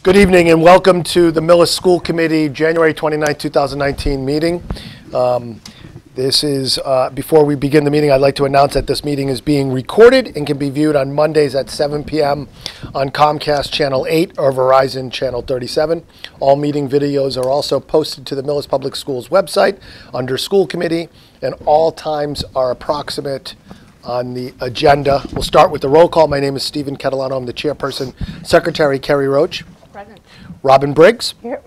Good evening and welcome to the Millis School Committee January 29, 2019 meeting. Before we begin the meeting, I'd like to announce that this meeting is being recorded and can be viewed on Mondays at 7 p.m. on Comcast Channel 8 or Verizon Channel 37. All meeting videos are also posted to the Millis Public Schools website under School Committee, and all times are approximate on the agenda. We'll start with the roll call. My name is Stephen Catalano. I'm the chairperson. Secretary Kerry Roach. Present. Robin Briggs. Here.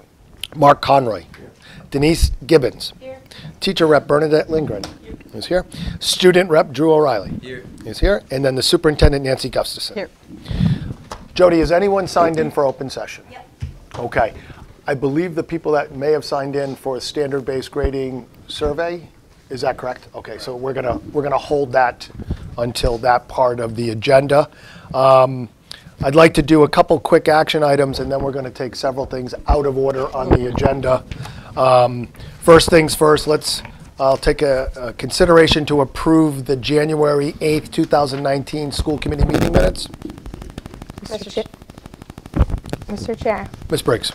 Mark Conroy. Here. Denise Gibbons. Here. Teacher Rep Bernadette Lindgren is here. Student Rep Drew O'Reilly is here. And then the Superintendent Nancy Gustafson. Here. Jody, is anyone signed in for open session? Yep. Okay. I believe the people that may have signed in for a standard-based grading survey, is that correct? Okay, so we're gonna hold that until that part of the agenda. I'd like to do a couple quick action items, and then we're going to take several things out of order on the agenda. First things first, I'll take a consideration to approve the January 8th, 2019 school committee meeting minutes. Mr. Chair, Ms. Briggs.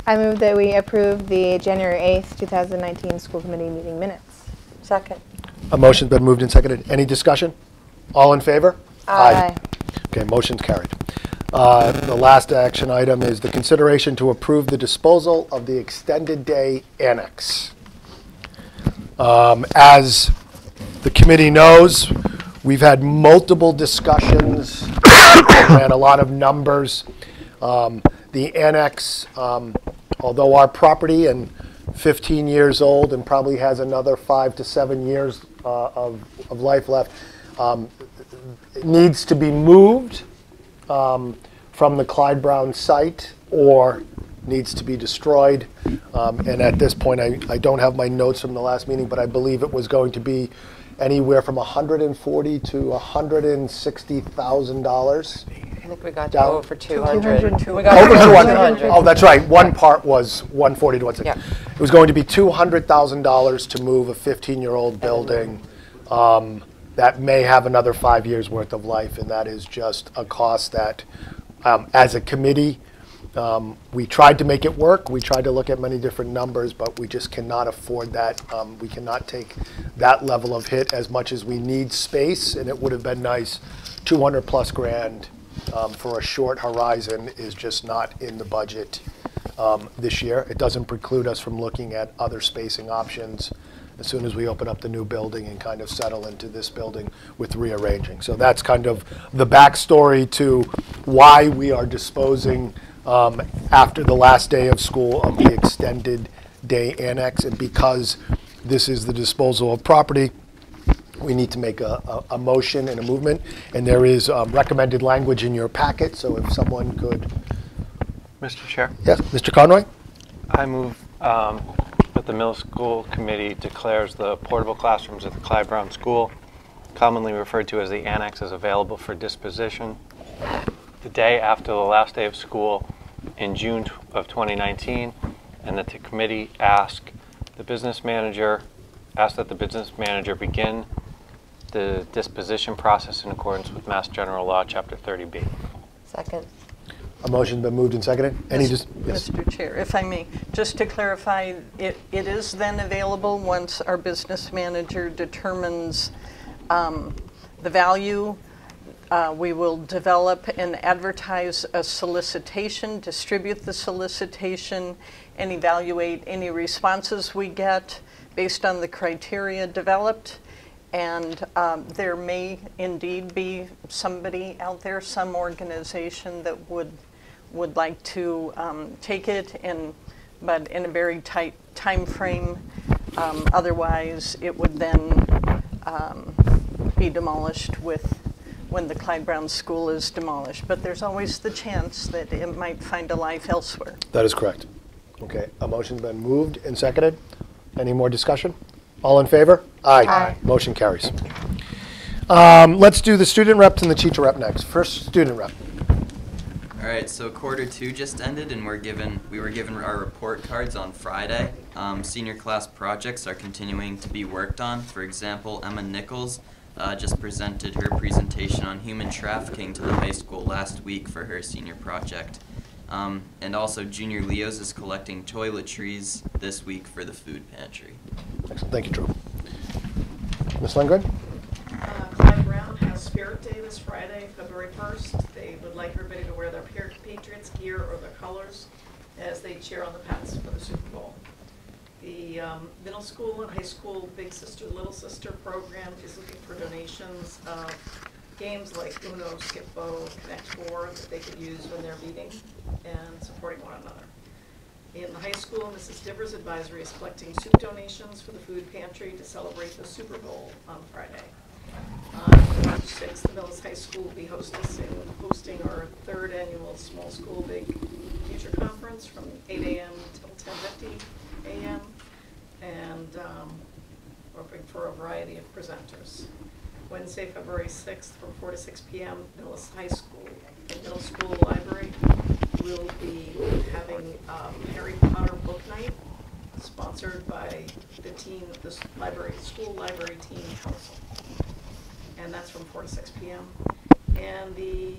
I move that we approve the January 8th, 2019 school committee meeting minutes. Second. A motion's been moved and seconded. Any discussion? All in favor? Aye. Okay, motion's carried. The last action item is the consideration to approve the disposal of the extended day annex. As the committee knows, we've had multiple discussions and a lot of numbers. The annex, although our property and 15 years old and probably has another 5 to 7 years of life left, needs to be moved from the Clyde Brown site or needs to be destroyed. And at this point, I don't have my notes from the last meeting, but I believe it was going to be anywhere from $140,000 to $160,000. I think we got Down. over 200. Over 200. Oh, that's right. One part was 140 to 160. Yeah. It was going to be $200,000 to move a 15-year-old building that may have another 5 years worth of life, and that is just a cost that, as a committee, we tried to make it work. We tried to look at many different numbers, but we just cannot afford that. We cannot take that level of hit as much as we need space, and it would have been nice. 200 plus grand for a short horizon is just not in the budget this year. It doesn't preclude us from looking at other spacing options as soon as we open up the new building and kind of settle into this building with rearranging. So that's kind of the backstory to why we are disposing after the last day of school of the extended day annex. And because this is the disposal of property, we need to make a motion and a movement. And there is recommended language in your packet, so if someone could. Mr. Chair? Yes, Mr. Conroy? I move that the Millis School Committee declares the portable classrooms at the Clyde Brown School, commonly referred to as the annex, as available for disposition the day after the last day of school in June of 2019, and that the committee ask that the business manager begin the disposition process in accordance with Mass General Law, Chapter 30B. Second. A motion's been moved and seconded. Yes. Mr. Chair, if I may, just to clarify, it is then available once our business manager determines the value. We will develop and advertise a solicitation, distribute the solicitation, and evaluate any responses we get based on the criteria developed. And there may indeed be somebody out there, some organization that would like to take it, but in a very tight time frame. Otherwise, it would then be demolished when the Clyde Brown School is demolished. But there's always the chance that it might find a life elsewhere. That is correct. Okay, a motion's been moved and seconded. Any more discussion? All in favor? Aye. Aye. Motion carries. Let's do the student reps and the teacher rep next. First, student rep. All right, so quarter 2 just ended, and we were given our report cards on Friday. Senior class projects are continuing to be worked on. For example, Emma Nichols just presented her presentation on human trafficking to the high school last week for her senior project. And also Junior Leo's is collecting toiletries this week for the food pantry. Excellent. Thank you, Drew. Ms. Lindgren? Clyde Brown has Spirit Day this Friday, February 1st. They would like everybody to wear their Patriots gear or their colors as they cheer on the Pats for the Super Bowl. The middle school and high school Big Sister, Little Sister program is looking for donations of games like Uno, Skip-Bo, Connect 4 that they could use when they're meeting and supporting one another. In the high school, Mrs. Divers Advisory is collecting soup donations for the food pantry to celebrate the Super Bowl on Friday. On March 6th, the Millis High School will be hosting our third annual Small School Big Future Conference from 8 a.m. until 10:50 a.m. and hoping for a variety of presenters. Wednesday, February 6th from 4 to 6 p.m., Millis High School and Middle School Library will be having Harry Potter Book Night, sponsored by the School Library Team Council. And that's from 4 to 6 p.m. And the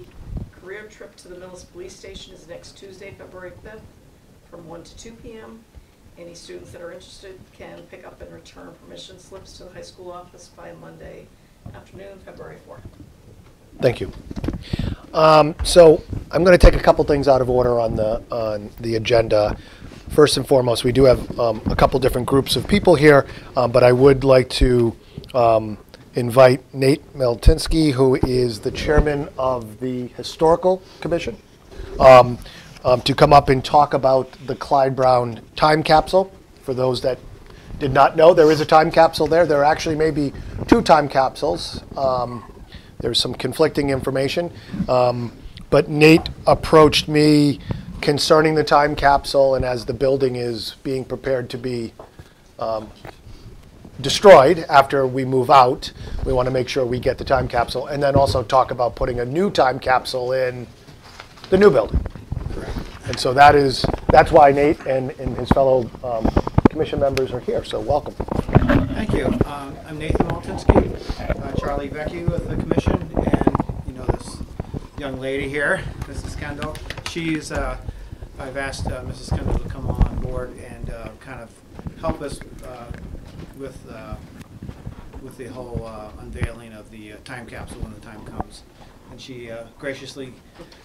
career trip to the Millis Police Station is next Tuesday, February 5th, from 1 to 2 p.m. Any students that are interested can pick up and return permission slips to the high school office by Monday afternoon, February 4th. Thank you. So I'm going to take a couple things out of order on the agenda. First and foremost, we do have a couple different groups of people here, but I would like to invite Nate Meltinsky, who is the chairman of the Historical Commission, to come up and talk about the Clyde Brown time capsule. For those that did not know, there is a time capsule there. There actually may be two time capsules. There's some conflicting information. But Nate approached me concerning the time capsule, and as the building is being prepared to be destroyed after we move out, we want to make sure we get the time capsule, and then also talk about putting a new time capsule in the new building. And so that's why Nate and his fellow commission members are here, so welcome. Thank you. I'm Nathan Maltinsky, Charlie Vecchi with the commission, and you know this young lady here, Mrs. Kendall. I've asked Mrs. Kendall to come on board and kind of help us with the whole unveiling of the time capsule when the time comes. And she graciously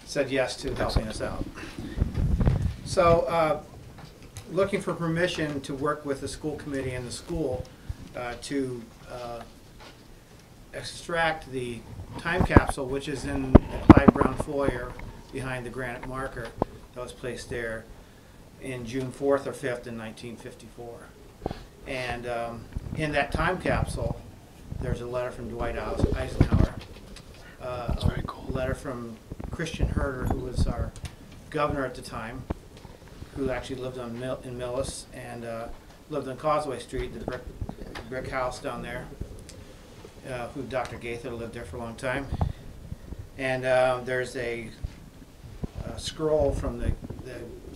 said yes to helping us out. So, looking for permission to work with the school committee and the school to extract the time capsule, which is in the Clyde Brown foyer behind the granite marker that was placed there in June 4th or 5th in 1954. And in that time capsule, there's a letter from Dwight Eisenhower, That's very cool. a letter from Christian Herter, who was our governor at the time, who actually lived in Millis and lived on Causeway Street, the brick house down there, who Dr. Gaither lived there for a long time. And there's a scroll from the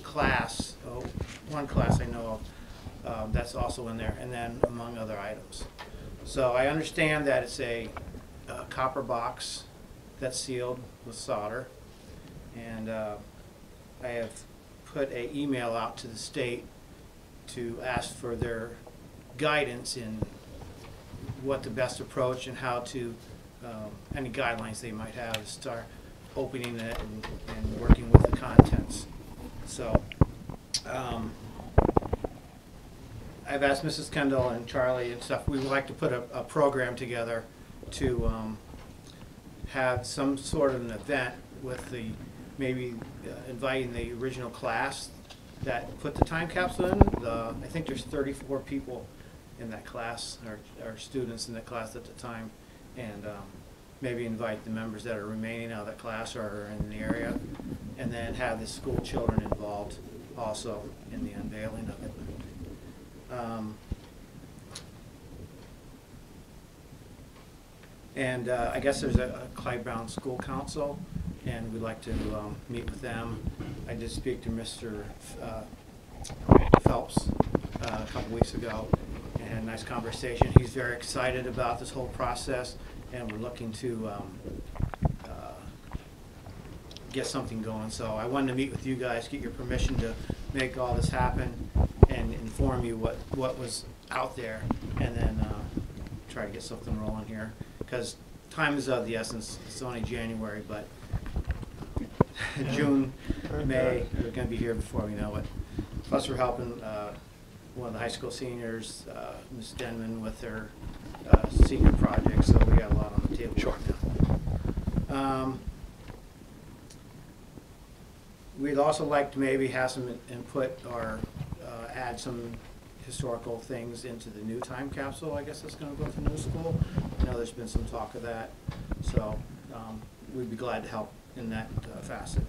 class, one class I know of, that's also in there, and then among other items. So I understand that it's a copper box that's sealed with solder, and I have put an email out to the state to ask for their guidance in what the best approach and how to, any guidelines they might have to start opening it and working with the contents. So I've asked Mrs. Kendall and Charlie and stuff, we would like to put a program together to have some sort of an event with the, maybe inviting the original class that put the time capsule in. I think there's 34 people in that class, or students in that class at the time, and maybe invite the members that are remaining out of that class or are in the area, and then have the school children involved also in the unveiling of it. And I guess there's a Clyde Brown School Council, and we'd like to meet with them. I did speak to Mr. Phelps a couple weeks ago, and had a nice conversation. He's very excited about this whole process, and we're looking to get something going. So I wanted to meet with you guys, get your permission to make all this happen, and inform you what was out there, and then try to get something rolling here. Because time is of the essence. It's only January, but June, May, we're going to be here before we know it. Plus, we're helping one of the high school seniors, Ms. Denman, with her senior project, so we got a lot on the table. Sure. Right now. We'd also like to maybe have some input or add some historical things into the new time capsule, I guess that's going to go to the new school. I know there's been some talk of that, so we'd be glad to help in that facet.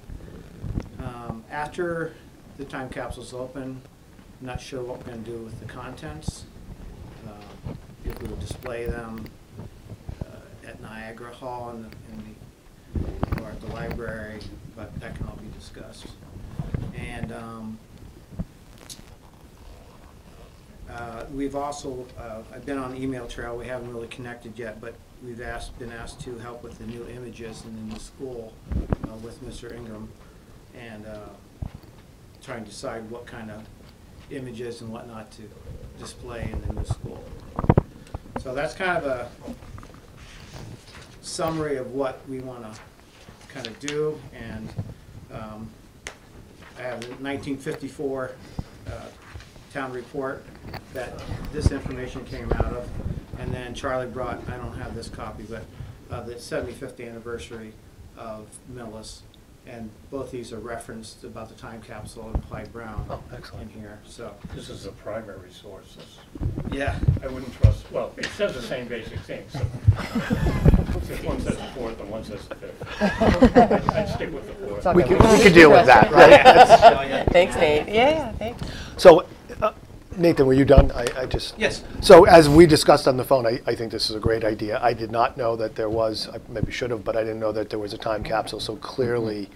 After the time capsule's open, I'm not sure what we're going to do with the contents. If we would display them at Niagara Hall or at the library, but that can all be discussed. And we've also, I've been on the email trail, we haven't really connected yet, but we've been asked to help with the new images in the new school with Mr. Ingram, and trying to decide what kind of images and whatnot to display in the new school. So that's kind of a summary of what we want to kind of do, and I have the 1954 town report that this information came out of, and then Charlie brought, I don't have this copy, but the 75th anniversary of Millis, and both these are referenced about the time capsule and Clyde Brown in here. So this is a primary source. Yeah. I wouldn't trust, well, it says the same basic thing. So if one says the fourth and one says the fifth, I'd stick with the fourth. We could deal with that, right? Thanks, Nate. Yeah, thanks. So, Nathan, were you done? I just... Yes. So as we discussed on the phone, I think this is a great idea. I did not know that there was, I maybe should have, but I didn't know that there was a time capsule. So clearly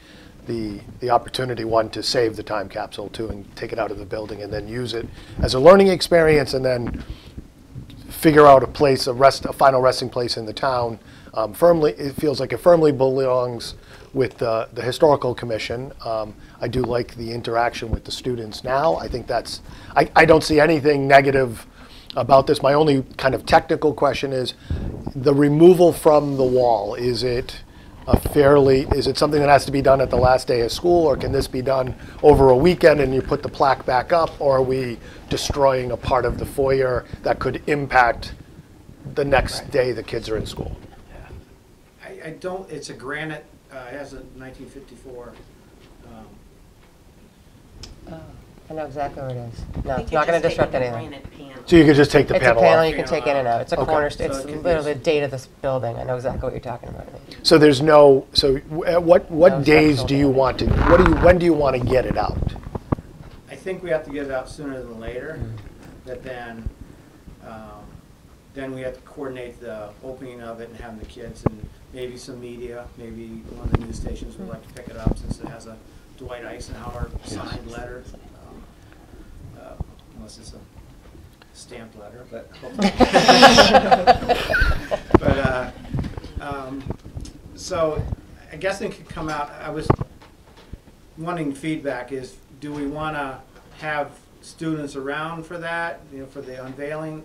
the opportunity, one, to save the time capsule, two, and take it out of the building and then use it as a learning experience, and then figure out a place, a final resting place in the town. Firmly, it feels like it firmly belongs with the Historical Commission. I do like the interaction with the students now. I think that's, I don't see anything negative about this. My only kind of technical question is the removal from the wall. Is it something that has to be done at the last day of school, or can this be done over a weekend and you put the plaque back up, or are we destroying a part of the foyer that could impact the next day the kids are in school? I don't, it's a granite, it has a 1954. I know exactly where it is. No, it's not going to disrupt anything. So you could just take the It's a panel panel off? you can take in and out. It's a Okay. corner, So it's it could be literally the date of this building. I know exactly what you're talking about. So there's no, so at what No days structural do you damage. want to, when do you want to get it out? I think we have to get it out sooner than later, that then we have to coordinate the opening of it and having the kids and maybe some media, maybe one of the news stations would like to pick it up since it has a Dwight Eisenhower signed letter. Unless it's a stamped letter, but so I guess it could come out. I was wanting feedback is, do we want to have students around for that, for the unveiling,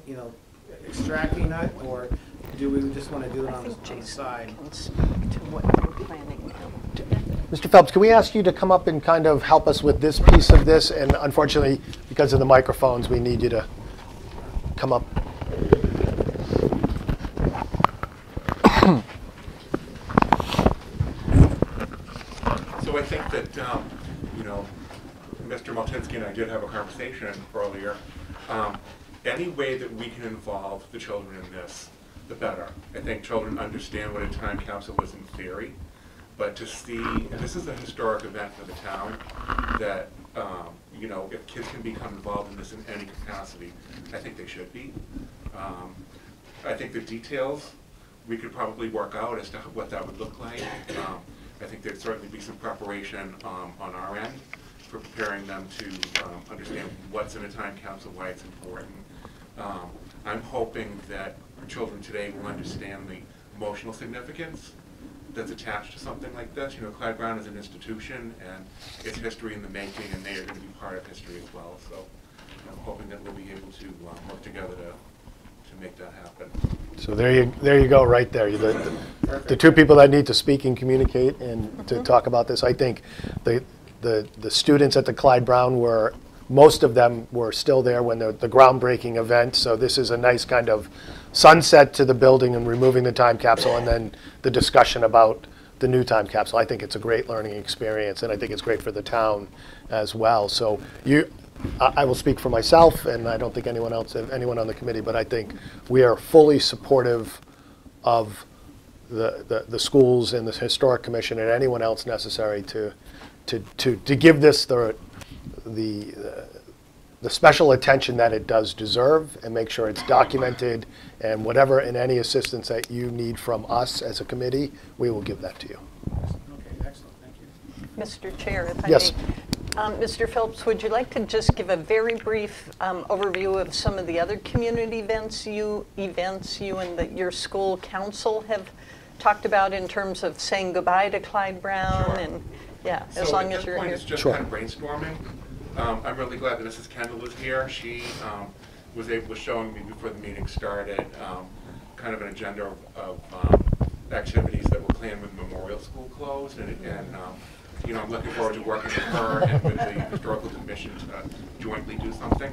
extracting it, or do we just want to do it on the side? To what we're planning now. Mr. Phelps, can we ask you to come up and kind of help us with this piece of this? And unfortunately, because of the microphones, we need you to come up. So I think that, Mr. Maltinsky and I did have a conversation earlier. Any way that we can involve the children in this, the better. I think children understand what a time capsule is in theory, but to see, and this is a historic event for the town, that, if kids can become involved in this in any capacity, I think they should be. I think the details we could probably work out as to what that would look like. I think there'd certainly be some preparation on our end for preparing them to understand what's in a time capsule, why it's important. I'm hoping that children today will understand the emotional significance that's attached to something like this. You know, Clyde Brown is an institution, and it's history in the making, and they are going to be part of history as well. So I'm hoping that we'll be able to work together to make that happen. So there you go, right there. The two people that need to speak and communicate and to talk about this. I think the students at the Clyde Brown were, most of them were still there when the groundbreaking event. So this is a nice kind of sunset to the building and removing the time capsule, and then the discussion about the new time capsule. I think it's a great learning experience, and I think it's great for the town as well. So I will speak for myself, and I don't think anyone on the committee, but I think we are fully supportive of the schools and the Historic Commission and anyone else necessary to give this the special attention that it does deserve, and make sure it's documented, and whatever and any assistance that you need from us as a committee, we will give that to you. Okay, excellent, thank you. Mr. Chair, if I Yes. may. Mr. Phelps, would you like to just give a very brief overview of some of the other community events you and your school council have talked about in terms of saying goodbye to Clyde Brown? Sure. And yeah, So as long at as this you're point, here. it's just Sure. kind of brainstorming. I'm really glad that Mrs. Kendall was here. She was showing me before the meeting started kind of an agenda of activities that were planned with Memorial School closed, and you know, I'm looking forward to working with her and with the Historical Commission to jointly do something.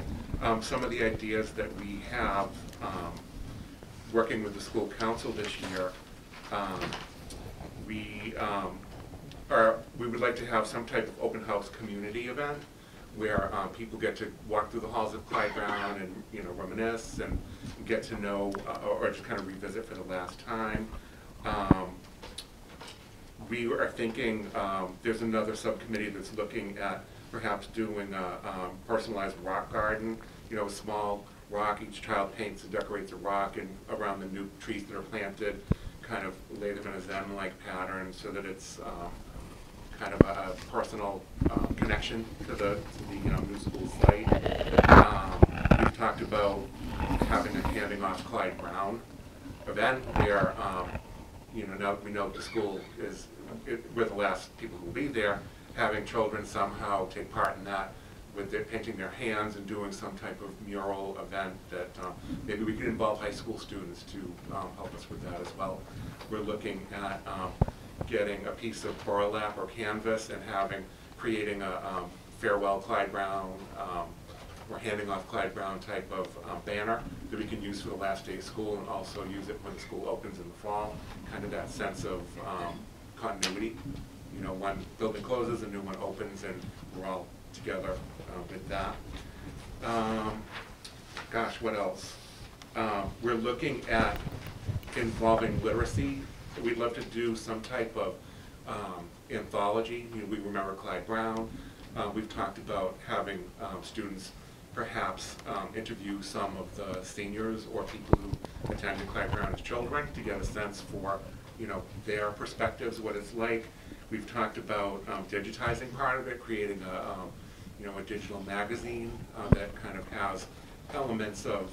Some of the ideas that we have working with the school council this year, we would like to have some type of open house community event where people get to walk through the halls of Clyde Brown and, you know, reminisce and get to know or just kind of revisit for the last time. We are thinking there's another subcommittee that's looking at perhaps doing a personalized rock garden. You know, a small rock, each child paints and decorates a rock, and around the new trees that are planted, kind of lay them in a Zen-like pattern so that it's kind of a personal connection to the new school site. We've talked about having a handing off Clyde Brown event where you know, now that we know the school we're the last people who will be there, having children somehow take part in that with painting their hands and doing some type of mural event that maybe we could involve high school students to help us with that as well. We're looking at getting a piece of burlap or canvas and creating a farewell Clyde Brown or handing off Clyde Brown type of banner that we can use for the last day of school, and also use it when the school opens in the fall. Kind of that sense of continuity. You know, one building closes, a new one opens, and we're all together with that. Gosh, what else? We're looking at involving literacy. So we'd love to do some type of anthology. You know, we remember Clyde Brown. We've talked about having students perhaps interview some of the seniors or people who attended Clyde Brown as children to get a sense for, you know, their perspectives, what it's like. We've talked about digitizing part of it, creating a digital magazine that kind of has elements of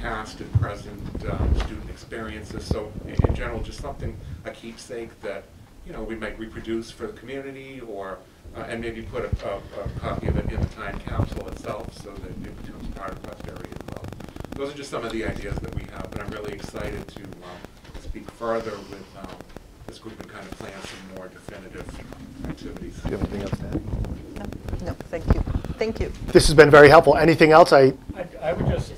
past and present student experiences. So in general, just something, a keepsake that, you know, we might reproduce for the community, or and maybe put a copy of it in the time capsule itself so that it becomes part of posterity as well. Those are just some of the ideas that we have, but I'm really excited to speak further with this group and kind of plan some more definitive activities. Do you have anything else to add? No, thank you. Thank you. This has been very helpful. Anything else? I would just,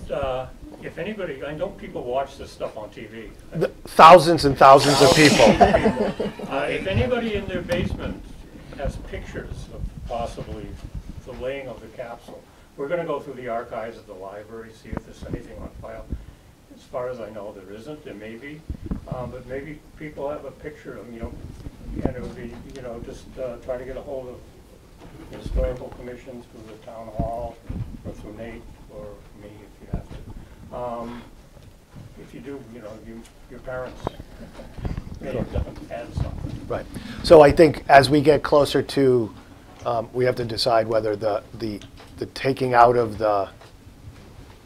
if anybody, I know people watch this stuff on TV. Thousands and thousands of people. If anybody in their basement has pictures of possibly the laying of the capsule, we're going to go through the archives of the library, see if there's anything on file. As far as I know, there isn't. There may be, but maybe people have a picture of, you know, and it would be, you know, just try to get a hold of the historical commissions through the town hall, or through Nate, or me if you have to. If you do, you know, your parents may add something. Right. So I think as we get closer to, we have to decide whether the taking out of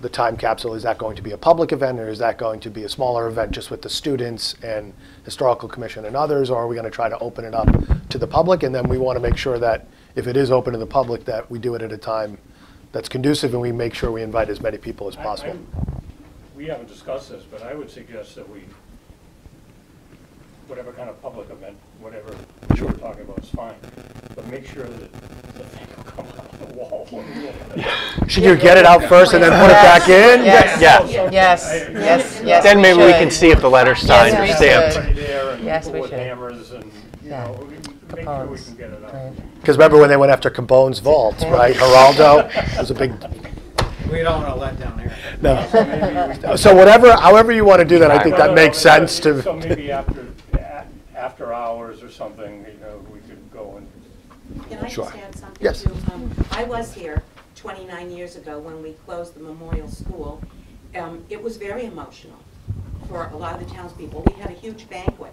the time capsule, is that going to be a public event, or is that going to be a smaller event just with the students and Historical Commission and others, or are we going to try to open it up to the public? And then we want to make sure that if it is open to the public, that we do it at a time that's conducive and we make sure we invite as many people as possible. We haven't discussed this, but I would suggest that we, whatever kind of public event, whatever you were talking about is fine, but make sure that the thing will come out of the wall. Should you get it out first and then put it back in? Yes. Yeah. Yes. Then we maybe we should. can see if the letter's signed Yes, and we stamped. should. Everybody there and Yes, people we with should. hammers and, you Yeah. know, make sure we can get it out. Right. Because remember when they went after Capone's vault, right? Geraldo, it was a big, We don't want to let down here. no. So whatever, however you want to do that, I think that makes sense So to, maybe after hours or something, you know, we could go and. Can I Sure. just add something Yes. too? I was here 29 years ago when we closed the Memorial School. It was very emotional for a lot of the townspeople. We had a huge banquet,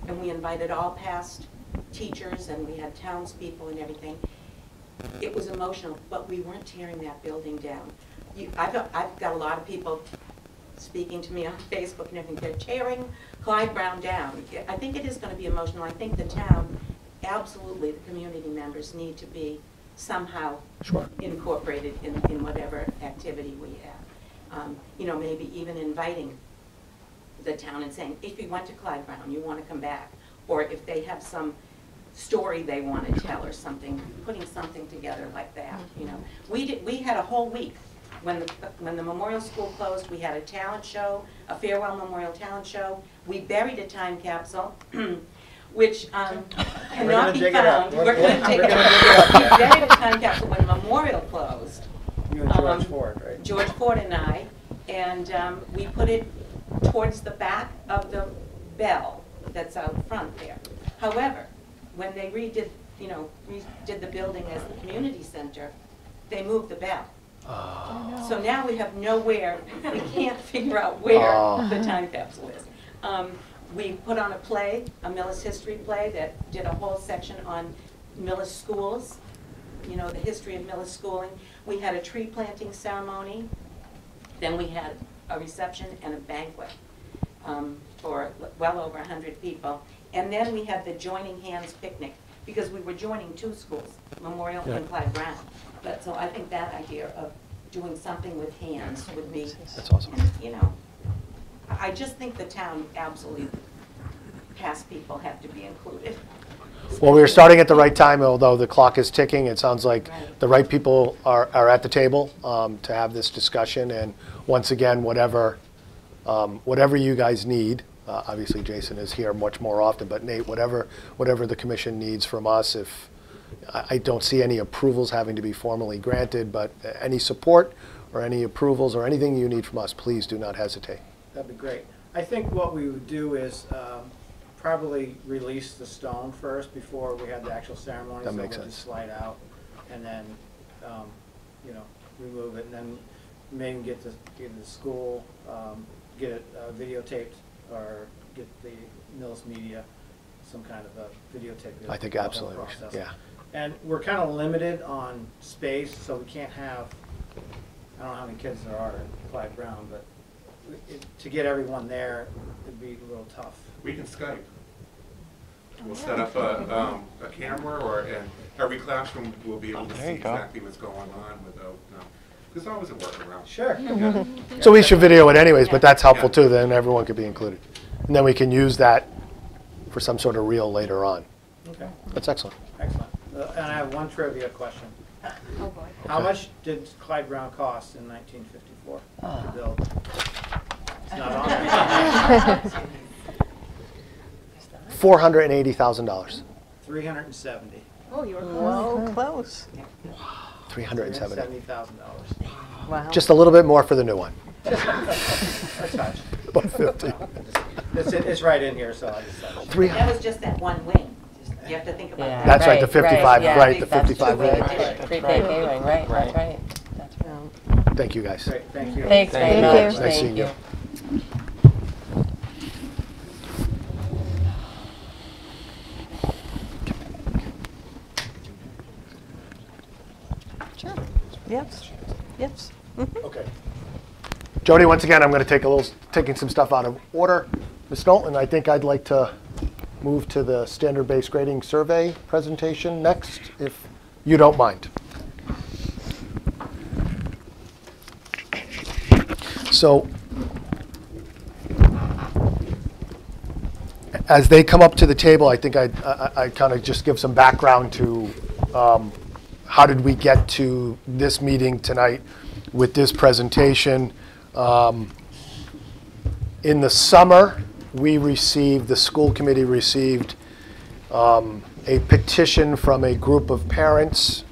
and we invited all past teachers, and we had townspeople and everything. It was emotional, but we weren't tearing that building down. I've got a lot of people speaking to me on Facebook and everything. They're tearing Clyde Brown down. I think it is going to be emotional. I think the town, absolutely, the community members need to be somehow incorporated in whatever activity we have. You know, maybe even inviting the town and saying, if you went to Clyde Brown, you want to come back. Or if they have some story they want to tell or something, putting something together like that, you know. We had a whole week. When the Memorial School closed, we had a talent show, a farewell memorial talent show. We buried a time capsule, which cannot be found. We're going to dig it up. We buried a time capsule when Memorial closed. You and George Ford, right? George Ford and I, and we put it towards the back of the bell that's out front there. However, when they redid the building as the community center, they moved the bell. So now we have nowhere, we can't figure out where the time capsule is. We put on a play, a Millis history play that did a whole section on Millis schools, you know, the history of Millis schooling. We had a tree planting ceremony. Then we had a reception and a banquet for well over 100 people. And then we had the Joining Hands picnic, because we were joining two schools, Memorial and Clyde Brown. But so I think that idea of doing something with hands would be, that's awesome. you know, I just think the town, absolutely, past people have to be included. Well, we were starting at the right time, although the clock is ticking. It sounds like the right people are at the table to have this discussion. And once again, whatever you guys need, obviously Jason is here much more often, but Nate, whatever the commission needs from us, if I don't see any approvals having to be formally granted, but any support or any approvals or anything you need from us, please do not hesitate. That'd be great. I think what we would do is probably release the stone first before we have the actual ceremony. That makes we'll sense. just slide out and then, you know, remove it, and then maybe get the school, get it videotaped, or get the Millis media some kind of a videotape. I think absolutely, we should, yeah. And we're kind of limited on space, so we can't have, I don't know how many kids there are at Clyde Brown, but to get everyone there, it'd be a little tough. We can Skype. We'll set up a camera, and every classroom will be able to see exactly what's going on without, there's always a workaround. Sure. Yeah. So we should video it anyways, but that's helpful too, then everyone could be included. And then we can use that for some sort of reel later on. Okay. That's excellent. Excellent. And I have one trivia question. Oh, boy. How much did Clyde Brown cost in 1954 to build? It's not on there. $480,000. 370. Oh, you were close. Close. $370. $370,000. Wow. Just a little bit more for the new one. A touch. About 50. It's right in here, so I just thought. That was just that one wing. You have to think about that. That's right, the 55, yeah. right, the That's 55 true. wing. Pre-K wing, right, that's right. That's right. Thank you, guys. Great, thank you. Thanks very Thank much. you. Nice seeing you. Sure. Yes. Yes. Okay. Jody, once again, I'm going to taking some stuff out of order. Ms. Knowlton, I think I'd like to move to the standard-based grading survey presentation next, if you don't mind. So, as they come up to the table, I think I kind of just give some background to how did we get to this meeting tonight with this presentation. In the summer, the school committee received a petition from a group of parents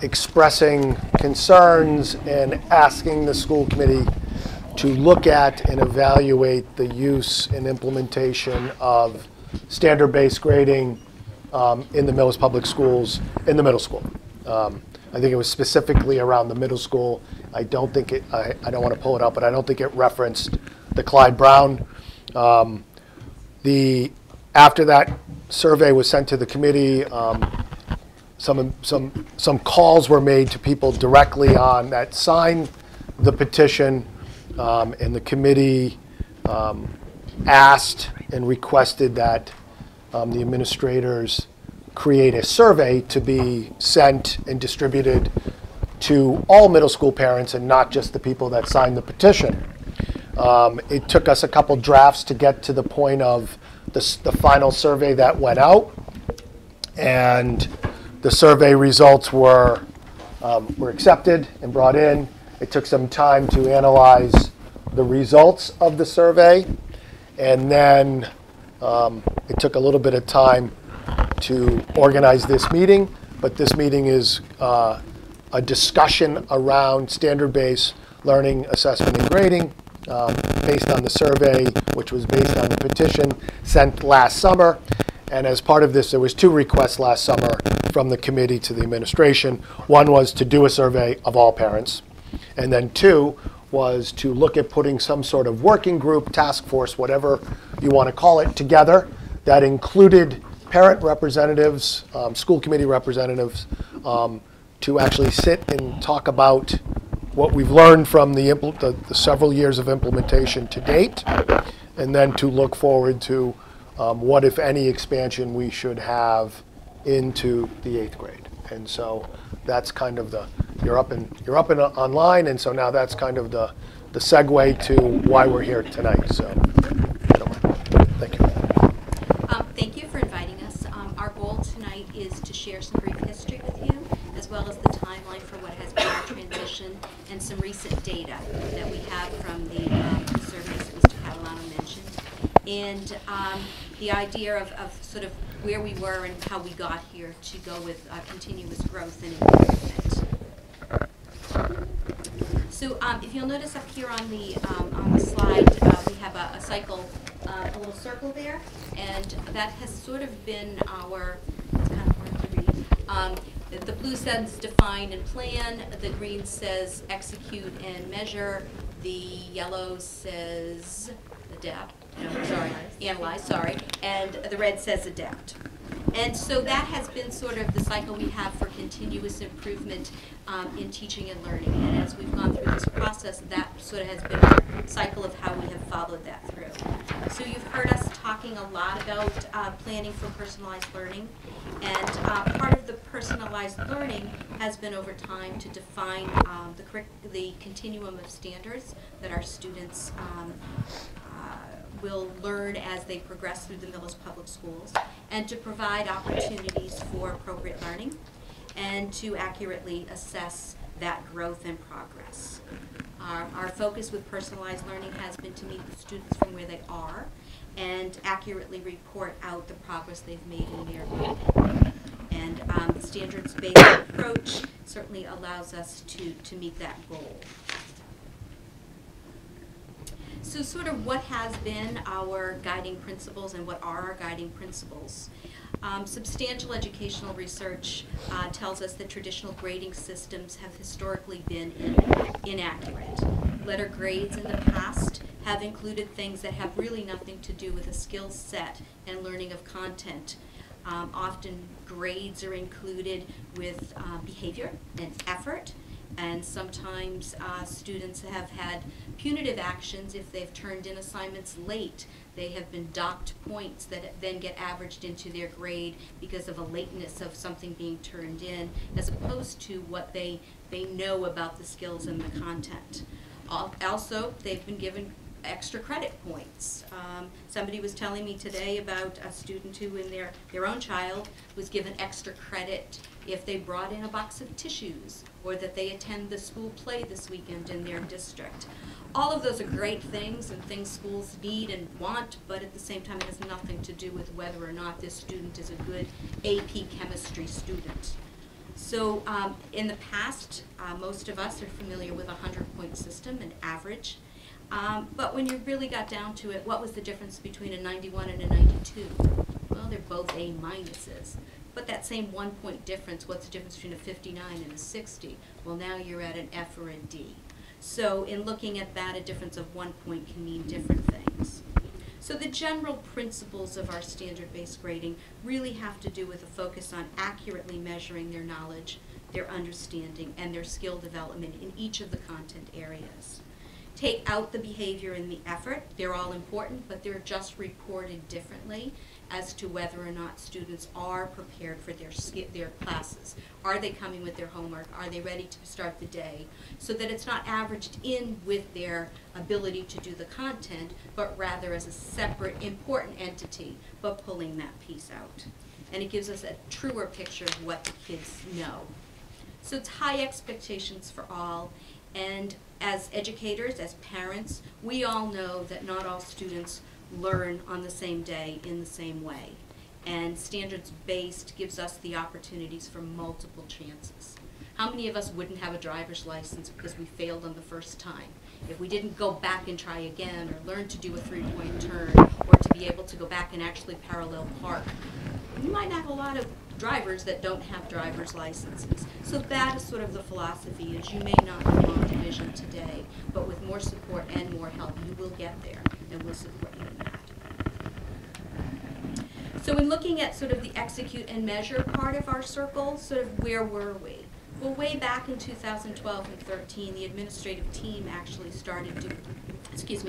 expressing concerns and asking the school committee to look at and evaluate the use and implementation of standard-based grading in the Millis Public Schools in the middle school. I think it was specifically around the middle school. I don't think it, I don't want to pull it up, but I don't think it referenced the Clyde Brown. After that survey was sent to the committee, some calls were made to people directly on that signed the petition, and the committee asked and requested that the administrators create a survey to be sent and distributed to all middle school parents and not just the people that signed the petition. It took us a couple drafts to get to the point of the final survey that went out, and the survey results were accepted and brought in. It took some time to analyze the results of the survey, and then it took a little bit of time to organize this meeting, but this meeting is a discussion around standard-based learning, assessment, and grading based on the survey, which was based on the petition sent last summer. And as part of this, there was 2 requests last summer from the committee to the administration. One was to do a survey of all parents, and then 2 was to look at putting some sort of working group, task force, whatever you want to call it, together that included parent representatives, school committee representatives, to actually sit and talk about what we've learned from the several years of implementation to date, and then to look forward to what, if any, expansion we should have into the 8th grade. And so that's kind of you're up and online, and so now that's kind of the segue to why we're here tonight. So, thank you. Thank you for inviting us. Our goal tonight is to share some brief history with you, as well as the timeline for what has been our transition and some recent data that we have from the surveys that Mr. Catalano mentioned. And the idea of sort of where we were and how we got here to go with continuous growth and improvement. So if you'll notice up here on the slide, we have a cycle, a little circle there, and that has sort of been our, it's kind of hard to read. The blue says define and plan, the green says execute and measure, the yellow says adapt, analyze, and the red says adapt. And so that has been sort of the cycle we have for continuous improvement in teaching and learning. And as we've gone through this process, that sort of has been our cycle of how we have followed that through. So you've heard us talking a lot about planning for personalized learning. And part of the personalized learning has been over time to define the continuum of standards that our students will learn as they progress through the Millis Public Schools, and to provide opportunities for appropriate learning and to accurately assess that growth and progress. Our focus with personalized learning has been to meet the students from where they are and accurately report out the progress they've made in their learning. And the standards-based approach certainly allows us to meet that goal. So sort of what has been our guiding principles and what are our guiding principles? Substantial educational research tells us that traditional grading systems have historically been inaccurate. Letter grades in the past have included things that have really nothing to do with a skill set and learning of content. Often grades are included with behavior and effort, And sometimes students have had punitive actions if they've turned in assignments late. They have been docked points that then get averaged into their grade because of a lateness of something being turned in, as opposed to what they know about the skills and the content. Also, they've been given extra credit points. Somebody was telling me today about a student who, in their own child, was given extra credit if they brought in a box of tissues, or that they attend the school play this weekend in their district. All of those are great things and things schools need and want, but at the same time it has nothing to do with whether or not this student is a good AP chemistry student. So in the past, most of us are familiar with a 100-point system, an average. But when you really got down to it, what was the difference between a 91 and a 92? Well, they're both A minuses. But that same 1 point difference, what's the difference between a 59 and a 60? Well, now you're at an F or a D. So in looking at that, a difference of 1 point can mean different things. So the general principles of our standard-based grading really have to do with a focus on accurately measuring their knowledge, their understanding, and their skill development in each of the content areas. Take out the behavior and the effort. They're all important, but they're just reported differently as to whether or not students are prepared for their classes. Are they coming with their homework? Are they ready to start the day? So that it's not averaged in with their ability to do the content, but rather as a separate, important entity, but pulling that piece out. And it gives us a truer picture of what the kids know. So it's high expectations for all. And as educators, as parents, we all know that not all students learn on the same day in the same way. And standards-based gives us the opportunities for multiple chances. How many of us wouldn't have a driver's license because we failed on the first time? If we didn't go back and try again, or learn to do a 3-point turn, or to be able to go back and actually parallel park, we might have a lot of drivers that don't have driver's licenses. So that is sort of the philosophy, is you may not be long division today, but with more support and more help, you will get there, and we'll support you in that. So in looking at sort of the execute and measure part of our circle, sort of where were we? Well, way back in 2012 and 13, the administrative team actually started doing,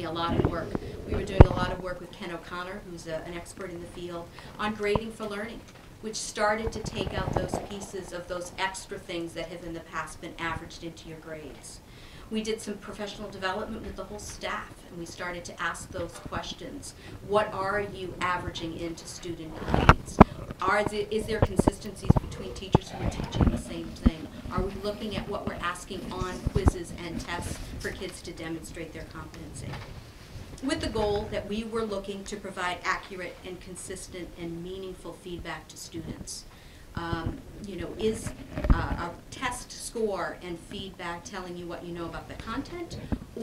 a lot of work. We were doing a lot of work with Ken O'Connor, who's an expert in the field, on grading for learning, which started to take out those pieces of those extra things that have in the past been averaged into your grades. We did some professional development with the whole staff, and we started to ask those questions. What are you averaging into student grades? Is there consistencies between teachers who are teaching the same thing? Are we looking at what we're asking on quizzes and tests for kids to demonstrate their competency? With the goal that we were looking to provide accurate and consistent and meaningful feedback to students. Is a test score and feedback telling you what you know about the content,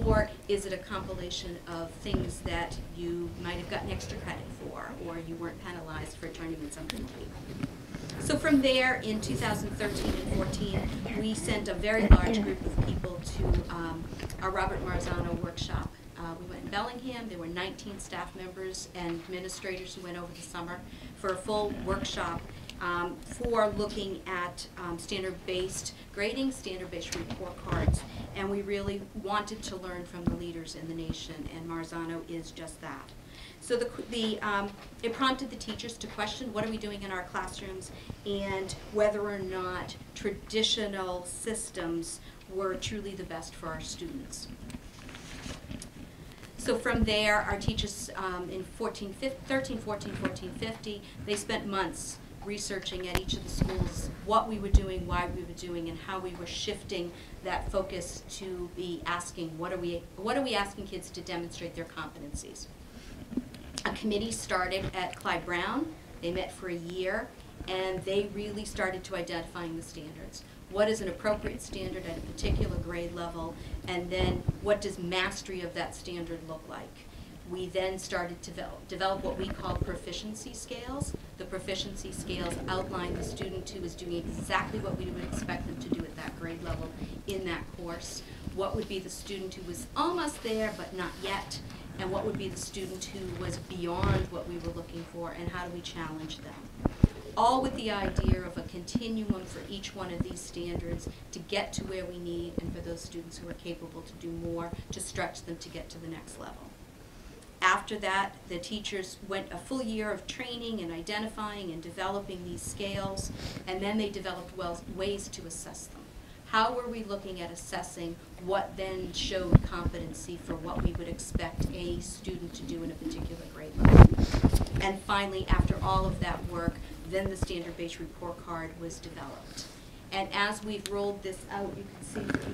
or is it a compilation of things that you might have gotten extra credit for, or you weren't penalized for turning in something late? So from there, in 2013 and 14, we sent a very large group of people to our Robert Marzano workshop. We went in Bellingham. There were 19 staff members and administrators who went over the summer for a full workshop for looking at standard-based grading, standard-based report cards. And we really wanted to learn from the leaders in the nation, and Marzano is just that. So it prompted the teachers to question what are we doing in our classrooms and whether or not traditional systems were truly the best for our students. So from there, our teachers in 13, 14, 14, 15, they spent months researching at each of the schools what we were doing, why we were doing, and how we were shifting that focus to be asking what are we asking kids to demonstrate their competencies. A committee started at Clyde Brown. They met for a year, and they really started to identifying the standards. What is an appropriate standard at a particular grade level, and then what does mastery of that standard look like? We then started to develop what we call proficiency scales. The proficiency scales outline the student who is doing exactly what we would expect them to do at that grade level in that course. What would be the student who was almost there but not yet? And what would be the student who was beyond what we were looking for, and how do we challenge them? all with the idea of a continuum for each one of these standards to get to where we need, and for those students who are capable to do more, to stretch them to get to the next level. After that, the teachers went a full year of training and identifying and developing these scales, and then they developed ways to assess them. How were we looking at assessing what then showed competency for what we would expect a student to do in a particular grade level? And finally, after all of that work, then the standard-based report card was developed. And as we've rolled this out, you can see for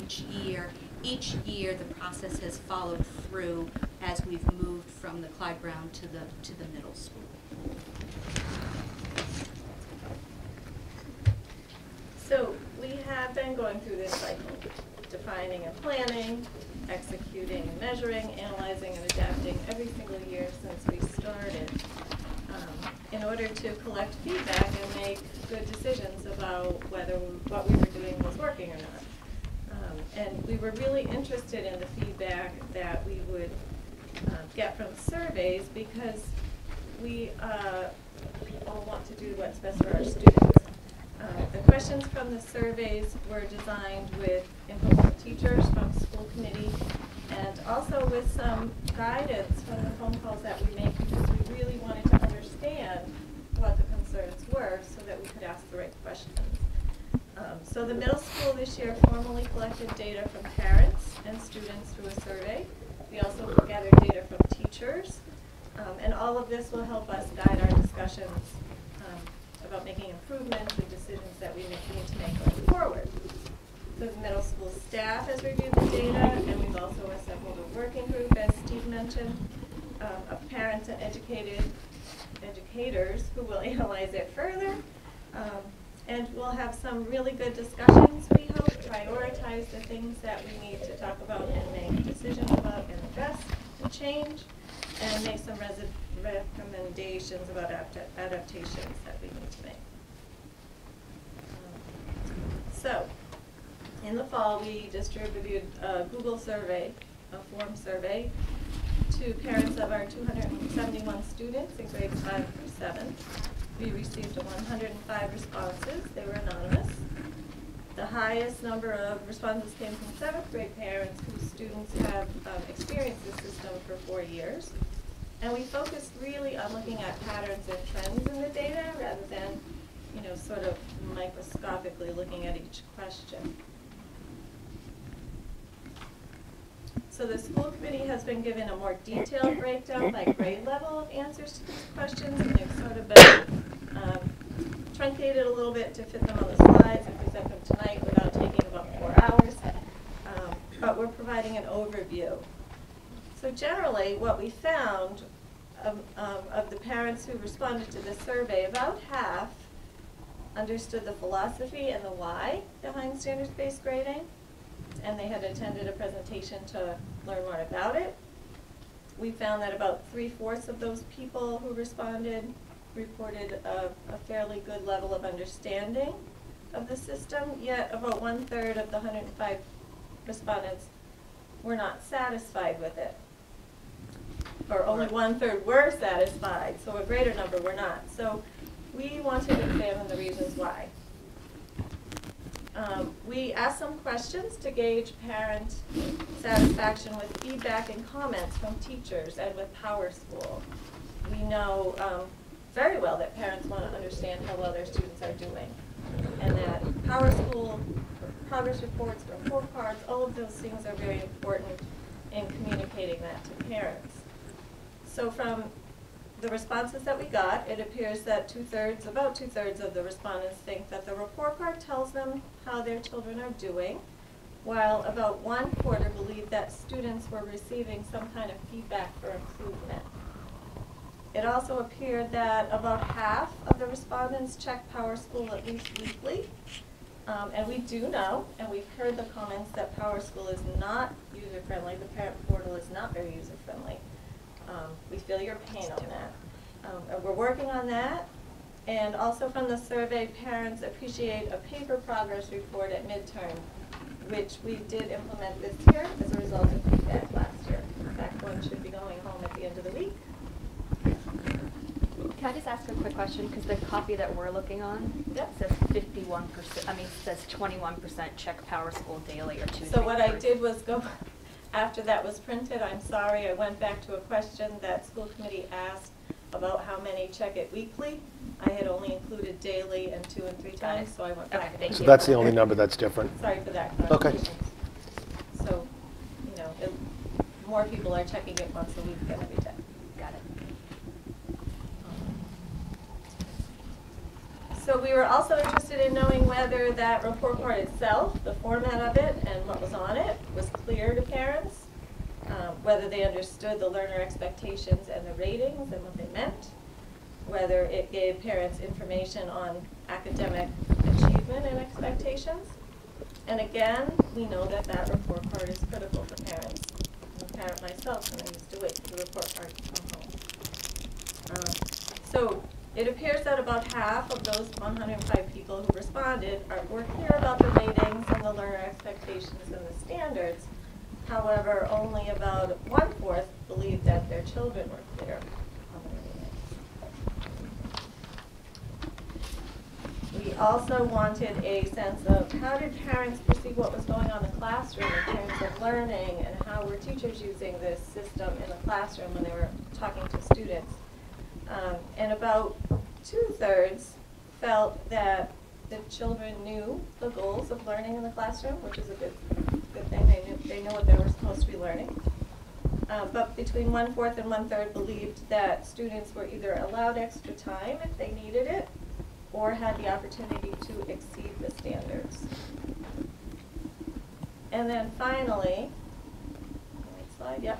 each year the process has followed through as we've moved from the Clyde Brown to the middle school. So we have been going through this cycle, defining and planning, executing and measuring, analyzing and adapting every single year since we started, in order to collect feedback and make good decisions about whether what we were doing was working or not. And we were really interested in the feedback that we would get from surveys, because we all want to do what's best for our students. The questions from the surveys were designed with input from teachers, from school committee, and also with some guidance from the phone calls that we make, because we really wanted to understand what the concerns were so that we could ask the right questions. So the middle school this year formally collected data from parents and students through a survey. We also gathered data from teachers, and all of this will help us guide our discussions about making improvements and decisions that we need to make going forward. So the middle school staff has reviewed the data, and we've also assembled a working group, as Steve mentioned, of parents and educators who will analyze it further. And we'll have some really good discussions, we hope, prioritize the things that we need to talk about and make decisions about and address and change, and make some recommendations about adaptations that we need to make. So, in the fall, we distributed a Google survey, a form survey, to parents of our 271 students in grades 5 through 7. We received 105 responses. They were anonymous. The highest number of responses came from 7th grade parents whose students have experienced the system for 4 years. And we focused really on looking at patterns and trends in the data rather than, sort of microscopically looking at each question. So the school committee has been given a more detailed breakdown by grade level of answers to these questions, and they've sort of been truncated a little bit to fit them on the slides and present them tonight without taking about 4 hours. But we're providing an overview. So generally, what we found of the parents who responded to the survey, about half understood the philosophy and the why behind standards-based grading, and they had attended a presentation to learn more about it. We found that about 3/4 of those people who responded reported a fairly good level of understanding of the system, yet about 1/3 of the 105 respondents were not satisfied with it. Or only 1/3 were satisfied, so a greater number were not. So we wanted to examine the reasons why. We asked some questions to gauge parent satisfaction with feedback and comments from teachers and with Power School. We know very well that parents want to understand how well their students are doing, and that Power School, progress reports, report cards, all of those things are very important in communicating that to parents. So from the responses that we got, it appears that about two thirds of the respondents think that the report card tells them how their children are doing, while about 1/4 believe that students were receiving some kind of feedback for improvement. It also appeared that about half of the respondents checked Power School at least weekly. And we do know, and we've heard the comments, that Power School is not user-friendly. The parent portal is not very user-friendly. We feel your pain on that. And we're working on that. And also from the survey, parents appreciate a paper progress report at midterm, which we did implement this year as a result of feedback last year. In fact, one should be going home at the end of the week. Can I just ask a quick question? Because the copy that we're looking on says 51%, I mean, it says 21% check Power School daily or Tuesday. So what I did was go, after that was printed, I'm sorry, I went back to a question that school committee asked about how many check it weekly. I had only included daily and 2 and 3 times, so I went back. So that's the only number that's different. Sorry for that. Okay. So, you know, more people are checking it once a week than every day. Got it. So we were also interested in knowing whether that report card itself, the format of it and what was on it, was clear to parents, whether they understood the learner expectations and the ratings and what they meant, whether it gave parents information on academic achievement and expectations. And again, we know that that report card is critical for parents. I'm a parent myself, and I used to wait for the report card to come home. So it appears that about half of those 105 people who responded were clear about the ratings and the learner expectations and the standards. However, only about 1/4 believed that their children were clear on the ratings. We also wanted a sense of how did parents perceive what was going on in the classroom in terms of learning, and how were teachers using this system in the classroom when they were talking to students. And about 2/3 felt that the children knew the goals of learning in the classroom, which is a good thing. They know what they were supposed to be learning. But between 1/4 and 1/3 believed that students were either allowed extra time if they needed it, or had the opportunity to exceed the standards. And then finally, next slide, yep.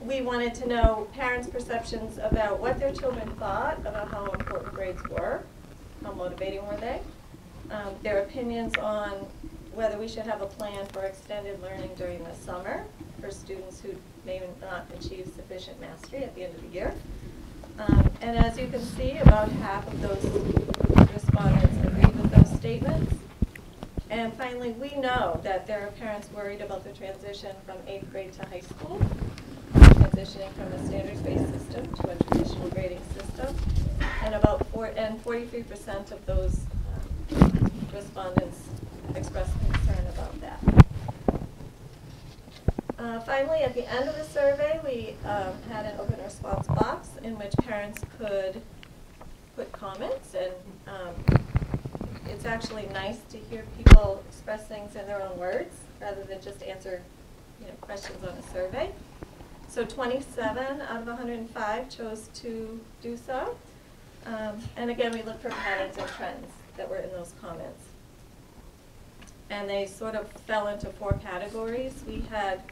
We wanted to know parents' perceptions about what their children thought about how important grades were, how motivating were they, their opinions on whether we should have a plan for extended learning during the summer for students who may not achieve sufficient mastery at the end of the year. And as you can see, about half of those respondents agreed with those statements. And finally, we know that there are parents worried about the transition from 8th grade to high school, transitioning from a standards-based system to a traditional grading system, and about 43% of those respondents expressed concern about that. Finally, at the end of the survey, we had an open response box in which parents could put comments, and it's actually nice to hear people express things in their own words rather than just answer questions on a survey. So 27 out of 105 chose to do so. And again, we looked for patterns and trends that were in those comments. And they sort of fell into 4 categories. We had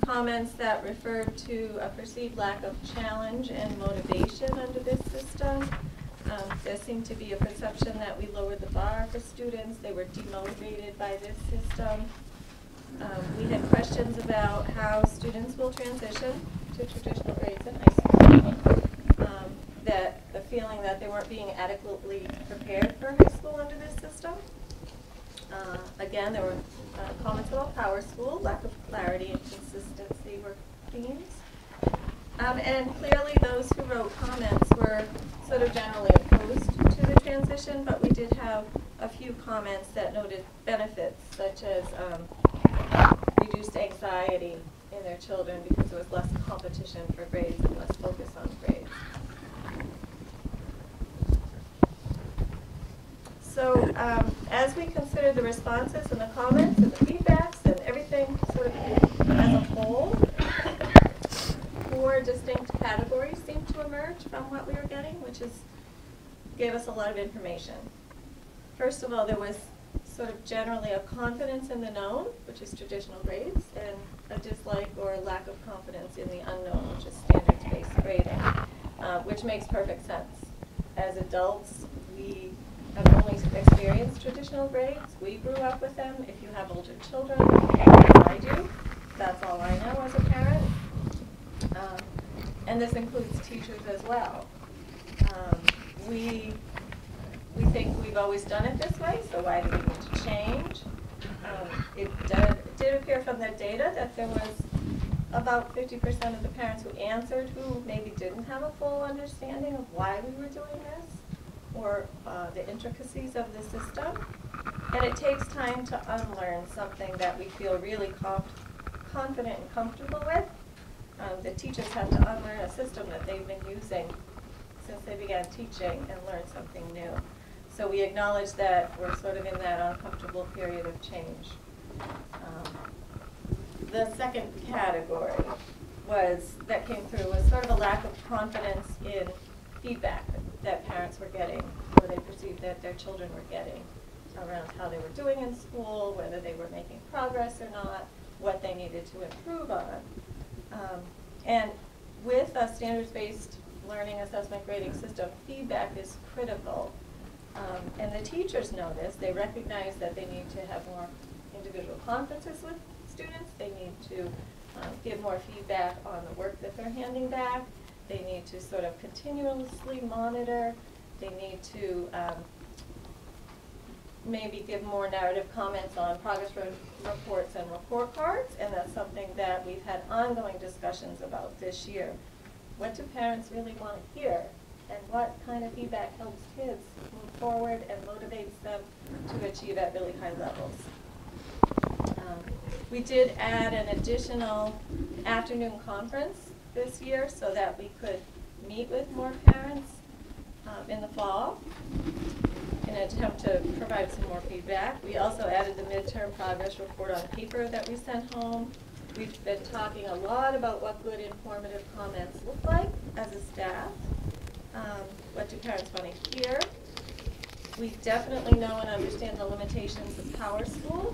comments that referred to a perceived lack of challenge and motivation under this system. There seemed to be a perception that we lowered the bar for students. They were demotivated by this system. We had questions about how students will transition to traditional grades in high school. That the feeling that they weren't being adequately prepared for high school under this system. Again, there were comments about Power School, lack of clarity and consistency were themes. And clearly those who wrote comments were sort of generally opposed to the transition, but we did have a few comments that noted benefits, such as reduced anxiety in their children because there was less competition for grades and less focus on grades. So as we consider the responses and the comments and the feedbacks and everything sort of as a whole, 4 distinct categories seem to emerge from what we were getting, which gave us a lot of information. First of all, there was sort of generally a confidence in the known, which is traditional grades, and a dislike or lack of confidence in the unknown, which is standards-based grading, which makes perfect sense. As adults, we have only experienced traditional grades. We grew up with them. If you have older children, as I do, that's all I know as a parent. And this includes teachers as well. We think we've always done it this way, so why do we need to change? It did appear from the data that there was about 50% of the parents who answered who maybe didn't have a full understanding of why we were doing this or the intricacies of the system. And it takes time to unlearn something that we feel really confident and comfortable with. The teachers have to unlearn a system that they've been using since they began teaching and learn something new. So we acknowledge that we're sort of in that uncomfortable period of change. The second category that came through was sort of a lack of confidence in feedback that parents were getting, or they perceived that their children were getting around how they were doing in school, whether they were making progress or not, what they needed to improve on. And with a standards-based learning assessment grading system, feedback is critical. And the teachers know this. They recognize that they need to have more individual conferences with students. They need to give more feedback on the work that they're handing back. They need to sort of continuously monitor. They need to maybe give more narrative comments on progress reports and report cards, and that's something that we've had ongoing discussions about this year. What do parents really want to hear, and what kind of feedback helps kids move forward and motivates them to achieve at really high levels? We did add an additional afternoon conference this year so that we could meet with more parents in the fall in an attempt to provide some more feedback. We also added the midterm progress report on paper that we sent home. We've been talking a lot about what good informative comments look like as a staff. What do parents want to hear? We definitely know and understand the limitations of Power School.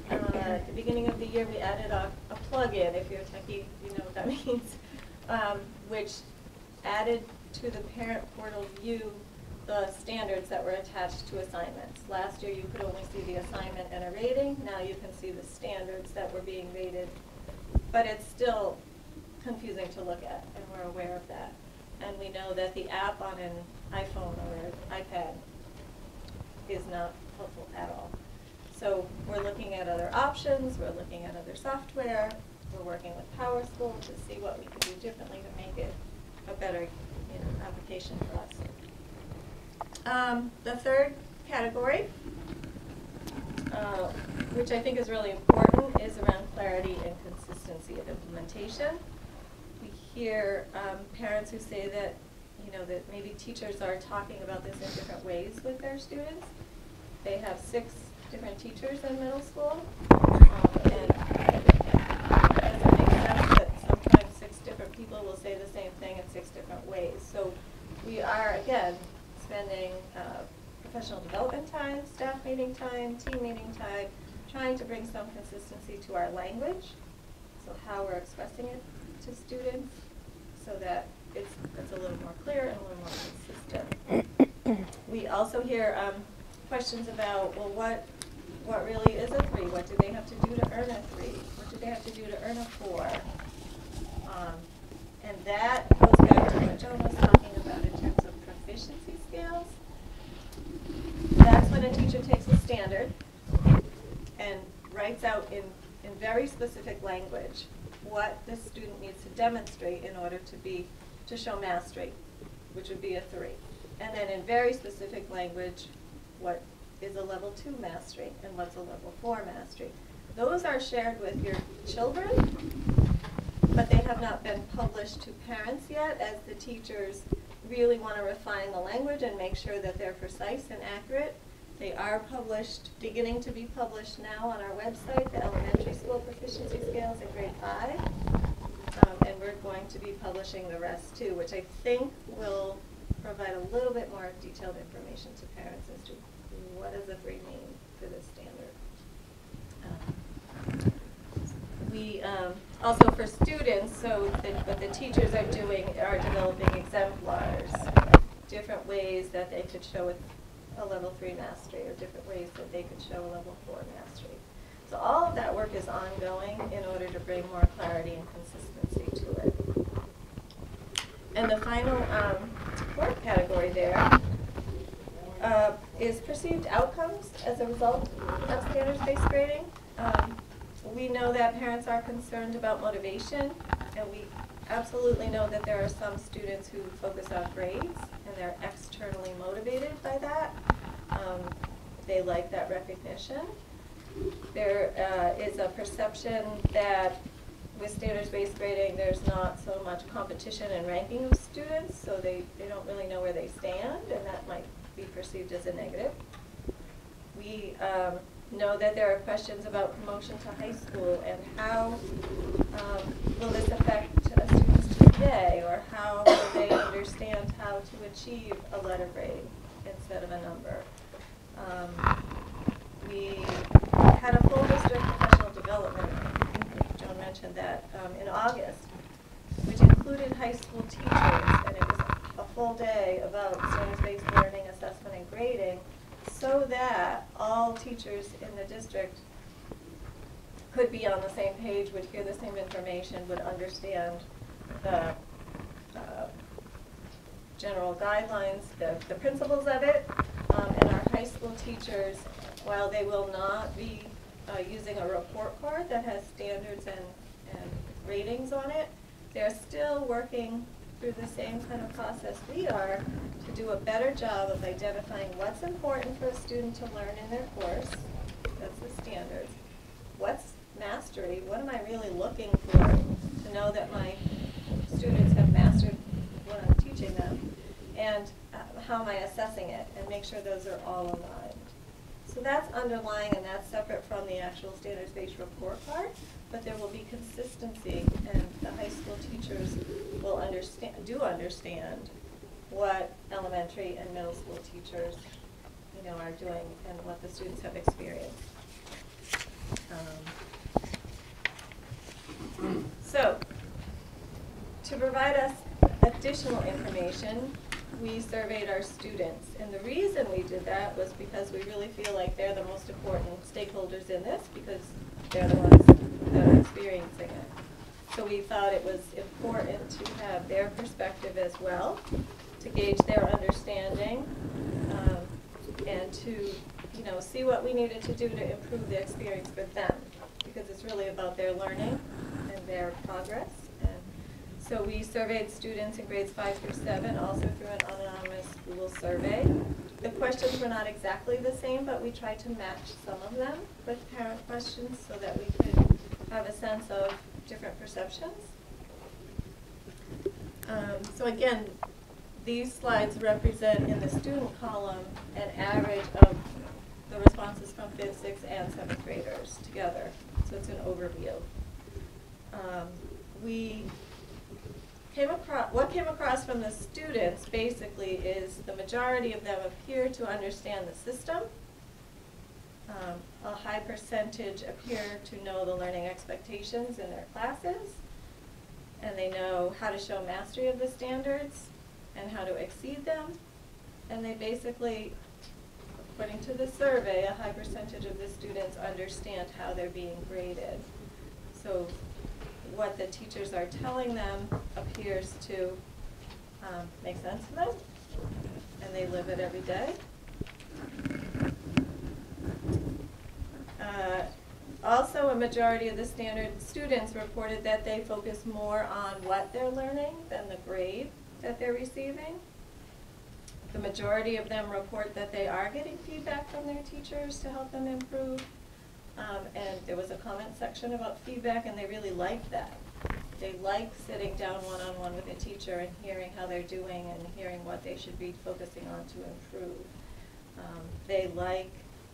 At the beginning of the year, we added a plug-in, if you're a techie, you know what that means, which added to the parent portal view the standards that were attached to assignments. Last year, you could only see the assignment and a rating. Now you can see the standards that were being rated. But it's still confusing to look at, and we're aware of that. And we know that the app on an iPhone or an iPad is not helpful at all. So we're looking at other options, we're looking at other software, we're working with Power School to see what we can do differently to make it a better application for us. The third category, which I think is really important, is around clarity and consistency of implementation. We hear parents who say that, that maybe teachers are talking about this in different ways with their students. They have 6 different teachers in middle school, and it doesn't make sense that sometimes 6 different people will say the same thing in 6 different ways. So we are, again, spending professional development time, staff meeting time, team meeting time, trying to bring some consistency to our language, so how we're expressing it to students, so that it's a little more clear and a little more consistent. We also hear questions about, well, what really is a 3? What do they have to do to earn a 3? What do they have to do to earn a 4? And that goes back to what Joan was talking about in terms of proficiency scales. That's when a teacher takes a standard and writes out in very specific language what the student needs to demonstrate in order to show mastery, which would be a 3. And then in very specific language, what is a level 2 mastery and what's a level 4 mastery. Those are shared with your children, but they have not been published to parents yet, as the teachers really want to refine the language and make sure that they're precise and accurate. They are published, beginning to be published now on our website, the elementary school proficiency scales in grade 5. And we're going to be publishing the rest too, which I think will provide a little bit more detailed information to parents as to what does a 3 mean for this standard. We also, for students, so what the teachers are doing are developing exemplars, different ways that they could show a level 3 mastery, or different ways that they could show a level 4 mastery. So all of that work is ongoing in order to bring more clarity and consistency to it. And the final 4th category there is perceived outcomes as a result of standards-based grading. we know that parents are concerned about motivation, and we absolutely know that there are some students who focus on grades, and they're externally motivated by that. They like that recognition. There is a perception that with standards-based grading, there's not so much competition and ranking of students, so they don't really know where they stand, and that might be perceived as a negative. We know that there are questions about promotion to high school and how will this affect students today, or how will they understand how to achieve a letter grade instead of a number. We had a full district professional development, Joan mentioned that, in August, which included high school teachers, and it was a full day about standards-based learning, assessment, and grading, so that all teachers in the district could be on the same page, would hear the same information, would understand the general guidelines, the principles of it, and our high school teachers, while they will not be using a report card that has standards and ratings on it, they're still working through the same kind of process we are to do a better job of identifying what's important for a student to learn in their course. That's the standards. What's mastery? What am I really looking for to know that my students have mastered what I'm teaching them? And how am I assessing it? And make sure those are all aligned. So that's underlying, and that's separate from the actual standards-based report card, but there will be consistency, and the high school teachers will understand what elementary and middle school teachers, are doing and what the students have experienced. So, to provide us additional information, we surveyed our students, and the reason we did that was because we really feel like they're the most important stakeholders in this, because they're the ones that are experiencing it. So we thought it was important to have their perspective as well, to gauge their understanding, and to see what we needed to do to improve the experience for them, because it's really about their learning and their progress. So we surveyed students in grades 5 through 7, also through an anonymous Google survey. The questions were not exactly the same, but we tried to match some of them with parent questions so that we could have a sense of different perceptions. So again, these slides represent in the student column an average of the responses from 5th, 6th, and 7th graders together. So it's an overview. What came across from the students basically is the majority of them appear to understand the system. A high percentage appear to know the learning expectations in their classes, and they know how to show mastery of the standards and how to exceed them. And they basically, according to the survey, a high percentage of the students understand how they're being graded. So what the teachers are telling them appears to make sense to them, and they live it every day. Also, a majority of the standard students reported that they focus more on what they're learning than the grade that they're receiving. The majority of them report that they are getting feedback from their teachers to help them improve. And there was a comment section about feedback, and they really liked that. They like sitting down one-on-one with a teacher and hearing how they're doing and hearing what they should be focusing on to improve. They like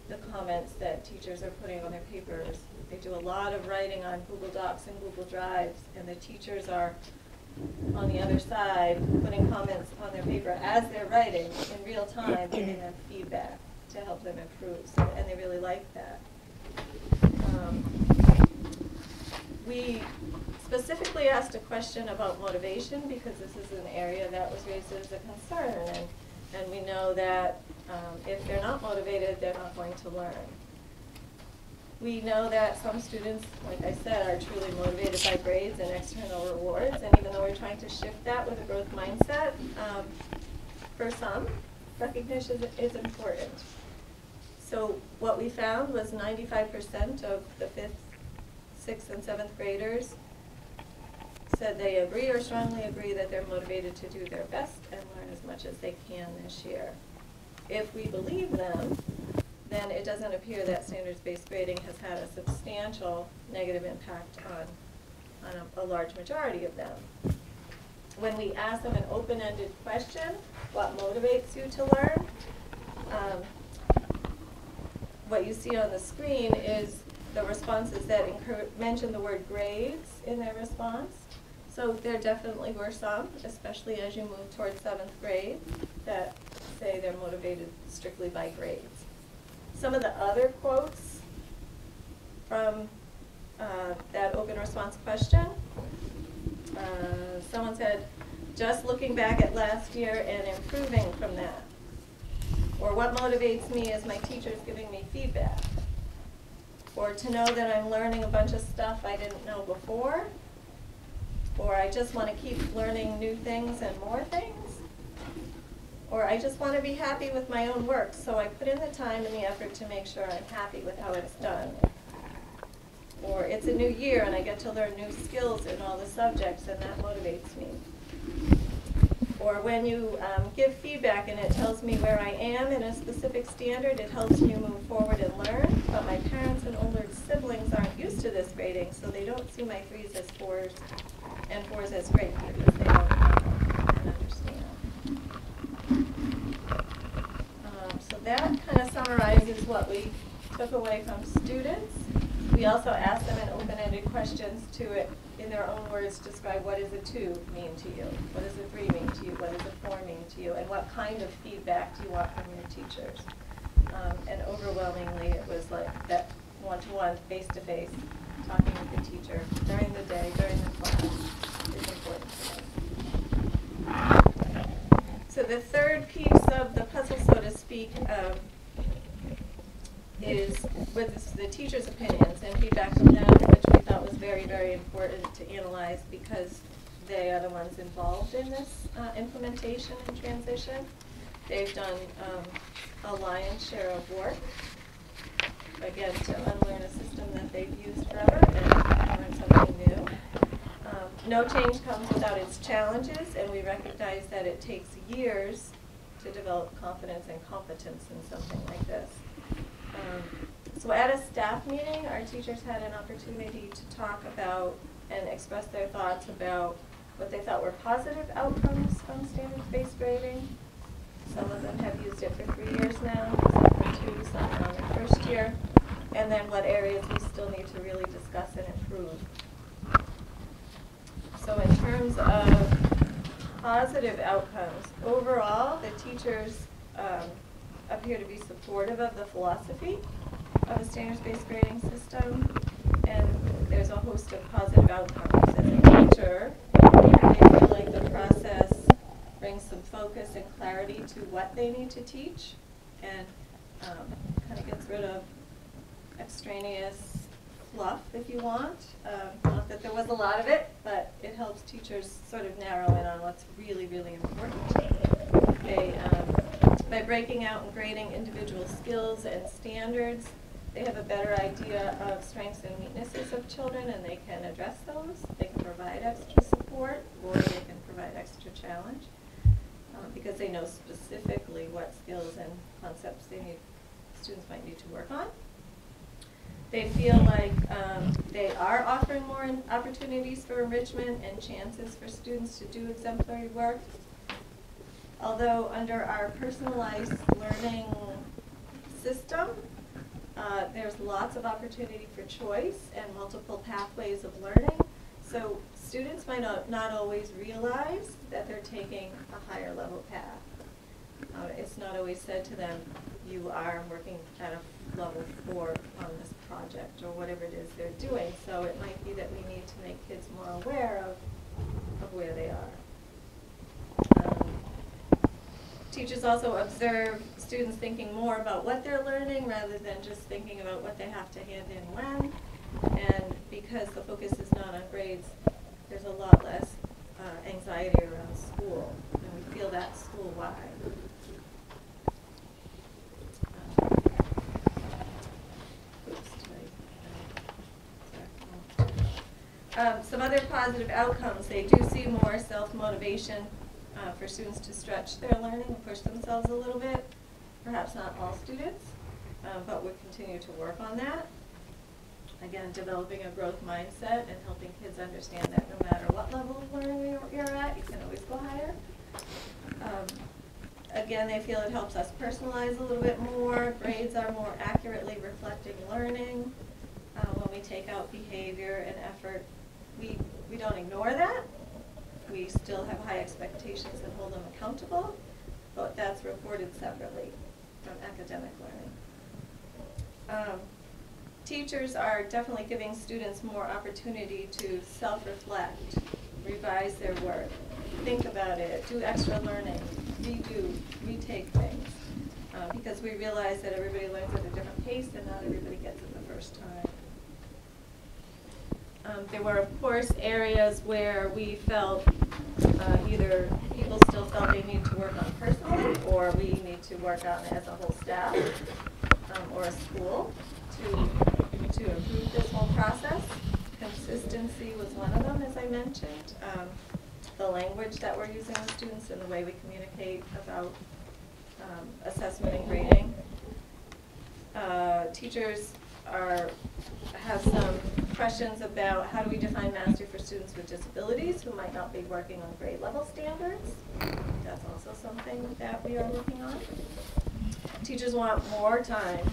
the comments that teachers are putting on their papers. They do a lot of writing on Google Docs and Google Drives, and the teachers are on the other side putting comments on their paper as they're writing in real time, giving them feedback to help them improve. So, and they really like that. We specifically asked a question about motivation because this is an area that was raised as a concern, and we know that if they're not motivated, they're not going to learn. We know that some students, like I said, are truly motivated by grades and external rewards, and even though we're trying to shift that with a growth mindset, for some, recognition is important. So what we found was 95% of the 5th, 6th and 7th graders said they agree or strongly agree that they're motivated to do their best and learn as much as they can this year. If we believe them, then it doesn't appear that standards-based grading has had a substantial negative impact on a large majority of them. When we ask them an open-ended question, what motivates you to learn? What you see on the screen is the responses that mention the word grades in their response. So there definitely were some, especially as you move towards 7th grade, that say they're motivated strictly by grades. Some of the other quotes from that open response question, someone said, just looking back at last year and improving from that. Or what motivates me is my teachers giving me feedback. Or to know that I'm learning a bunch of stuff I didn't know before. Or I just want to keep learning new things and more things. Or I just want to be happy with my own work, so I put in the time and the effort to make sure I'm happy with how it's done. Or it's a new year and I get to learn new skills in all the subjects and that motivates me. Or when you give feedback and it tells me where I am in a specific standard, it helps me move forward and learn. But my parents and older siblings aren't used to this grading, so they don't see my 3s as 4s and 4s as great because they don't know and understand. So that kind of summarizes what we took away from students. We also asked them in open-ended questions to, in their own words, describe what does a 2 mean to you? What does a 3 mean to you? What does a 4 mean to you? And what kind of feedback do you want from your teachers? And overwhelmingly, it was like that one-to-one, face-to-face, talking with the teacher during the day, during the class is important to them. So the third piece of the puzzle, so to speak, is with the teachers' opinions and feedback from them, which we thought was very, very important to analyze because they are the ones involved in this implementation and transition. They've done a lion's share of work, again, to unlearn a system that they've used forever and learn something new. No change comes without its challenges, and we recognize that it takes years to develop confidence and competence in something like this. So at a staff meeting, our teachers had an opportunity to talk about and express their thoughts about what they thought were positive outcomes from standards-based grading. Some of them have used it for 3 years now, some for 2, some are on their first year. And then what areas we still need to really discuss and improve. So in terms of positive outcomes, overall, the teachers appear to be supportive of the philosophy of a standards-based grading system, and there's a host of positive outcomes. As a teacher, they feel like the process brings some focus and clarity to what they need to teach, and kind of gets rid of extraneous fluff, if you want. Not that there was a lot of it, but it helps teachers sort of narrow in on what's really, really important. They, by breaking out and grading individual skills and standards, they have a better idea of strengths and weaknesses of children, and they can address those. They can provide extra support, or they can provide extra challenge, because they know specifically what skills and concepts students might need to work on. They feel like they are offering more opportunities for enrichment and chances for students to do exemplary work. Although under our personalized learning system, there's lots of opportunity for choice and multiple pathways of learning. So students might not always realize that they're taking a higher level path. It's not always said to them, you are working at a level 4 on this project or whatever it is they're doing. So it might be that we need to make kids more aware of where they are. Teachers also observe students thinking more about what they're learning rather than just thinking about what they have to hand in when. And because the focus is not on grades, there's a lot less anxiety around school, and we feel that school-wide. Some other positive outcomes, they do see more self-motivation for students to stretch their learning and push themselves a little bit. Perhaps not all students, but we'll continue to work on that. Again, developing a growth mindset and helping kids understand that no matter what level of learning you're at, you can always go higher. Again, they feel it helps us personalize a little bit more. Grades are more accurately reflecting learning. When we take out behavior and effort, we don't ignore that. We still have high expectations and hold them accountable, but that's reported separately from academic learning. Teachers are definitely giving students more opportunity to self-reflect, revise their work, think about it, do extra learning, redo, retake things, because we realize that everybody learns at a different pace and not everybody gets it the first time. There were, of course, areas where we felt either people still felt they need to work on personally, or we need to work on it as a whole staff or a school to improve this whole process. Consistency was one of them, as I mentioned. The language that we're using with students and the way we communicate about assessment and grading. Teachers have some questions about how do we define mastery for students with disabilities who might not be working on grade level standards. That's also something that we are looking on. Teachers want more time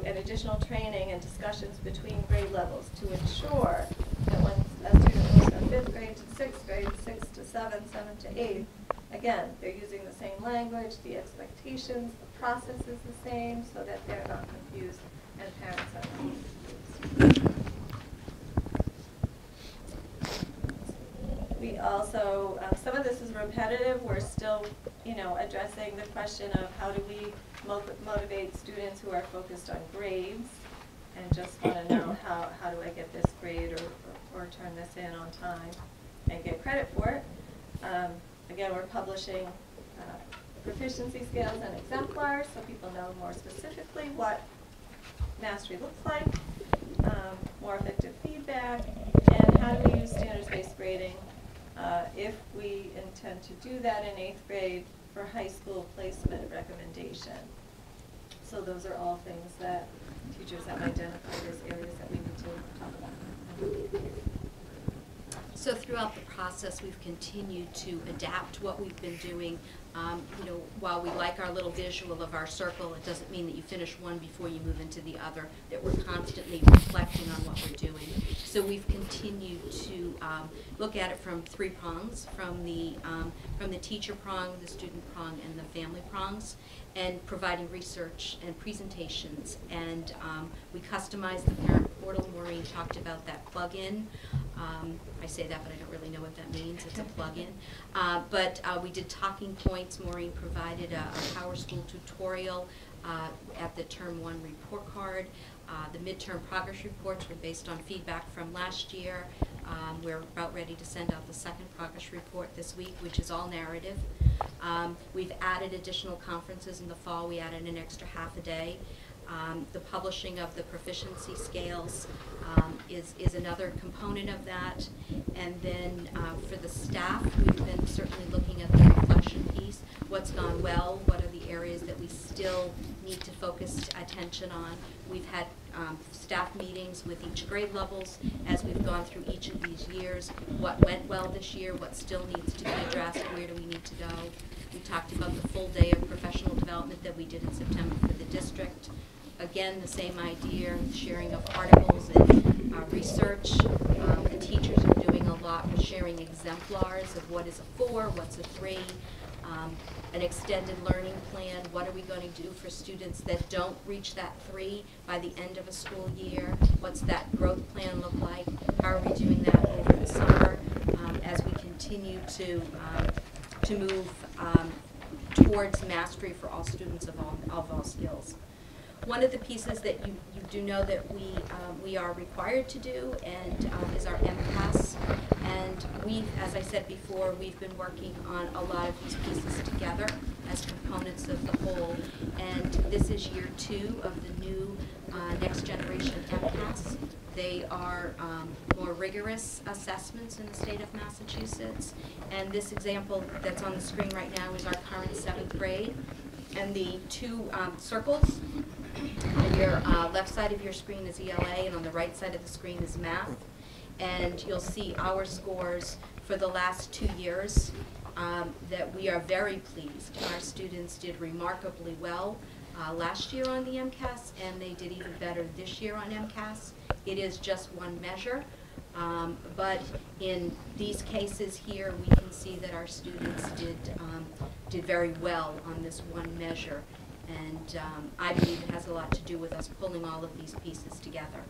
and additional training and discussions between grade levels to ensure that when a student moves from 5th grade to 6th grade, 6th to 7th, 7th to 8th, again, they're using the same language, the expectations, the process is the same, so that they're not confused and parents are not confused. We also, some of this is repetitive. We're still, addressing the question of how do we motivate students who are focused on grades and just want to know how do I get this grade or turn this in on time and get credit for it. Again, we're publishing proficiency scales and exemplars so people know more specifically what mastery looks like, more effective feedback, and how do we use standards-based grading if we intend to do that in 8th grade for high school placement recommendation. So those are all things that teachers have identified as areas that we need to talk about. So throughout the process, we've continued to adapt what we've been doing. While we like our little visual of our circle, it doesn't mean that you finish one before you move into the other, that we're constantly reflecting on what we're doing. So we've continued to look at it from 3 prongs, from the teacher prong, the student prong, and the family prongs, and providing research and presentations. And we customized the parent portal. Maureen talked about that plug-in. I say that, but I don't really know what that means. It's a plug-in. But we did talking points. Maureen provided a Power School tutorial at the Term 1 report card. The midterm progress reports were based on feedback from last year. We're about ready to send out the second progress report this week, which is all narrative. We've added additional conferences in the fall. We added an extra half a day. The publishing of the proficiency scales is another component of that. And then for the staff, we've been certainly looking at the reflection piece. What's gone well? What are the areas that we still need to focus attention on? We've had staff meetings with each grade levels as we've gone through each of these years. What went well this year? What still needs to be addressed? Where do we need to go? We talked about the full day of professional development that we did in September for the district. Again, the same idea, sharing of articles and research. The teachers are doing a lot with sharing exemplars of what is a 4, what's a 3, an extended learning plan. What are we going to do for students that don't reach that 3 by the end of a school year? What's that growth plan look like? How are we doing that over the summer as we continue to move towards mastery for all students of all skills? One of the pieces that you do know that we are required to do and is our MCAS. And as I said before, we've been working on a lot of these pieces together as components of the whole. And this is year 2 of the new next generation MCAS. They are more rigorous assessments in the state of Massachusetts. And this example that's on the screen right now is our current 7th grade. And the 2 circles on your left side of your screen is ELA, and on the right side of the screen is math. And you'll see our scores for the last 2 years that we are very pleased. Our students did remarkably well last year on the MCAS, and they did even better this year on MCAS. It is just one measure, but in these cases here, we can see that our students did very well on this one measure. And I believe it has a lot to do with us pulling all of these pieces together.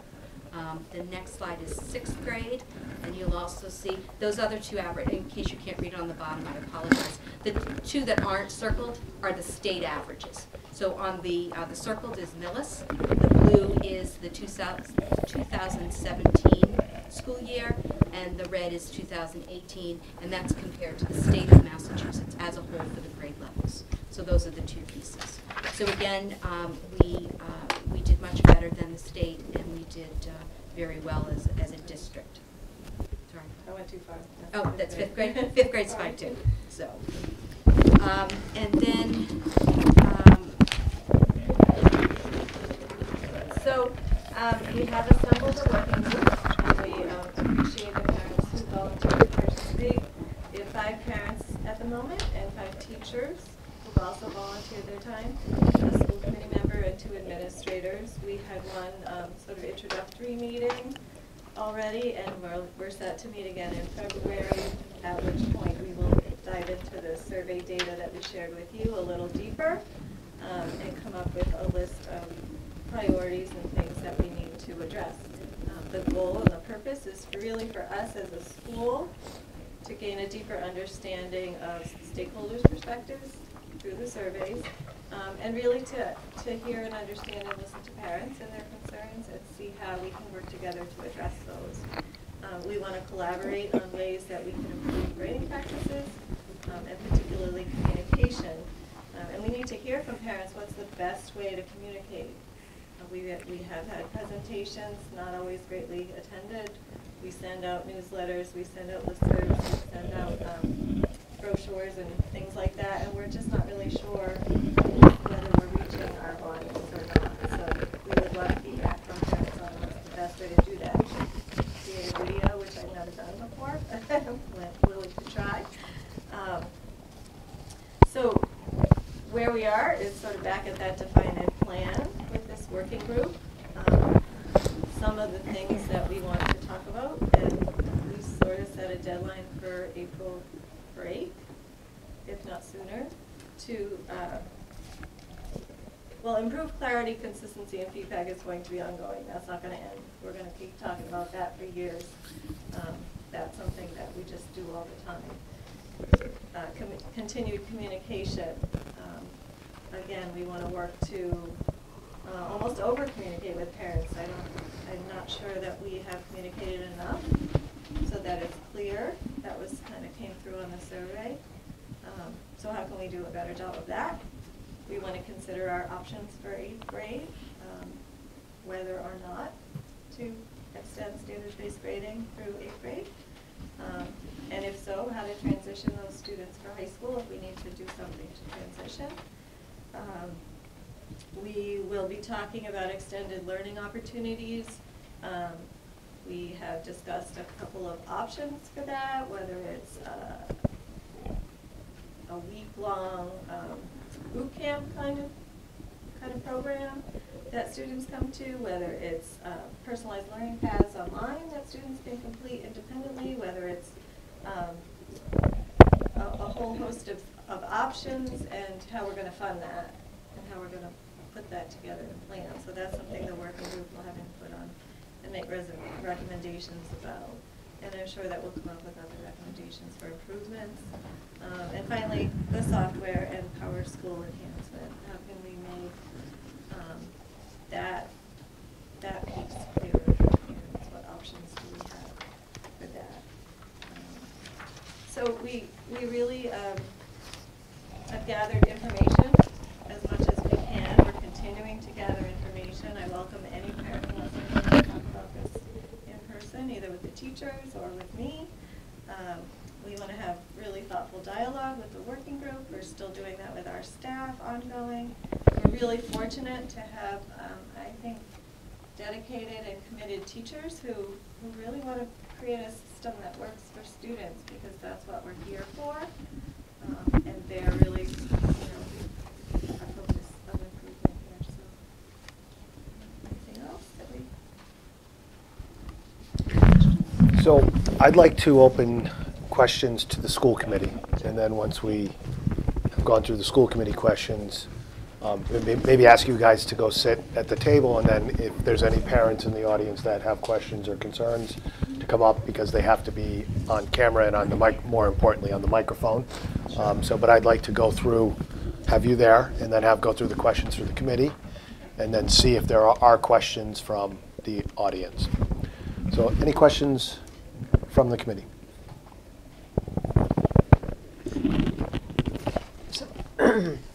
The next slide is 6th grade, and you'll also see those other 2 average. In case you can't read it on the bottom, I apologize. The 2 that aren't circled are the state averages. So on the circled is Millis, the blue is the 2017 school year, and the red is 2018, and that's compared to the state of Massachusetts as a whole for the grade levels. So those are the 2 pieces. So again, we did much better than the state, and we did very well as a district. Sorry. I went too far. Oh, that's 5th grade? 5th grade's fine too. So, and then, we have assembled a working group, and we appreciate the parents who volunteered to participate. We have 5 parents at the moment and 5 teachers who've also volunteered their time, a school committee member and 2 administrators. We had one sort of introductory meeting already, and we're set to meet again in February, at which point we will dive into the survey data that we shared with you a little deeper and come up with a list of priorities and things that we need to address. The goal and the purpose is really for us as a school to gain a deeper understanding of stakeholders' perspectives through the surveys, and really to hear and understand and listen to parents and their concerns and see how we can work together to address those. We want to collaborate on ways that we can improve grading practices, and particularly communication. And we need to hear from parents what's the best way to communicate. We have had presentations, not always greatly attended. We send out newsletters, we send out listservs, we send out brochures and things like that, and we're just not really sure whether we're reaching our audience or not. So we would love feedback from parents on what's the best way to do that. Create a video, which I've never done before, but I'm willing to try. So where we are is sort of back at that define and plan with this working group. Some of the things that we want to talk about, and we sort of set a deadline for April 8th, if not sooner, to improve clarity, consistency, and feedback is going to be ongoing. That's not going to end. We're going to keep talking about that for years. That's something that we just do all the time. Continued communication. Again, we want to work to almost over-communicate with parents. I'm not sure that we have communicated enough so that it's clear. That was kind of came through on the survey. So how can we do a better job of that? We want to consider our options for 8th grade, whether or not to extend standards-based grading through 8th grade. And if so, how to transition those students for high school if we need to do something to transition. We will be talking about extended learning opportunities. We have discussed a couple of options for that, whether it's a week-long boot camp kind of program that students come to, whether it's personalized learning paths online that students can complete independently, whether it's a whole host of options, and how we're going to fund that and how we're going to put that together in a plan. So that's something the working group will have input on and make recommendations about. And I'm sure that we'll come up with other recommendations for improvements. And finally, the software and Power School enhancement. How can we make I welcome any parent who wants to talk about this in person, either with the teachers or with me. We want to have really thoughtful dialogue with the working group. We're still doing that with our staff ongoing. We're really fortunate to have, I think, dedicated and committed teachers who really want to create a system that works for students, because that's what we're here for. And they're really, our focus of improvement here. So, anything else that we? So I'd like to open questions to the school committee, and then once we have gone through the school committee questions, maybe ask you guys to go sit at the table, and then if there's any parents in the audience that have questions or concerns, to come up, because they have to be on camera and on the mic, more importantly on the microphone. But I'd like to go through, have you there, and then go through the questions for the committee, and then see if there are questions from the audience. So any questions from the committee?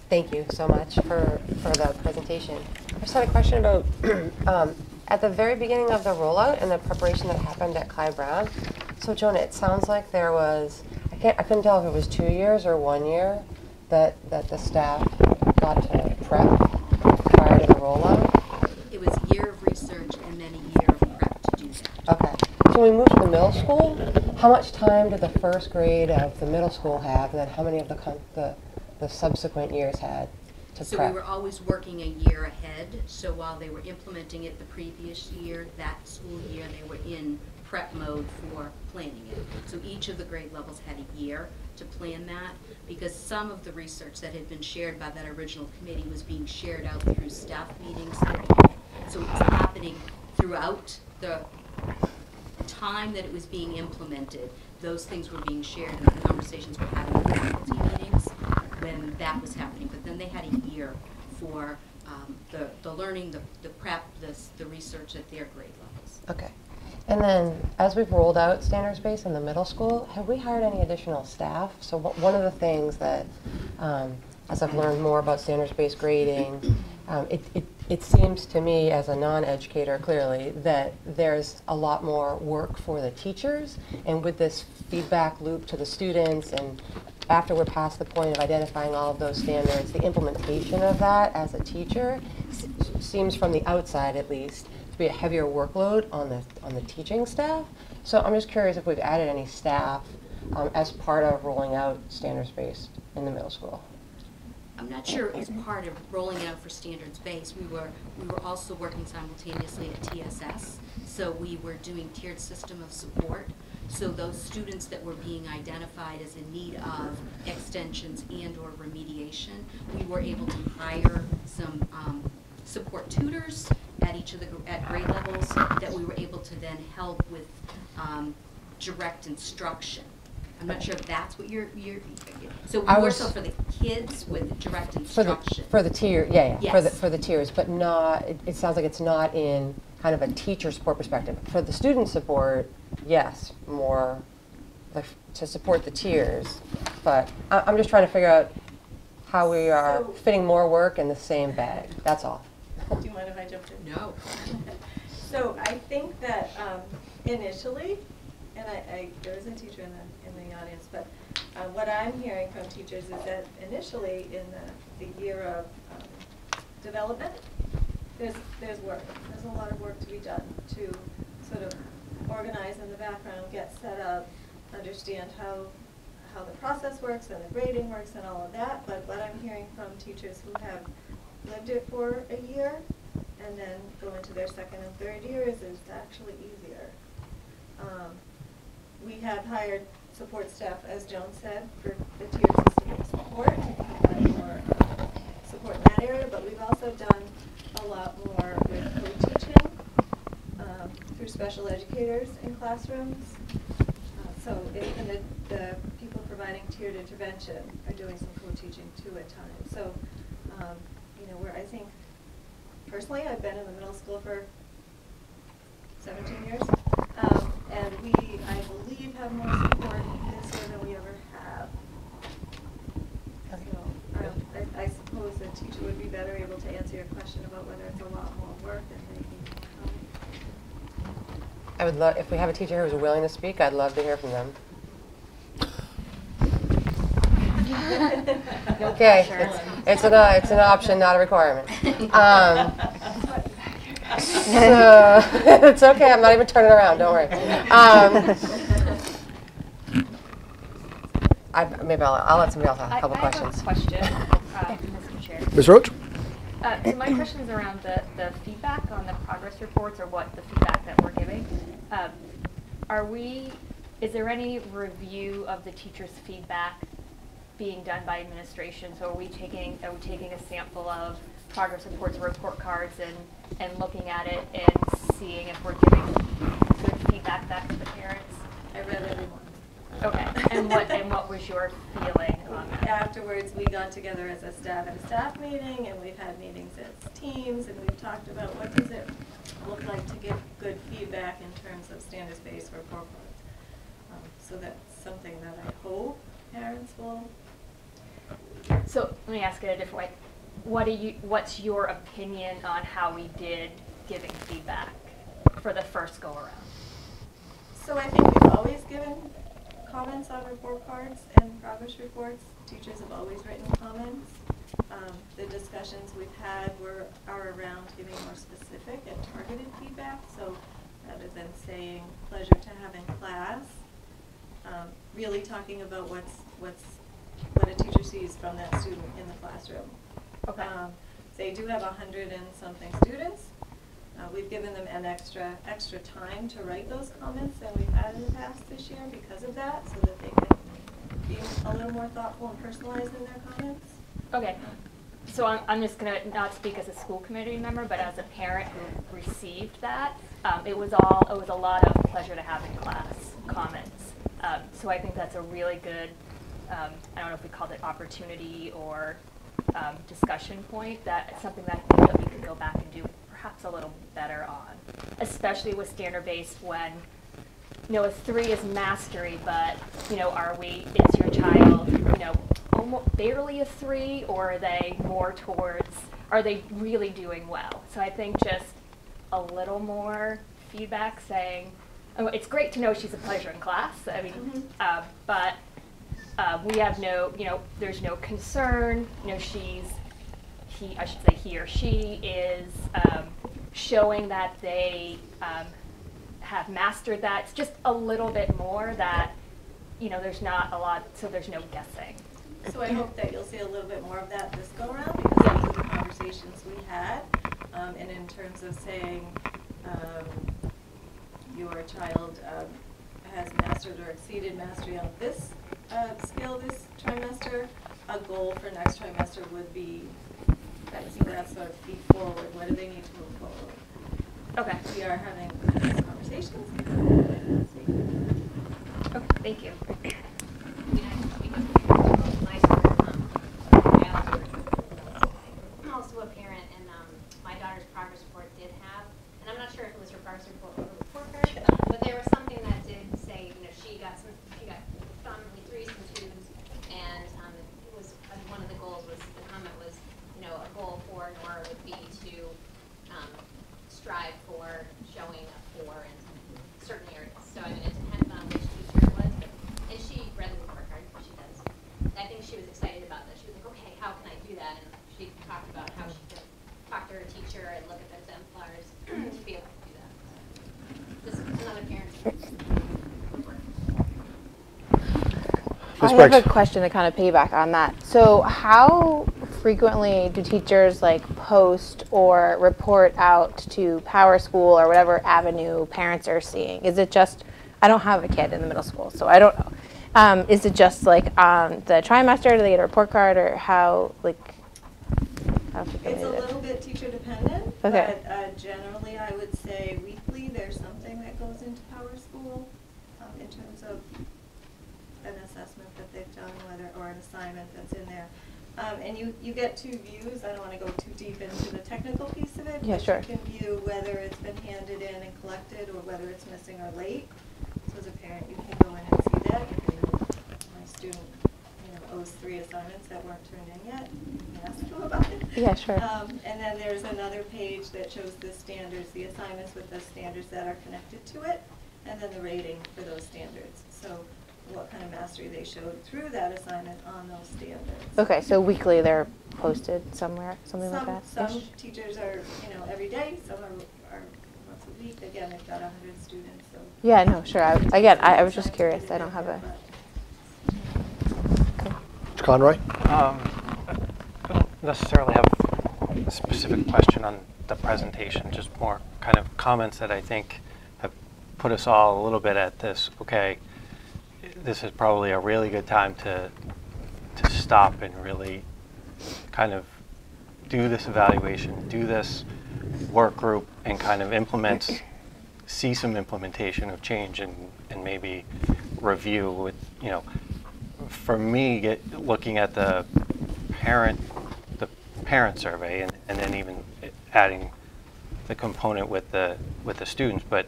Thank you so much for the presentation. I just had a question about at the very beginning of the rollout and the preparation that happened at Clyde Brown. So Jonah, it sounds like there was, I couldn't tell if it was 2 years or 1 year that the staff got to prep prior to the rollout. It was a year of research and then a year of prep to do that. Okay. So when we moved to the middle school, how much time did the first grade of the middle school have, and then how many of the subsequent years had to So prep? we were always working a year ahead. So while they were implementing it the previous year, that school year they were in prep mode for planning it. So each of the grade levels had a year to plan that, because some of the research that had been shared by that original committee was being shared out through staff meetings. So it was happening throughout the time that it was being implemented. Those things were being shared, and the conversations were having in faculty meetings when that was happening. But then they had a year for the learning, the prep, the research at their grade levels. Okay. And then, as we've rolled out standards-based in the middle school, have we hired any additional staff? So one of the things that, as I've learned more about standards-based grading, it seems to me, as a non-educator clearly, that there's a lot more work for the teachers, and with this feedback loop to the students, and after we're past the point of identifying all of those standards, the implementation of that as a teacher seems, from the outside at least, to be a heavier workload on the teaching staff. So I'm just curious if we've added any staff as part of rolling out standards-based in the middle school. I'm not sure it was part of rolling it out for standards-based. We were also working simultaneously at TSS, so we were doing tiered system of support. So those students that were being identified as in need of extensions and or remediation, we were able to hire some support tutors at each of the grade levels that we were able to then help with direct instruction. I'm not sure if that's what you're so more so for the kids with direct instruction. For the tier, yeah. Yes. For the tiers, but not, it sounds like it's not in kind of a teacher support perspective. For the student support, yes, more like to support the tiers, but I'm just trying to figure out how we are fitting more work in the same bag. That's all. Do you mind if I jump in? No. So I think that initially, and there is a teacher in the audience, but what I'm hearing from teachers is that initially in the year of development, there's work. There's a lot of work to be done to sort of organize in the background, get set up, understand how the process works and the grading works and all of that. But what I'm hearing from teachers who have lived it for a year and then go into their second and third years is actually easier. We have hired support staff, as Joan said, for the tier system of support, more support in that area, but we've also done a lot more with co-teaching through special educators in classrooms. And the people providing tiered intervention are doing some co-teaching too at times. So, where I think, personally, I've been in the middle school for 17 years. And we, I believe, have more support this year than we ever have. So I suppose suppose the teacher would be better able to answer your question about whether it's a lot more work and they need more time. I would love, if we have a teacher who's willing to speak, I'd love to hear from them. Okay, it's an option, not a requirement. So, it's okay, I'm not even turning around, don't worry. Maybe I'll let somebody else ask a couple questions. I have a question, Mr. Chair. Ms. Roach? So my question is around the feedback on the progress reports, or what the feedback that we're giving. Is there any review of the teacher's feedback being done by administration? So are we taking a sample of progress reports or report cards and looking at it and seeing if we're giving good feedback back to the parents? I read every one. Okay. And what was your feeling on that? Afterwards, we got together as a staff at a staff meeting, and we've had meetings as teams, and we've talked about what does it look like to give good feedback in terms of standards-based report cards. So that's something that I hope parents will. So let me ask it a different way. What's your opinion on how we did giving feedback for the first go around? So I think we've always given comments on report cards and progress reports. Teachers have always written comments. The discussions we've had are around giving more specific and targeted feedback. So rather than saying pleasure to have in class, really talking about what a teacher sees from that student in the classroom. Okay. They do have 100 and something students. We've given them an extra time to write those comments than we've had in the past this year because of that, so that they can be a little more thoughtful and personalized in their comments. Okay. So I'm just going to not speak as a school committee member, but as a parent who received that. It was a lot of pleasure to have in class comments. So I think that's a really good, I don't know if we called it opportunity or discussion point. That's something that I think that we could go back and do perhaps a little better on, especially with standard-based when, a 3 is mastery, but, is your child, almost barely a 3, or are they more towards, are they really doing well? So I think just a little more feedback saying, it's great to know she's a pleasure in class, I mean, but we have there's no concern, he or she is showing that they have mastered that. It's just a little bit more that, there's not a lot, so there's no guessing. So I hope that you'll see a little bit more of that this go around, because those are the conversations we had. And in terms of saying your child has mastered or exceeded mastery on this skill this trimester, a goal for next trimester would be that sort of feed forward. What do they need to move forward? Okay. We are having these conversations. Okay, thank you. I'm also a parent, and my daughter's progress report did have, and I'm not sure if it was her progress report or report card, but there was something that did say, she got predominantly 3s and 2s, and it was one of the goals was, the comment was, a goal for Nora would be to strive for showing a 4 in certain areas. So it depends on which teacher it was, and she read the report card. She does. I think she was excited about that. She was like, okay, how can I do that? And she talked about how she could talk to her teacher and look at the exemplars to be able to do that. This is another parent's report. I have a question to kind of piggyback on that. So how frequently do teachers post or report out to Power School or whatever avenue parents are seeing? Is it just, I don't have a kid in the middle school, so I don't know. Is it just on the trimester, do they get a report card, or how frequently? It's a little bit teacher dependent, okay. But generally I would say weekly there's something that goes into Power School in terms of an assessment that they've done, or an assignment that's in there. And you get 2 views. I don't want to go too deep into the technical piece of it, yeah, but sure. you can view whether it's been handed in and collected or whether it's missing or late. So as a parent, you can go in and see that. You can, my student owes 3 assignments that weren't turned in yet. You can ask them about about it. Yeah, sure. And then there's another page that shows the standards, the assignments with the standards that are connected to it, and then the rating for those standards. So what kind of mastery they showed through that assignment on those standards. Okay, so weekly they're posted somewhere, something like that? Some teachers are, every day, some are once a week. Again, they've got 100 students, so. Yeah, no, sure. I was just curious. I don't have a... Mr. Conroy? I don't necessarily have a specific question on the presentation, just more kind of comments that I think have put us all a little bit at this, okay, this is probably a really good time to stop and really kind of do this evaluation, do this work group, and kind of see some implementation of change and maybe review with, for me, looking at the parent survey and then even adding the component with the students, but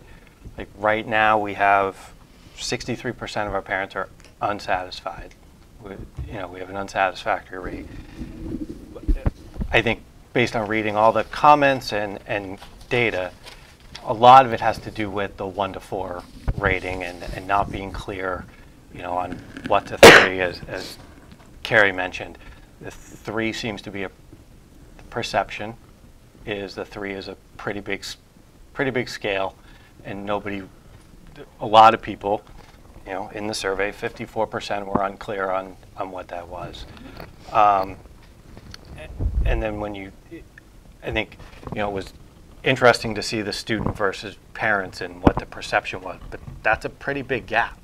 like right now we have 63% of our parents are unsatisfied. We have an unsatisfactory rate. I think based on reading all the comments and data, a lot of it has to do with the 1 to 4 rating and not being clear, on what to 3, as Carrie mentioned. The 3 seems to be perception is the 3 is a pretty big scale, and a lot of people, in the survey, 54% were unclear on what that was. And then I think, it was interesting to see the student versus parents and what the perception was, but that's a pretty big gap.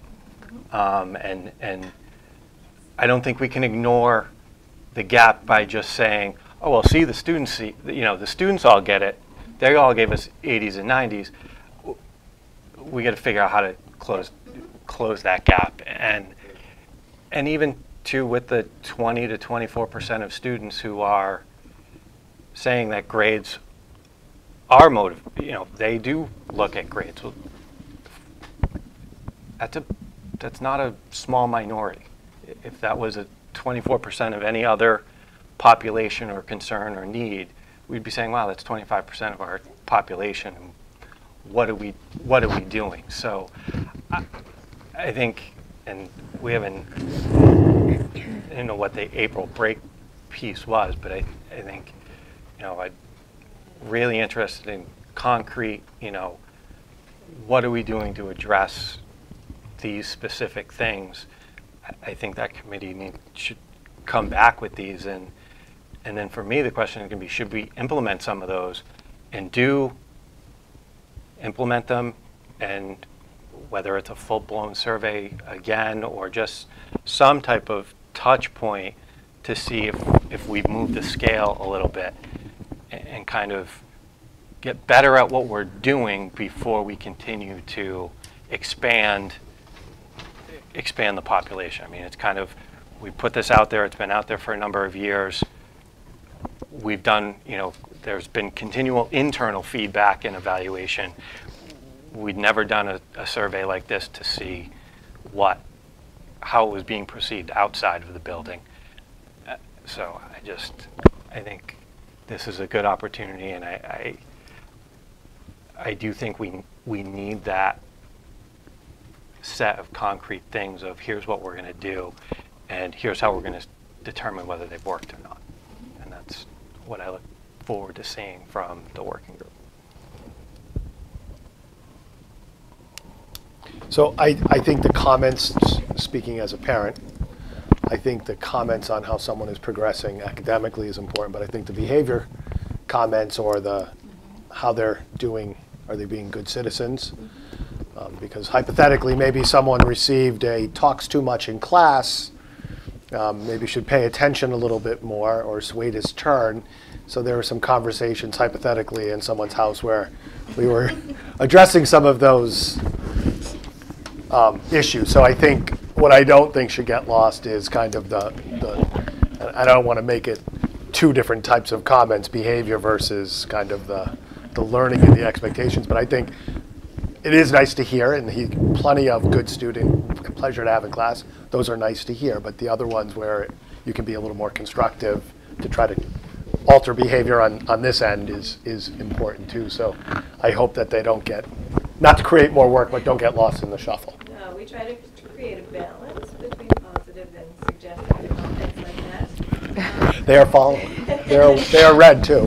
And I don't think we can ignore the gap by just saying, oh, well, see, the students all get it. They all gave us 80s and 90s. We got to figure out how to close that gap. And even too, with the 20 to 24% of students who are saying that grades are they do look at grades. That's not a small minority. If that was a 24% of any other population or concern or need, we'd be saying, wow, that's 25% of our population. What are we doing? So I think, and we haven't, I don't know what the April break piece was, but I think, I'm really interested in concrete, what are we doing to address these specific things? I think that committee should come back with these, and then for me the question is going to be, should we implement some of those, and implement them, and whether it's a full-blown survey again or just some type of touch point to see if we've moved the scale a little bit and kind of get better at what we're doing before we continue to expand the population. I mean, it's kind of, we put this out there, it's been out there for a number of years. We've done, there's been continual internal feedback and evaluation. We'd never done a survey like this to see how it was being perceived outside of the building. So I think this is a good opportunity, and I do think we need that set of concrete things of here's what we're going to do, and here's how we're going to determine whether they've worked or not. And that's what I look forward to seeing from the working group. So I think the comments, speaking as a parent, I think the comments on how someone is progressing academically is important, but I think the behavior comments or how they're doing, are they being good citizens? Because hypothetically, maybe someone received talks too much in class, maybe should pay attention a little bit more or wait his turn. So there were some conversations hypothetically in someone's house where we were addressing some of those issues. So I think what I don't think should get lost is kind of I don't want to make it two different types of comments, behavior versus kind of the learning and the expectations, but I think it is nice to hear, and plenty of good student, pleasure to have in class. Those are nice to hear, but the other ones where you can be a little more constructive to try to alter behavior on this end is important too. So I hope that they don't get, not to create more work, but don't get lost in the shuffle. No, we try to create a balance between positive and suggestive and things like that. They are following. They are red too.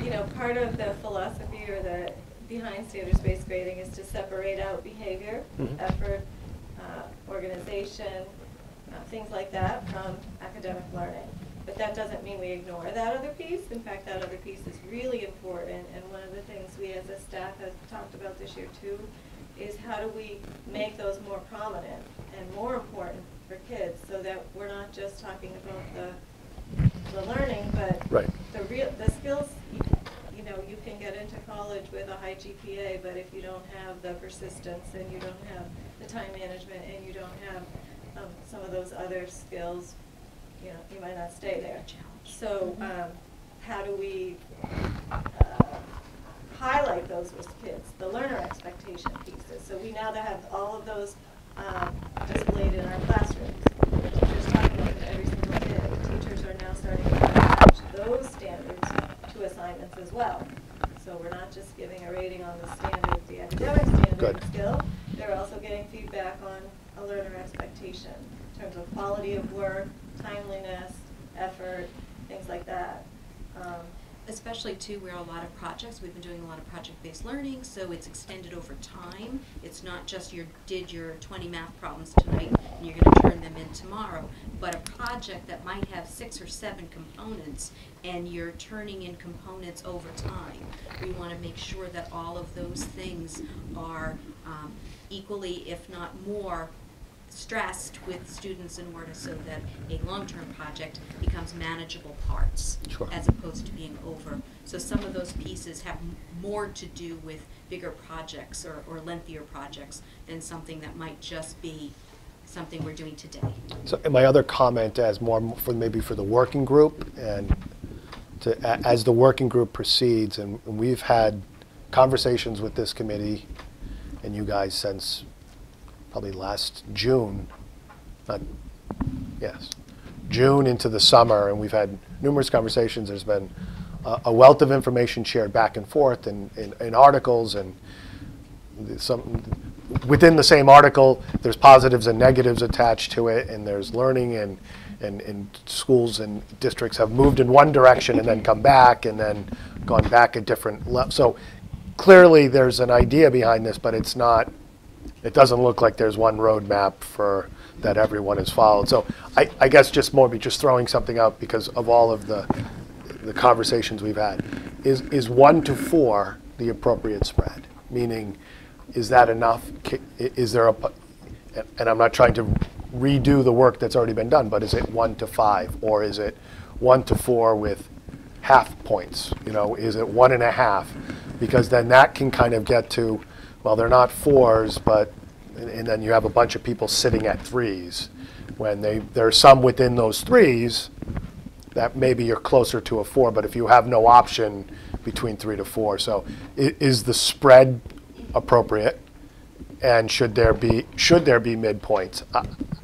You know, part of the philosophy or the behind standards-based grading is to separate out behavior, effort, organization, things like that from academic learning. But that doesn't mean we ignore that other piece. In fact, that other piece is really important, and one of the things we as a staff have talked about this year too is how do we make those more prominent and more important for kids, so that we're not just talking about the learning, but the skills. You know, you can get into college with a high GPA, but if you don't have the persistence and you don't have the time management and you don't have some of those other skills, you know, you might not stay there. So how do we highlight those with kids, the learner expectation pieces? So we now have all of those displayed in our classrooms. Teachers talking about every single kid. Teachers are now starting to attach those standards to assignments as well. So we're not just giving a rating on the standard, the academic standard skill, they're also getting feedback on a learner expectation in terms of quality of work, timeliness, effort, things like that. Especially too where a lot of projects, we've been doing a lot of project-based learning, so it's extended over time. It's not just you did your 20 math problems tonight and you're going to turn them in tomorrow, but a project that might have 6 or 7 components and you're turning in components over time. We want to make sure that all of those things are equally, if not more, stressed with students in order so that a long-term project becomes manageable parts as opposed to being over. So some of those pieces have more to do with bigger projects or lengthier projects than something that might just be something we're doing today. So my other comment as more for maybe for the working group, and as the working group proceeds, and we've had conversations with this committee and you guys since probably last June, June into the summer, and we've had numerous conversations. There's been a wealth of information shared back and forth in articles, and within the same article, there's positives and negatives attached to it, and there's learning, and schools and districts have moved in one direction and then come back and then gone back a different level. So clearly there's an idea behind this, but it's not. It doesn't look like there's one roadmap for that everyone has followed. So I guess just throwing something out because of all of the conversations we've had. Is 1 to 4 the appropriate spread? Meaning, is that enough? Is there and I'm not trying to redo the work that's already been done, but is it 1 to 5, or is it 1 to 4 with half points? You know, is it 1.5? Because then that can kind of get to, well, they're not 4s, but, and then you have a bunch of people sitting at 3s. When there are some within those 3s that maybe you're closer to a 4, but if you have no option between 3 to 4. So is the spread appropriate? And should there be midpoints?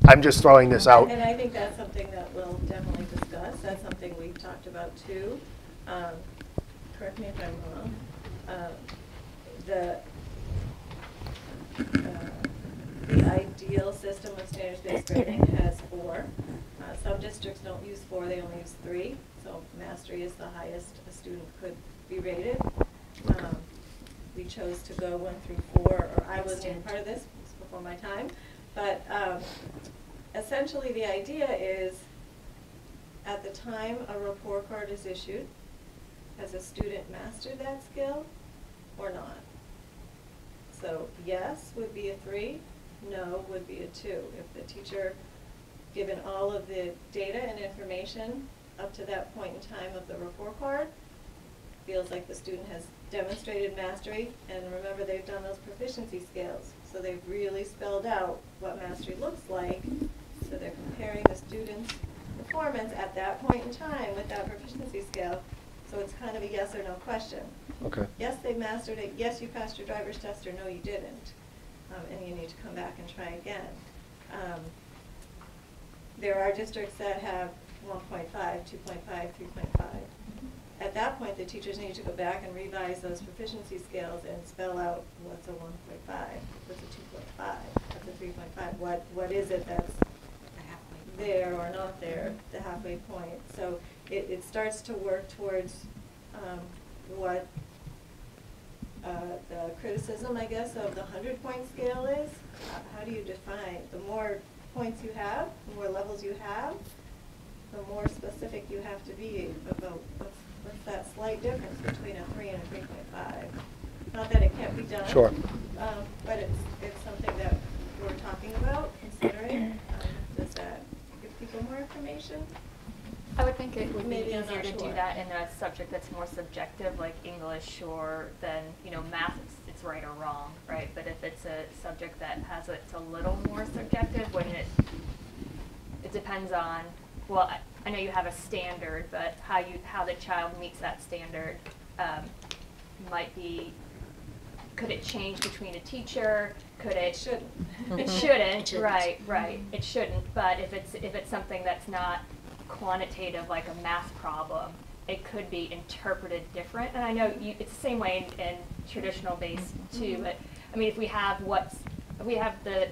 I'm just throwing this out. And I think that's something that we'll definitely discuss. That's something we've talked about too. Correct me if I'm wrong. The ideal system of standards-based grading has 4. Some districts don't use 4, they only use 3. So mastery is the highest a student could be rated. We chose to go 1 through 4, or I wasn't part of this, it was before my time. But essentially the idea is, at the time a report card is issued, has a student mastered that skill or not? So yes would be a 3, no would be a 2. If the teacher, given all of the data and information up to that point in time of the report card, feels like the student has demonstrated mastery, and remember they've done those proficiency scales, so they've really spelled out what mastery looks like, so they're comparing the student's performance at that point in time with that proficiency scale, so it's kind of a yes or no question. Okay. Yes, they mastered it, yes, you passed your driver's test, or no, you didn't, and you need to come back and try again. There are districts that have 1.5, 2.5, 3.5. At that point, the teachers need to go back and revise those proficiency scales and spell out what's a 1.5, what's a 2.5, what's a 3.5, what is it that's there or not there, the halfway point. So it starts to work towards what the criticism, I guess, of the 100-point scale is. How do you define? The more points you have, the more levels you have, the more specific you have to be about what's that slight difference between a 3 and a 3.5. Not that it can't be done. Sure. But it's something that we're talking about, considering. Does that give people more information? I would think it would be Maybe I'm easier not to do sure. that in a subject that's more subjective, like English, or than, you know, math, it's right or wrong, right? But if it's a subject that has it's a little more subjective, when it depends on, well, I know you have a standard, but how the child meets that standard might be, could it change between a teacher? Could it? Shouldn't. It shouldn't. Right. It shouldn't. But if it's something that's not quantitative, like a math problem, it could be interpreted different. And I know it's the same way in traditional base too. But I mean, if we have the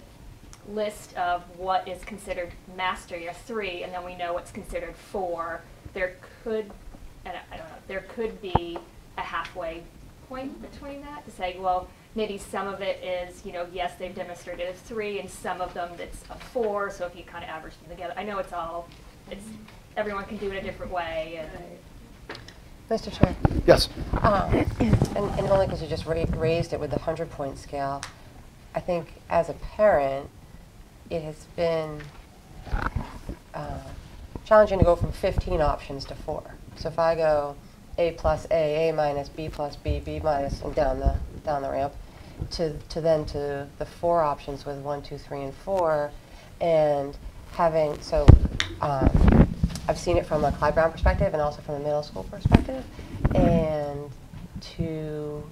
list of what is considered mastery, a 3, and then we know what's considered 4, there could, and I don't know, there could be a halfway point between that to say, well, maybe some of it is, you know, yes, they've demonstrated a 3, and some of them it's a 4. So if you kind of average them together, I know it's everyone can do it a different way. And Mr. Chair. Yes. And only because you just raised it with the 100-point scale, I think as a parent, it has been challenging to go from 15 options to 4. So if I go A plus A minus, B plus B, B minus, and down the ramp, to the 4 options with 1, 2, 3, and 4, and having I've seen it from a Clyde Brown perspective and also from a middle school perspective, and to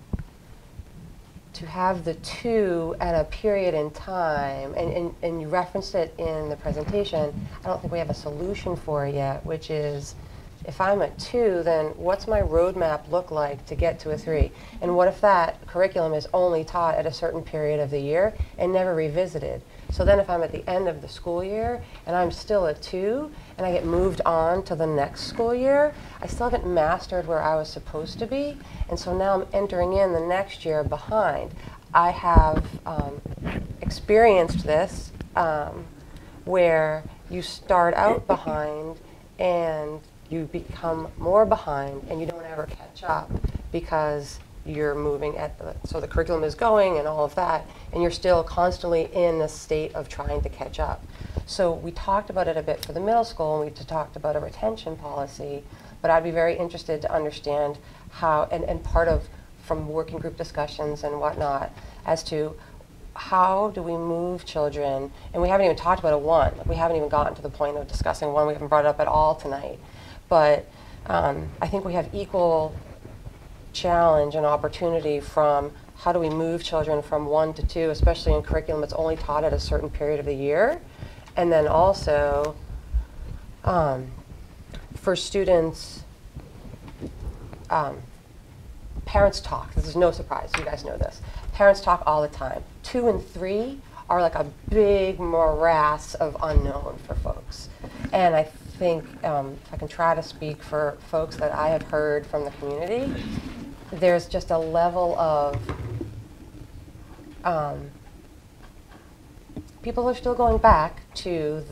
have the 2 at a period in time, and you referenced it in the presentation, I don't think we have a solution for it yet, which is, if I'm at 2, then what's my roadmap look like to get to a 3? And what if that curriculum is only taught at a certain period of the year and never revisited? So then if I'm at the end of the school year and I'm still at 2 and I get moved on to the next school year, I still haven't mastered where I was supposed to be. And so now I'm entering in the next year behind. I have experienced this where you start out behind and you become more behind and you don't ever catch up because you're moving so the curriculum is going and all of that, and you're still constantly in a state of trying to catch up. So we talked about it a bit for the middle school, and we talked about a retention policy, but I'd be very interested to understand how, and part of, from working group discussions and whatnot, as to how do we move children, and we haven't even talked about a 1, we haven't even gotten to the point of discussing 1, we haven't brought it up at all tonight, but I think we have equal challenge and opportunity from how do we move children from 1 to 2, especially in curriculum that's only taught at a certain period of the year. And then also for students, parents talk. This is no surprise, you guys know this. Parents talk all the time. 2 and 3 are like a big morass of unknown for folks. And I think, if I can try to speak for folks that I have heard from the community, there's just a level of people are still going back to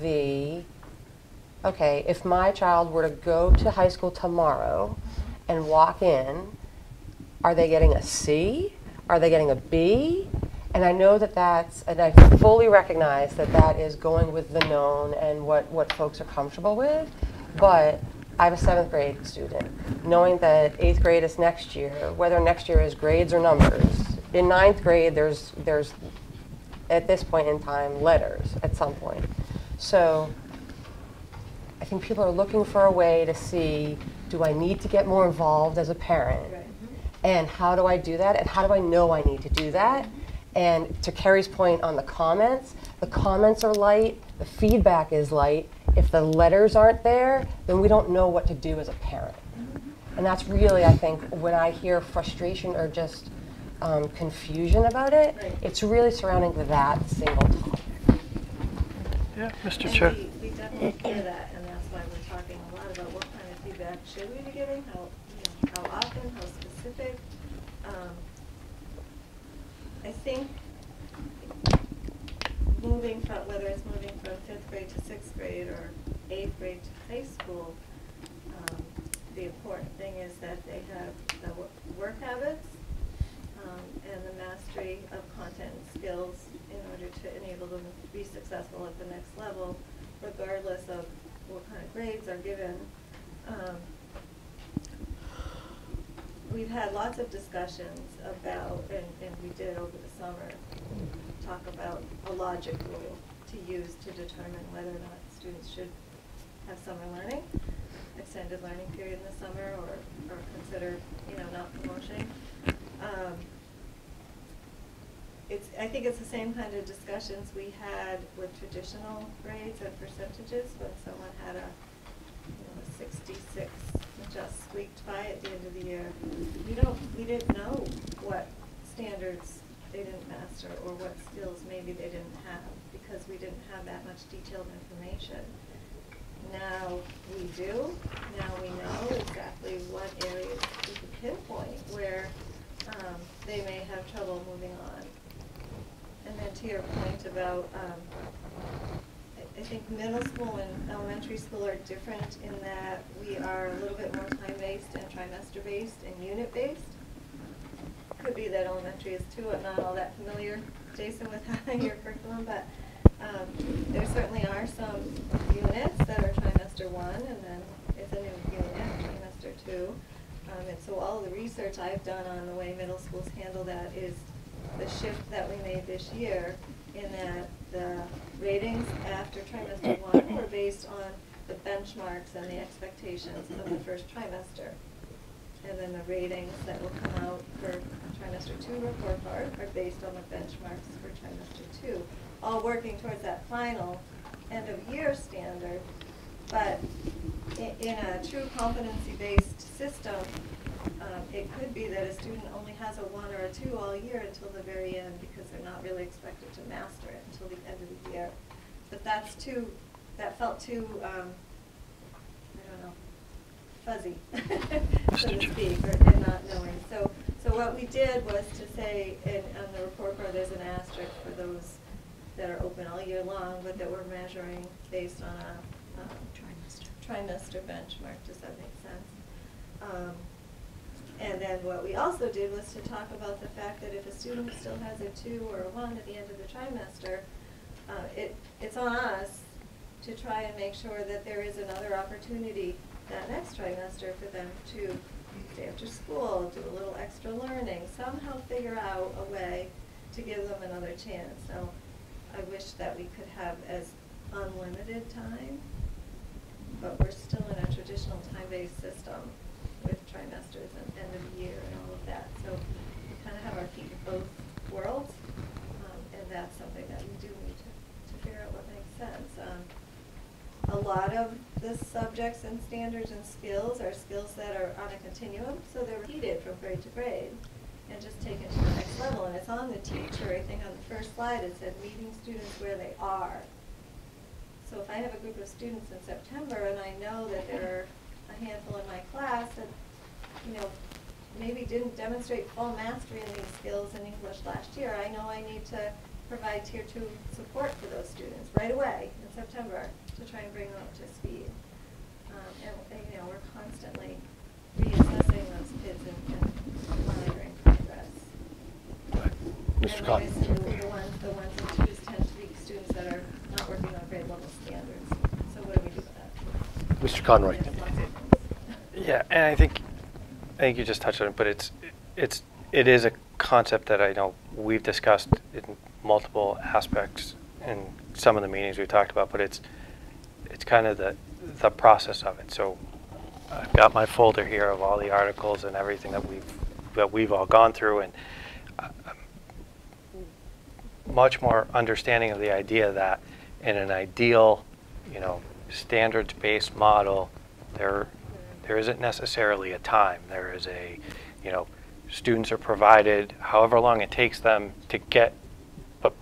okay, if my child were to go to high school tomorrow and walk in, are they getting a C? Are they getting a B? And I know and I fully recognize that is going with the known and what folks are comfortable with, but I have a 7th grade student, knowing that 8th grade is next year, whether next year is grades or numbers. In 9th grade, there's at this point in time, letters at some point. So I think people are looking for a way to see, do I need to get more involved as a parent? Right. And how do I do that? And how do I know I need to do that? And to Carrie's point on the comments are light, the feedback is light, if the letters aren't there, then we don't know what to do as a parent. And that's really, I think, when I hear frustration or just confusion about it, it's really surrounding that single topic. Yeah, Mr. And Chair. we definitely hear that, and that's why we're talking a lot about what kind of feedback should we be giving, how often, how specific. I think moving from, whether it's moving from 5th grade to 6th grade or 8th grade to high school, the important thing is that they have the work habits and the mastery of content and skills in order to enable them to be successful at the next level, regardless of what kind of grades are given. We've had lots of discussions about, and we did over the summer, talk about a logic rule to use to determine whether or not students should have summer learning, extended learning period in the summer, or consider, not promotion. I think it's the same kind of discussions we had with traditional grades and percentages when someone had a 66 and just squeaked by at the end of the year. We didn't know what standards they didn't master or what skills maybe they didn't have because we didn't have that much detailed information. Now we do. Now we know exactly what areas we can pinpoint where they may have trouble moving on. And then to your point about, I think middle school and elementary school are different in that we are a little bit more time-based and trimester-based and unit-based. Could be that elementary is too. I'm not all that familiar, Jason, with having your curriculum, but there certainly are some units that are trimester 1, and then it's a new unit, trimester 2. And so all the research I've done on the way middle schools handle that is the shift that we made this year in that the ratings after trimester 1 were based on the benchmarks and the expectations of the first trimester. And then the ratings that will come out for trimester 2 report card are based on the benchmarks for trimester 2, all working towards that final end of year standard. But in a true competency-based system, it could be that a student only has a 1 or a 2 all year until the very end because they're not really expected to master it until the end of the year. But that felt too, I don't know, fuzzy, so to speak, and not knowing. So what we did was to say, on the report card there's an asterisk for those that are open all year long, but that we're measuring based on a trimester benchmark. Does that make sense? And then what we also did was to talk about the fact that if a student still has a 2 or a 1 at the end of the trimester, it's on us to try and make sure that there is another opportunity that next trimester for them to stay after school, do a little extra learning, somehow figure out a way to give them another chance. So I wish that we could have as unlimited time, but we're still in a traditional time-based system with trimesters and end of the year and all of that. So we kind of have our feet in both worlds, and that's something that we do need to figure out what makes sense. A lot of the subjects and standards and skills are skills that are on a continuum, so they're repeated from grade to grade and just taken to the next level. And it's on the teacher. I think on the first slide it said meeting students where they are. So if I have a group of students in September and I know that there are a handful in my class that, maybe didn't demonstrate full mastery in these skills in English last year, I know I need to provide Tier 2 support for those students right away in September to try and bring them up to speed. And we're constantly reassessing those kids and monitoring progress. Mr. And Cobb. like I said, the ones and twos tend to be students that are not working on grade level standards. So what do we do with that? Mr. Conroy. Yeah, and I think you just touched on it, but it is a concept that I know we've discussed in multiple aspects in some of the meetings we've talked about, but it's kind of the process of it. So I've got my folder here of all the articles and everything that we've all gone through, and much more understanding of the idea that in an ideal, standards-based model, there isn't necessarily a time. There is a, students are provided however long it takes them to get, but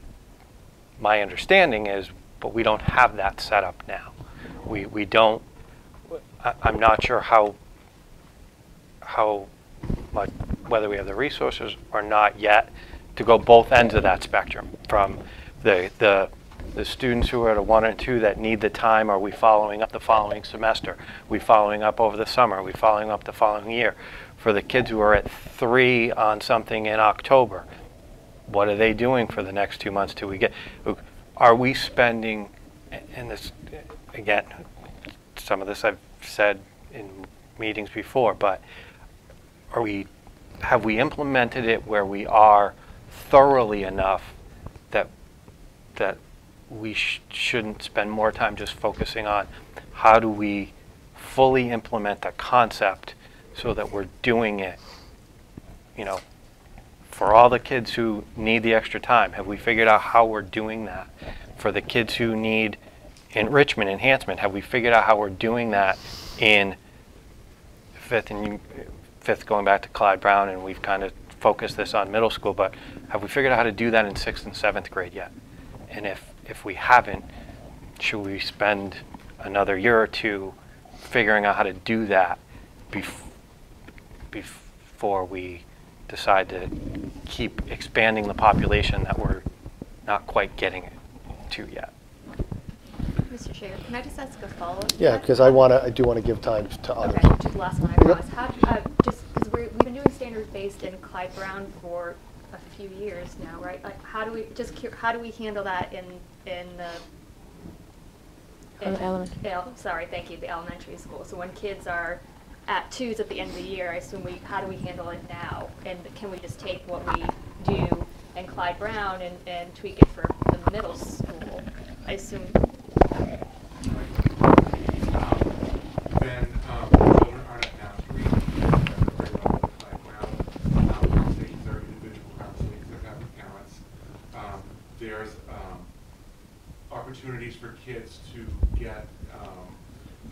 my understanding is, but we don't have that set up now. We don't, I'm not sure how much, whether we have the resources or not yet to go both ends of that spectrum, from the students who are at a 1 and 2 that need the time. Are we following up the following semester? Are we following up over the summer? Are we following up the following year? For the kids who are at 3 on something in October, what are they doing for the next 2 months till we get? Are we spending, and this, again, some of this I've said in meetings before, but have we implemented it where we are thoroughly enough that we shouldn't spend more time just focusing on how do we fully implement the concept so that we're doing it, for all the kids who need the extra time? Have we figured out how we're doing that? For the kids who need enrichment, enhancement, have we figured out how we're doing that in fifth going back to Clyde Brown, and we've kind of focused this on middle school, but have we figured out how to do that in 6th and 7th grade yet? And if we haven't, should we spend another year or two figuring out how to do that before we decide to keep expanding the population that we're not quite getting to yet? Mr. Chair, can I just ask a follow-up? Yeah, because I do want to give time to others. Okay, just the last one, I promise. Just because we've been doing standards-based in Clyde Brown for a few years now, right? Like, how do we handle that in the elementary school? So when kids are at 2s at the end of the year, I assume how do we handle it now? And can we just take what we do in Clyde Brown and tweak it for the middle school? I assume. When children aren't at mastery, at the grade level of Clyde Brown, conversations are individual conversations that have with parents. There's opportunities for kids to get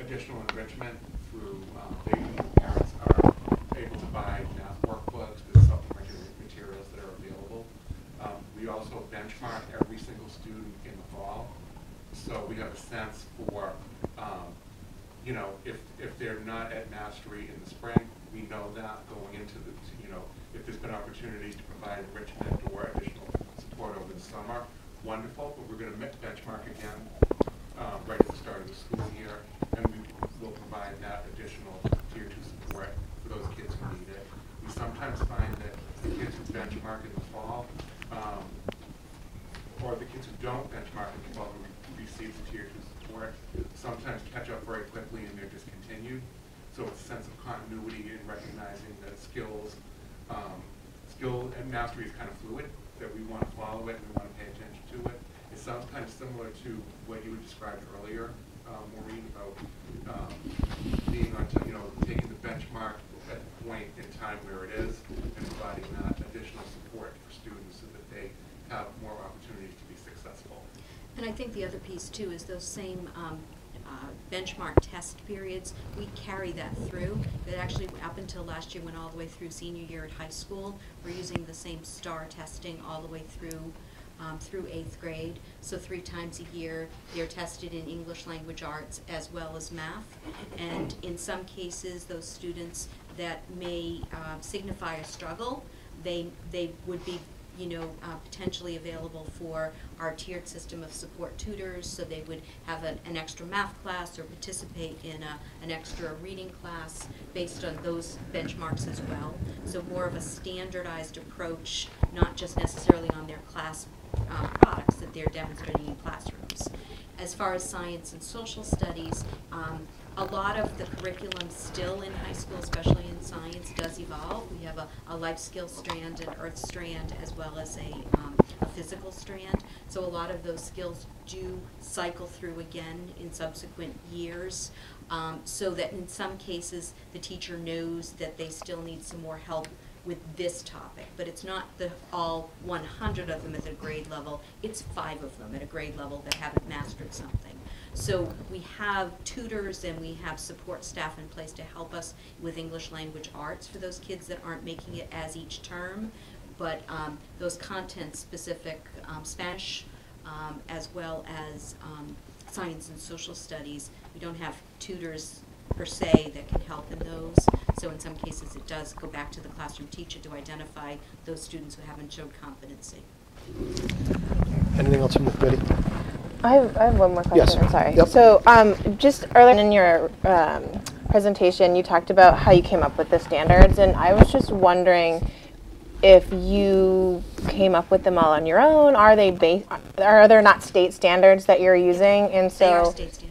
additional enrichment through parents are able to buy math workbooks with supplementary materials that are available. We also benchmark every single student in the fall, so we have a sense for if they're not at mastery in the spring, we know that going into the, if there's been opportunities to provide enrichment or additional support over the summer, wonderful, but we're going to benchmark again right at the start of the school year, and we will provide that additional tier 2 support for those kids who need it. We sometimes find that the kids who benchmark in the fall, or the kids who don't benchmark in the fall who receive the tier 2 support, sometimes catch up very quickly and they're discontinued. So it's a sense of continuity in recognizing that skill and mastery is kind of fluid, that we want to follow it and we want to pay attention to it. It's sometimes similar to what you had described earlier, Maureen, about being on, taking the benchmark at the point in time where it is and providing that additional support for students so that they have more opportunities to be successful. And I think the other piece too is those same benchmark test periods, we carry that through. It actually, up until last year, went all the way through senior year at high school. We're using the same STAR testing all the way through 8th grade. So 3 times a year, they're tested in English language arts as well as math. And in some cases, those students that may signify a struggle, they would be potentially available for our tiered system of support tutors, so they would have an extra math class or participate in an extra reading class based on those benchmarks as well. So more of a standardized approach, not just necessarily on their class products that they're demonstrating in classrooms. As far as science and social studies, a lot of the curriculum still in high school, especially in science, does evolve. We have a life skills strand, an earth strand, as well as a physical strand. So a lot of those skills do cycle through again in subsequent years, so that in some cases the teacher knows that they still need some more help with this topic, but it's not all 100 of them at the grade level, it's 5 of them at a grade level that haven't mastered something. So we have tutors and we have support staff in place to help us with English language arts for those kids that aren't making it as each term. But those content-specific Spanish, as well as science and social studies, we don't have tutors per se that can help in those. So in some cases, it does go back to the classroom teacher to identify those students who haven't showed competency. Anything else from the committee? I have one more question. Yes. I'm sorry. Yep. So just earlier in your presentation, you talked about how you came up with the standards, and I was just wondering if you came up with them all on your own. Are they are there not state standards that you're using? And so They are state standards.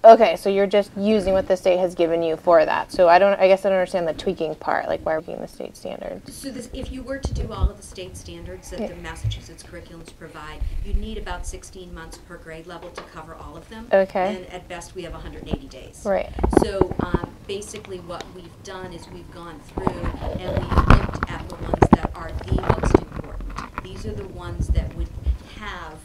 Okay, so you're just using what the state has given you for that. So I guess I don't understand the tweaking part. Like, why are we using the state standards? So if you were to do all of the state standards that the Massachusetts curriculums provide, you'd need about 16 months per grade level to cover all of them. Okay. And at best, we have 180 days. Right. So basically what we've done is we've gone through and we've looked at the ones that are the most important. These are the ones that would have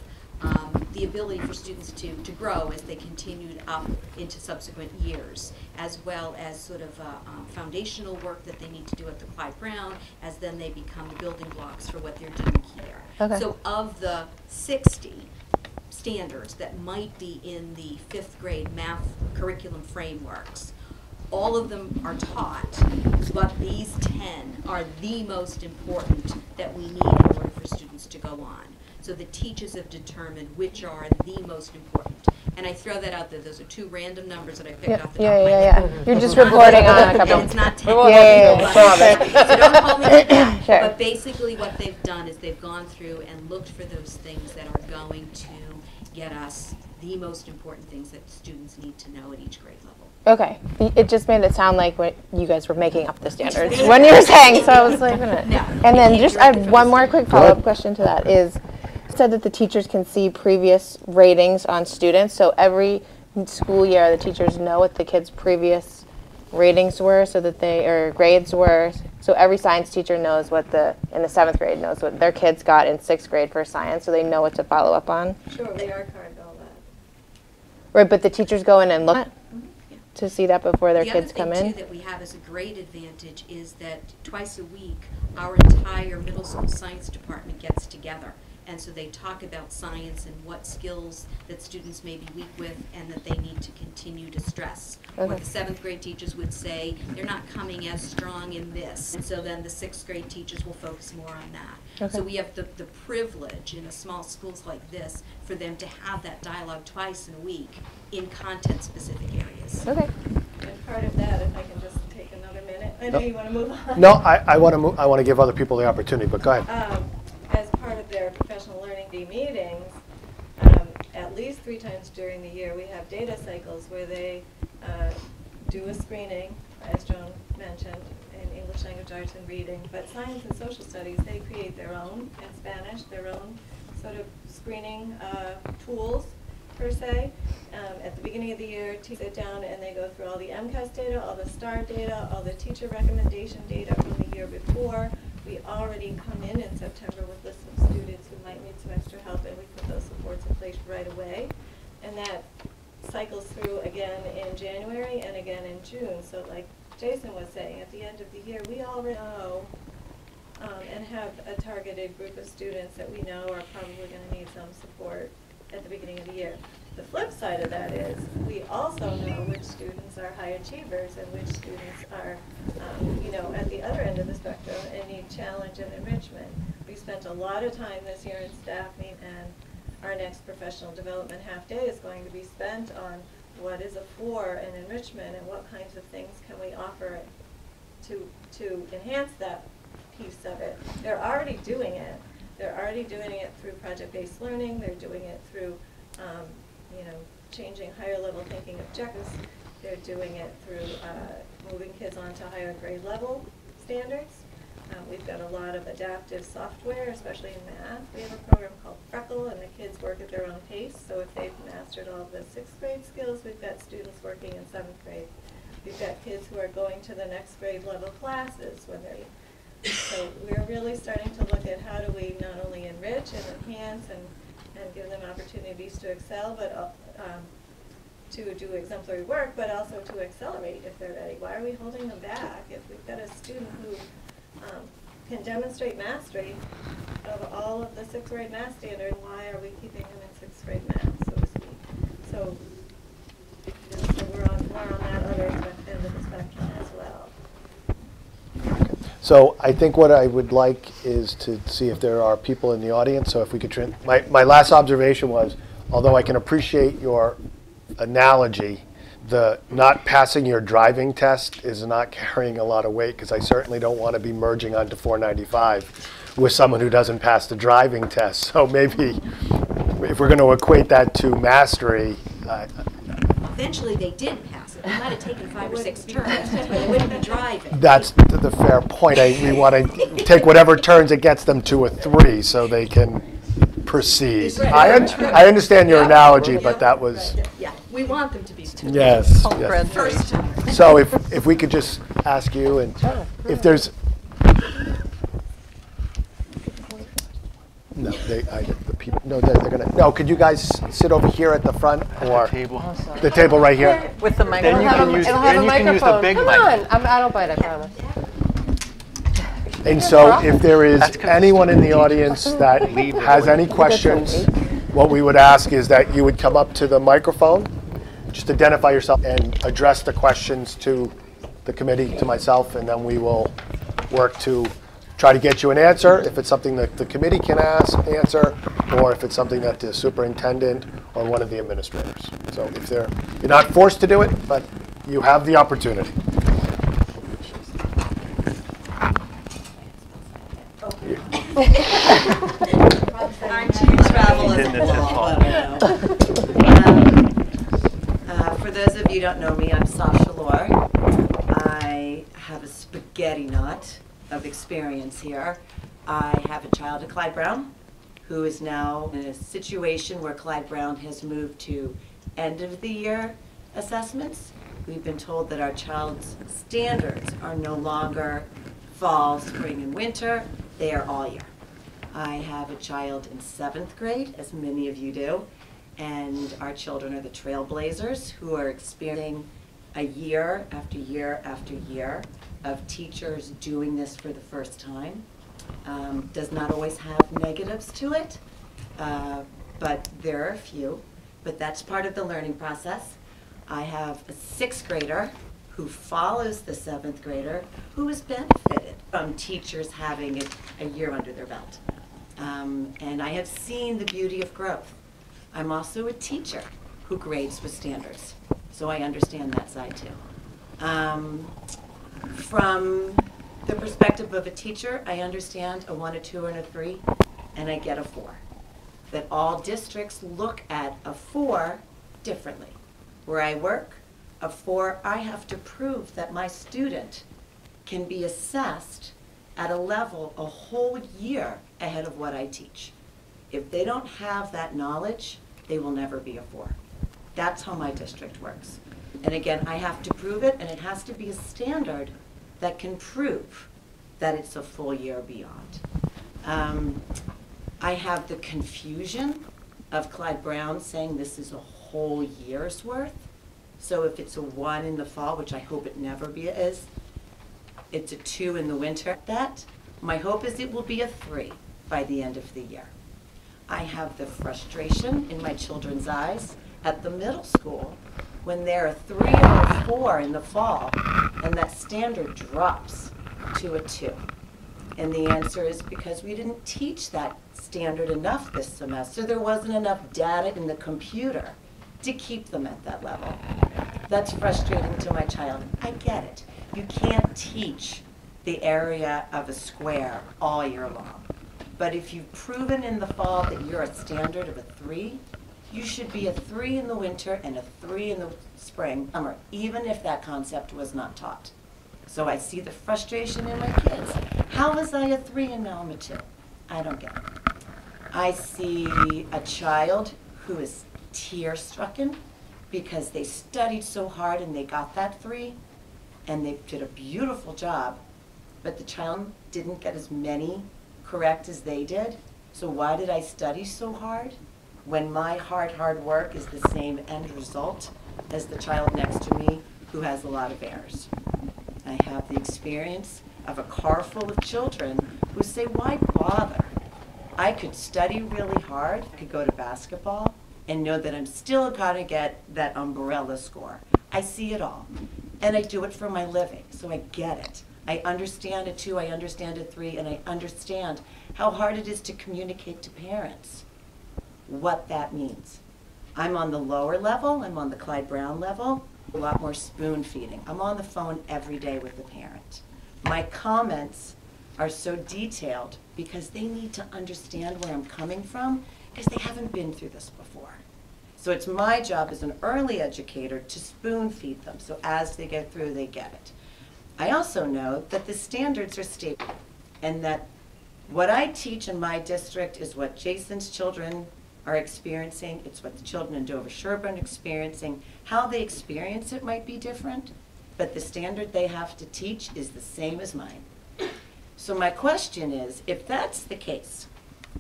the ability for students to grow as they continued up into subsequent years, as well as sort of foundational work that they need to do at the Clyde Brown, as then they become the building blocks for what they're doing here. Okay. So of the 60 standards that might be in the 5th grade math curriculum frameworks, all of them are taught, but these 10 are the most important that we need in order for students to go on. So the teachers have determined which are the most important. And I throw that out there. Those are two random numbers that I picked off the top of my head. You're just reporting on a couple. And it's not 10. Yeah. So don't hold me to that. Sure. But basically what they've done is they've gone through and looked for those things that are going to get us the most important things that students need to know at each grade level. Okay. It just made it sound like what you guys were making up the standards when you were saying, so I was like, wait a minute. And then just I have one more quick follow-up question to that is, you said that the teachers can see previous ratings on students, so every school year the teachers know what the kids' previous ratings were, so that or grades were, so every science teacher knows what in the 7th grade knows what their kids got in 6th grade for science, so they know what to follow up on. Sure, they archived all that. Right, but the teachers go in and look to see that before their kids come in? The other thing, too, that we have as a great advantage is that twice a week, our entire middle school science department gets together. And so they talk about science and what skills that students may be weak with and that they need to continue to stress. Okay. What the 7th grade teachers would say, they're not coming as strong in this. And so then the 6th grade teachers will focus more on that. Okay. So we have the privilege in a small schools like this for them to have that dialogue twice in a week in content-specific areas. Okay. And part of that, if I can just take another minute, I know you want to move on. No, I want to give other people the opportunity, but go ahead. As part of their professional learning meetings, at least 3 times during the year, we have data cycles where they do a screening, as Joan mentioned, in English language arts and reading. But science and social studies, they create their own, in Spanish, their own sort of screening tools, per se. At the beginning of the year, teachers sit down and they go through all the MCAS data, all the STAR data, all the teacher recommendation data from the year before. We already come in September with lists of students who might need some extra help, and we put those supports in place right away. And that cycles through again in January and again in June. So like Jason was saying, at the end of the year, we already know and have a targeted group of students that we know are probably going to need some support at the beginning of the year. The flip side of that is we also know which students are high achievers and which students are, at the other end of the spectrum and need challenge and enrichment. We spent a lot of time this year in staffing, and our next professional development half day is going to be spent on what is a 4 in enrichment and what kinds of things can we offer to enhance that piece of it. They're already doing it. They're already doing it through project-based learning. They're doing it through, changing higher level thinking objectives. They're doing it through moving kids onto higher grade level standards. We've got a lot of adaptive software, especially in math. We have a program called Freckle, and the kids work at their own pace. So if they've mastered all of the 6th grade skills, we've got students working in 7th grade. We've got kids who are going to the next grade level classes when they're. So we're really starting to look at how do we not only enrich and enhance and give them opportunities to excel, but to do exemplary work, but also to accelerate if they're ready. Why are we holding them back? If we've got a student who can demonstrate mastery of all of the 6th grade math standard, why are we keeping them in 6th grade math, so to speak? So, so we're on that other end of the spectrum as well. So I think what I would like is to see if there are people in the audience. So if we could, my last observation was, although I can appreciate your analogy, the not passing your driving test is not carrying a lot of weight, because I certainly don't want to be merging onto 495 with someone who doesn't pass the driving test. So maybe if we're going to equate that to mastery. Eventually they did pass it. They might have taken 5 or 6 turns, but they wouldn't be driving. That's the fair point. We want to take whatever turns it gets them to a 3 so they can proceed. I understand your analogy, but that was... Yeah, we want them to be students. Yes. Yes. First time. So if we could just ask you, and if there's... No, the people. No, they're gonna. No, could you guys sit over here at the front, or the table right here? With the It'll microphone. have a, it'll have a microphone. Come on, I don't bite, I promise. And so, if there is anyone in the audience that has any questions, what we would ask is that you would come up to the microphone, just identify yourself and address the questions to the committee, to myself, and then we will work to try to get you an answer if it's something that the committee can answer, or if it's something that the superintendent or one of the administrators. So if you're not forced to do it, but you have the opportunity. Aren't you travel as a for those of you who don't know me, I'm Sasha Lore. I have a spaghetti knot of experience here. I have a child at Clyde Brown who is now in a situation where Clyde Brown has moved to end of the year assessments. We've been told that our child's standards are no longer fall, spring, and winter. They are all year. I have a child in 7th grade, as many of you do, and our children are the trailblazers who are experiencing a year after year after year of teachers doing this for the first time. Does not always have negatives to it, but there are a few, but that's part of the learning process. I have a 6th grader who follows the 7th grader who has benefited from teachers having a year under their belt. And I have seen the beauty of growth. I'm also a teacher who grades with standards, so I understand that side too. From the perspective of a teacher, I understand a 1, a 2, and a 3, and I get a 4. That all districts look at a 4 differently. Where I work, a 4, I have to prove that my student can be assessed at a level a whole year ahead of what I teach. If they don't have that knowledge, they will never be a 4. That's how my district works. And again, I have to prove it, and it has to be a standard that can prove that it's a full year beyond. I have the confusion of Clyde Brown saying this is a whole year's worth. So if it's a 1 in the fall, which I hope it never is, it's a 2 in the winter. That, my hope is it will be a 3 by the end of the year. I have the frustration in my children's eyes at the middle school when they're a 3 or a 4 in the fall and that standard drops to a 2. And the answer is because we didn't teach that standard enough this semester. There wasn't enough data in the computer to keep them at that level. That's frustrating to my child. I get it. You can't teach the area of a square all year long. But if you've proven in the fall that you're a standard of a 3, you should be a 3 in the winter and a 3 in the spring, summer, even if that concept was not taught. So I see the frustration in my kids. How was I a 3 and now I'm a 2? I don't get it. I see a child who is tear-stricken because they studied so hard and they got that 3, and they did a beautiful job, but the child didn't get as many correct as they did. So why did I study so hard? when my hard work is the same end result as the child next to me who has a lot of errors. I have the experience of a car full of children who say, why bother? I could study really hard, could go to basketball, and know that I'm still gonna get that umbrella score. I see it all, and I do it for my living, so I get it. I understand it 2, I understand it 3, and I understand how hard it is to communicate to parents what that means. I'm on the lower level, I'm on the Clyde Brown level, a lot more spoon feeding. I'm on the phone every day with the parent. My comments are so detailed because they need to understand where I'm coming from because they haven't been through this before. So it's my job as an early educator to spoon feed them so as they get through, they get it. I also know that the standards are stable and that what I teach in my district is what Jason's children are experiencing. It's what the children in Dover-Sherburne are experiencing. How they experience it might be different, but the standard they have to teach is the same as mine. So my question is, if that's the case,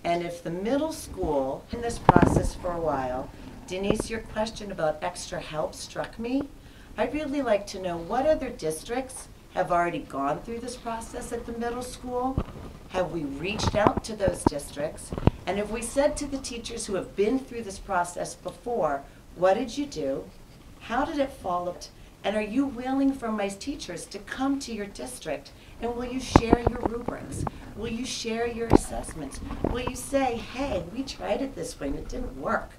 and if the middle school in this process for a while, Denise, your question about extra help struck me. I'd really like to know what other districts have already gone through this process at the middle school. Have we reached out to those districts? And have we said to the teachers who have been through this process before, what did you do? How did it fall apart? And are you willing for my teachers to come to your district? And will you share your rubrics? Will you share your assessments? Will you say, hey, we tried it this way and it didn't work.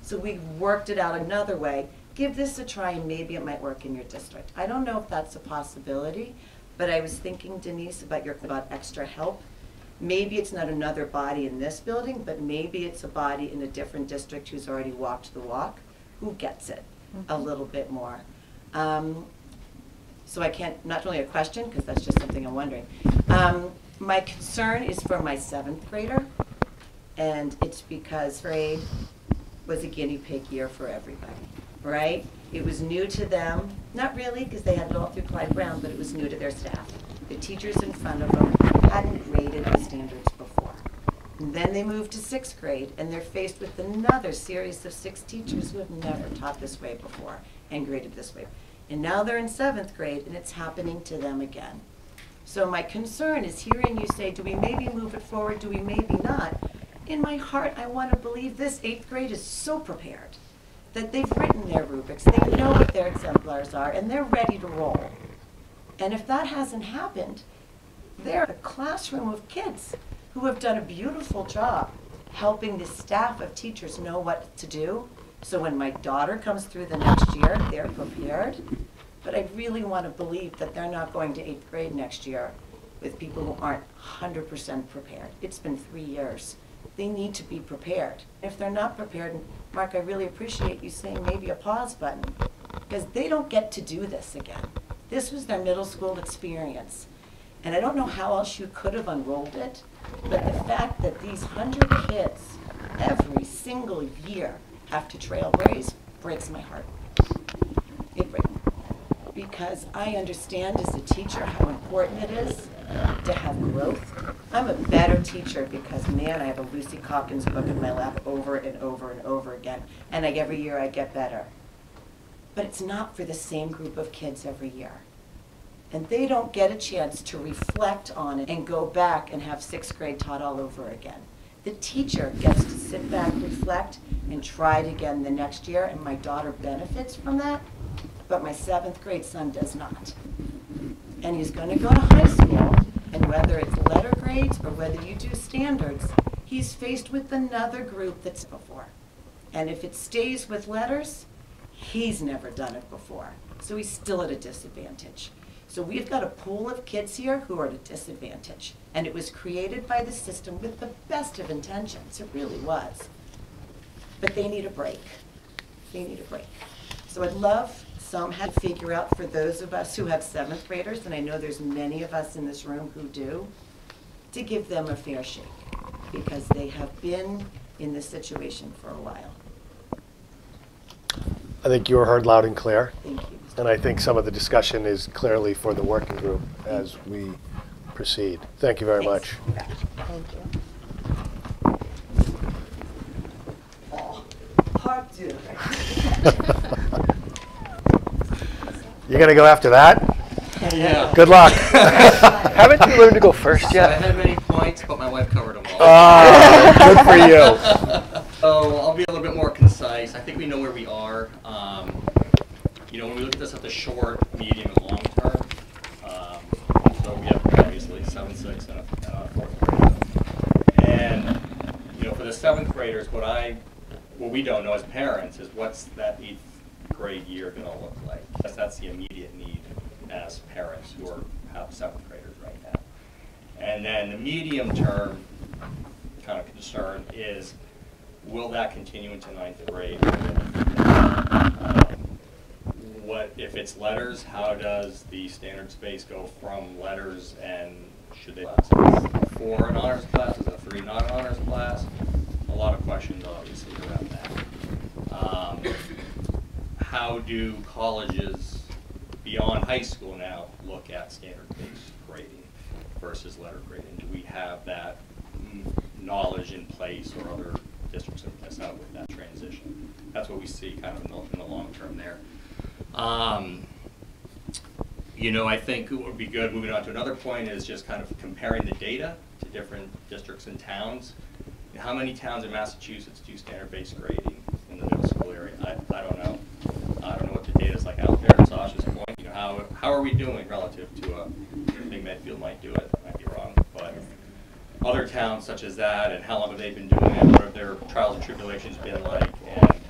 So we worked it out another way. Give this a try and maybe it might work in your district. I don't know if that's a possibility, but I was thinking, Denise, about extra help. Maybe it's not another body in this building, but maybe it's a body in a different district who's already walked the walk, who gets it a little bit more. So I can't, not really a question, because that's just something I'm wondering. My concern is for my 7th grader, and it's because grade was a guinea pig year for everybody, right? It was new to them, not really, because they had it all through Clyde Brown, but it was new to their staff. The teachers in front of them hadn't graded the standards before. And then they moved to 6th grade, and they're faced with another series of 6 teachers who have never taught this way before and graded this way. And now they're in 7th grade, and it's happening to them again. So my concern is hearing you say, do we maybe move it forward, do we maybe not? In my heart, I want to believe this 8th grade is so prepared that they've written their rubrics, they know what their exemplars are, and they're ready to roll. And if that hasn't happened, they're a classroom of kids who have done a beautiful job helping the staff of teachers know what to do. So when my daughter comes through the next year, they're prepared. But I really want to believe that they're not going to 8th grade next year with people who aren't 100% prepared. It's been 3 years. They need to be prepared. If they're not prepared, and Mark, I really appreciate you saying maybe a pause button, because they don't get to do this again. This was their middle school experience. And I don't know how else you could have unrolled it, but the fact that these 100 kids every single year have to trailblaze breaks my heart. It breaks me. Because I understand as a teacher how important it is to have growth. I'm a better teacher because, man, I have a Lucy Calkins book in my lap over and over and over again, and every year I get better. But it's not for the same group of kids every year. And they don't get a chance to reflect on it and go back and have 6th grade taught all over again. The teacher gets to sit back, reflect, and try it again the next year, and my daughter benefits from that, but my 7th grade son does not. And he's going to go to high school, and whether it's letter grades or whether you do standards, he's faced with another group that's before. And if it stays with letters, he's never done it before. So he's still at a disadvantage. So we've got a pool of kids here who are at a disadvantage. And it was created by the system with the best of intentions. It really was. But they need a break. They need a break. So I'd love somehow to figure out for those of us who have 7th graders, and I know there's many of us in this room who do, to give them a fair shake. Because they have been in this situation for a while. I think you were heard loud and clear. Thank you. And I think some of the discussion is clearly for the working group as we proceed. Thank you very much. Thank you. do that. You're gonna go after that? Yeah. Good luck. Haven't you learned to go first I yet? had many points, but my wife covered them all. Good for you. So I'll be a little bit more concise. I think we know where we are. You know, when we look at this at the short, medium, and long term, so we have obviously 7th, 6th, and a 4th grader. And you know, for the 7th graders, what we don't know as parents is what's that 8th grade year going to look like. That's the immediate need as parents who have 7th graders right now. And then the medium term kind of concern is, will that continue into 9th grade? What if it's letters? How does the standard space go from letters, and should they classes? 4 an honors class? Is a 3 not an honors class? A lot of questions obviously around that. How do colleges beyond high school now look at standard-based grading versus letter grading? Do we have that knowledge in place, or other districts have missed out with that transition? That's what we see kind of in the long term there. You know, I think it would be good, moving on to another point, is just kind of comparing the data to different districts and towns. How many towns in Massachusetts do standard-based grading in the middle school area? I don't know. I don't know what the data is like out there. To Sasha's point, you know, how are we doing relative to I think Medfield might do it. I might be wrong, but other towns such as that, and how long have they been doing it? What have their trials and tribulations been like?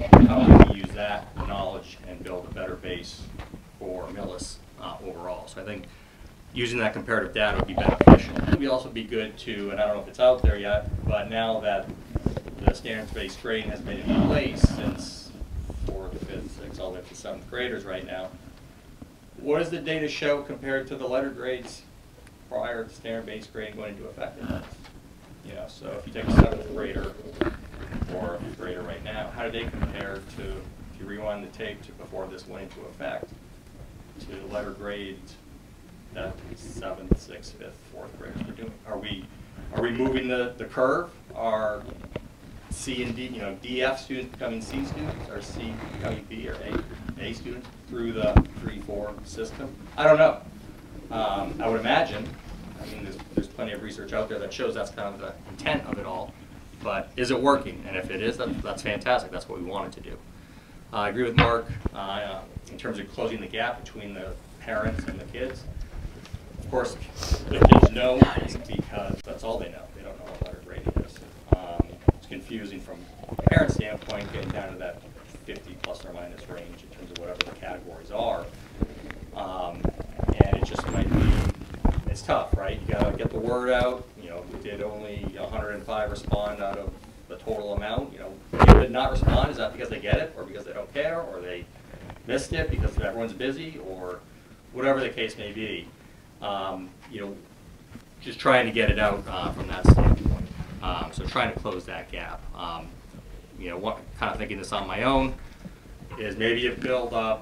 And how can we use that knowledge and build a better base for Millis overall? So I think using that comparative data would be beneficial. It would also be good to, and I don't know if it's out there yet, but now that the standards-based grading has been in place since 4th, 5th, 6th, all the way up to 7th graders right now, what does the data show compared to the letter grades prior to standard-based grading going into effect? You know, so if you take a 7th grader or a 5th grader right now, how do they compare to, if you rewind the tape to before this went into effect, to the letter grades that 7th, 6th, 5th, 4th graders were doing? Are we moving the curve? Are C and D, you know, DF students becoming C students, or C becoming B or A students through the 3-4 system? I don't know. I would imagine. I mean, there's plenty of research out there that shows that's kind of the intent of it all. But is it working? And if it is, that's fantastic. That's what we wanted to do. I agree with Mark in terms of closing the gap between the parents and the kids. Of course, the kids know because that's all they know. They don't know what letter grading is. It's confusing from a parent standpoint, getting down to that 50 plus or minus range in terms of whatever the categories are. And it just might be, it's tough, right? You gotta get the word out. You know, we did only 105 respond out of the total amount. You know, if they did not respond, is that because they get it, or because they don't care, or they missed it because everyone's busy, or whatever the case may be? You know, just trying to get it out from that standpoint. So trying to close that gap. You know, what kind of thinking this on my own is maybe you build a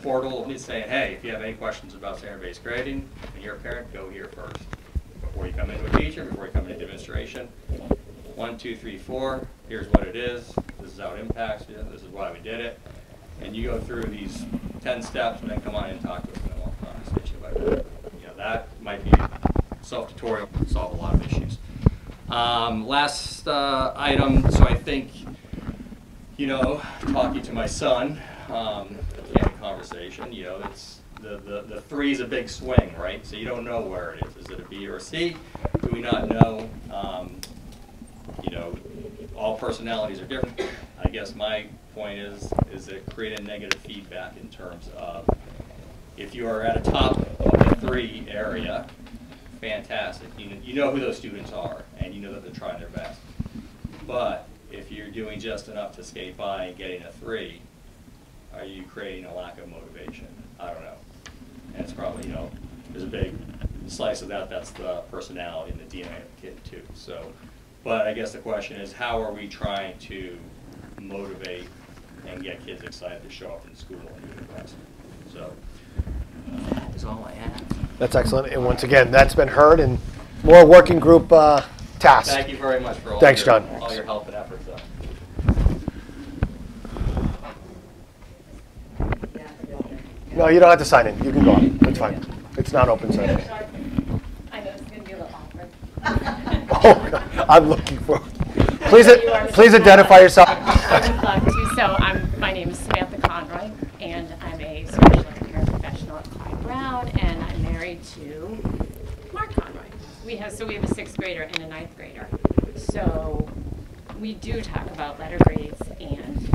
portal saying, hey, if you have any questions about standard-based grading and you're a parent, go here first. Before you come into a teacher, before you come into administration, 1, 2, 3, 4, here's what it is, this is how it impacts you, this is why we did it. And you go through these 10 steps and then come on and talk to us in a long conversation about it. You know, that might be self-tutorial, solve a lot of issues. Last item, so I think, you know, talking to my son, conversation, you know, it's the 3 is a big swing, right? So you don't know where it is. Is it a B or a C? Do we not know? You know, all personalities are different. I guess my point is it creating negative feedback in terms of if you are at a top of the 3 area, fantastic. You know who those students are, and you know that they're trying their best. But if you're doing just enough to skate by and getting a 3, are you creating a lack of motivation? I don't know. And it's probably, you know, there's a big slice of that. That's the personality and the DNA of the kid too. So, but I guess the question is, how are we trying to motivate and get kids excited to show up in school and do the best? So that is all I have. That's excellent. And once again, that's been heard, and more working group tasks. Thank you very much for all, Thanks, John. All your help and efforts. No, you don't have to sign in. You can go on. It's fine. It's not open session. I know it's going to be a little awkward. Oh, God. I'm looking for. Please identify yourself. I would love to. So my name is Samantha Conroy, and I'm a social worker paraprofessional at Clyde Brown, and I'm married to Mark Conroy. We have a 6th grader and a 9th grader. So we do talk about letter grades and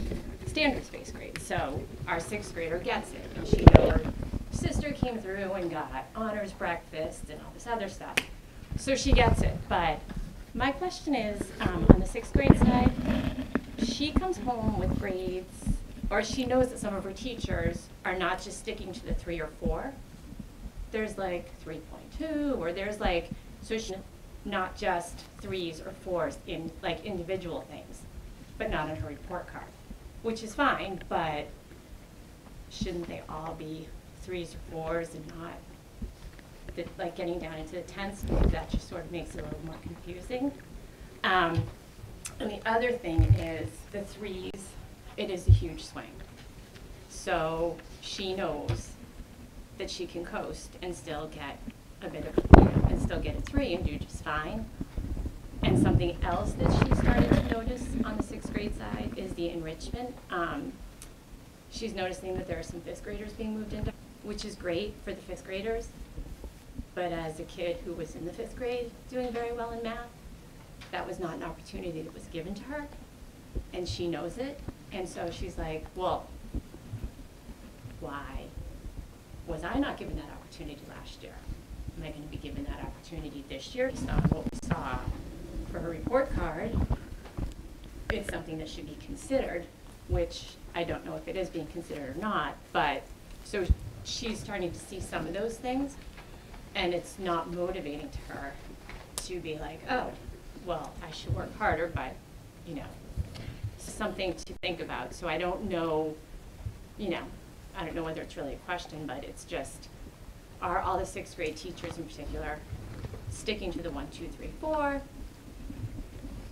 standards-based grades. So our 6th grader gets it, and she knows her sister came through and got honors breakfast and all this other stuff. So she gets it. But my question is, on the 6th grade side, she comes home with grades, or she knows that some of her teachers are not just sticking to the 3 or 4. There's like 3.2, or there's like, so she not just 3s or 4s in like individual things, but not on her report card, which is fine, but shouldn't they all be 3s or 4s and not like getting down into the 10s? That just sort of makes it a little more confusing. And the other thing is the 3s, it is a huge swing. So she knows that she can coast and still get a bit of, and still get a 3 and do just fine. And something else that she started to notice on the 6th grade side is the enrichment. She's noticing that there are some 5th graders being moved into, which is great for the 5th graders. But as a kid who was in the 5th grade doing very well in math, that was not an opportunity that was given to her, and she knows it. And so she's like, well, why was I not given that opportunity last year? Am I going to be given that opportunity this year? Based on what we saw for her report card, it's something that should be considered, which I don't know if it is being considered or not, but so she's starting to see some of those things, and it's not motivating to her to be like, oh, well, I should work harder, but, you know, something to think about. So I don't know, you know, I don't know whether it's really a question, but it's just, are all the 6th grade teachers in particular sticking to the 1, 2, 3, 4?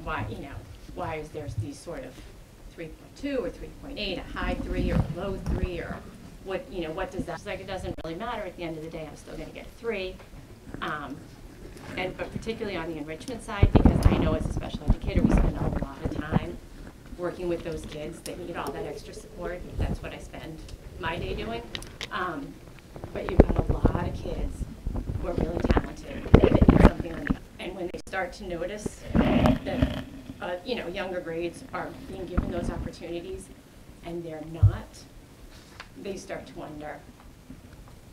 Why, you know, why is there these sort of 3.2 or 3.8, a high 3 or a low 3, or what, you know, what does that, it's like it doesn't really matter at the end of the day, I'm still going to get a 3. But particularly on the enrichment side, because I know as a special educator, we spend a lot of time working with those kids that need all that extra support. That's what I spend my day doing. But you've got a lot of kids who are really talented that need something on the, and when they start to notice that, you know, younger grades are being given those opportunities and they're not, they start to wonder,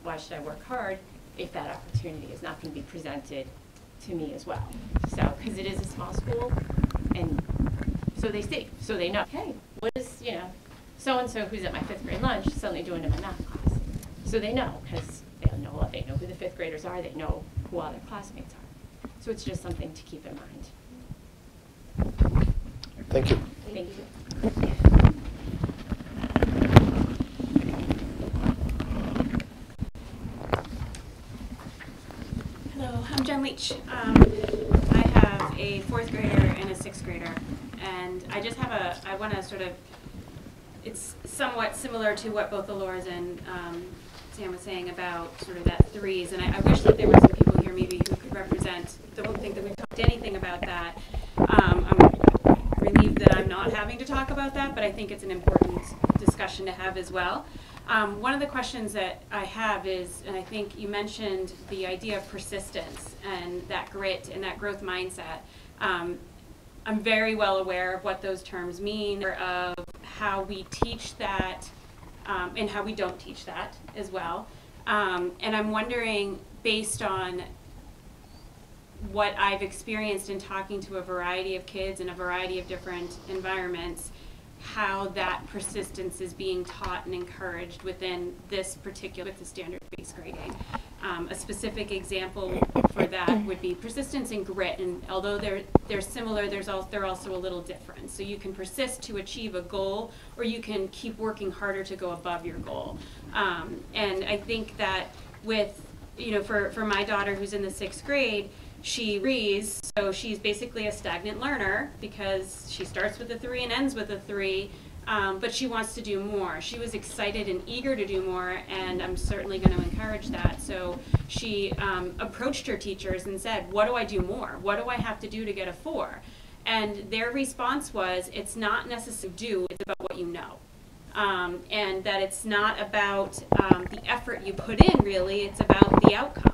why should I work hard if that opportunity is not going to be presented to me as well? So, because it is a small school, and so they see, so they know, hey, what is, you know, so-and-so who's at my 5th grade lunch suddenly doing in my math class. So they know, because they know who the 5th graders are, they know who all their classmates are. So it's just something to keep in mind. Thank you. Thank you. Hello, I'm Jen Leach. I have a 4th grader and a 6th grader, and I just have I want to sort of, it's somewhat similar to what both the Laura's and Sam was saying about sort of that 3s, and I wish that there were some people here maybe who could represent, don't think that we've talked anything about that. I'm relieved that I'm not having to talk about that, but I think it's an important discussion to have as well. One of the questions that I have is, and I think you mentioned the idea of persistence and that grit and that growth mindset. I'm very well aware of what those terms mean, of how we teach that and how we don't teach that as well. And I'm wondering, based on what I've experienced in talking to a variety of kids in a variety of different environments, how that persistence is being taught and encouraged within this particular, with the standard-based grading. A specific example for that would be persistence and grit, and although they're similar, they're also a little different. So you can persist to achieve a goal, or you can keep working harder to go above your goal. And I think that with, you know, for my daughter who's in the 6th grade, she reads, so she's basically a stagnant learner because she starts with a 3 and ends with a 3, but she wants to do more. She was excited and eager to do more, and I'm certainly going to encourage that. So she approached her teachers and said, what do I do more? What do I have to do to get a 4? And their response was, it's not necessarily do, it's about what you know. And that it's not about the effort you put in, really, it's about the outcome.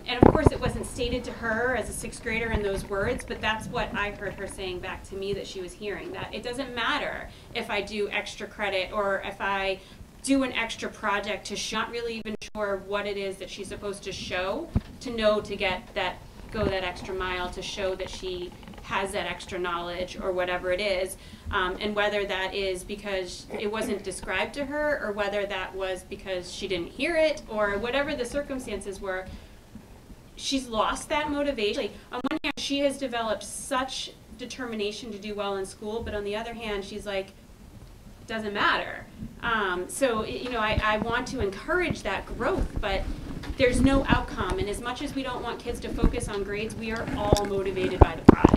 And of course, it wasn't stated to her as a 6th grader in those words, but that's what I heard her saying back to me that she was hearing, that it doesn't matter if I do extra credit or if I do an extra project to not really even sure what it is that she's supposed to show, to know to get that, go that extra mile, to show that she has that extra knowledge or whatever it is, and whether that is because it wasn't described to her or whether that was because she didn't hear it or whatever the circumstances were, she's lost that motivation. On one hand, she has developed such determination to do well in school, but on the other hand, she's like, doesn't matter. So, you know, I want to encourage that growth, but there's no outcome. And as much as we don't want kids to focus on grades, we are all motivated by the prize.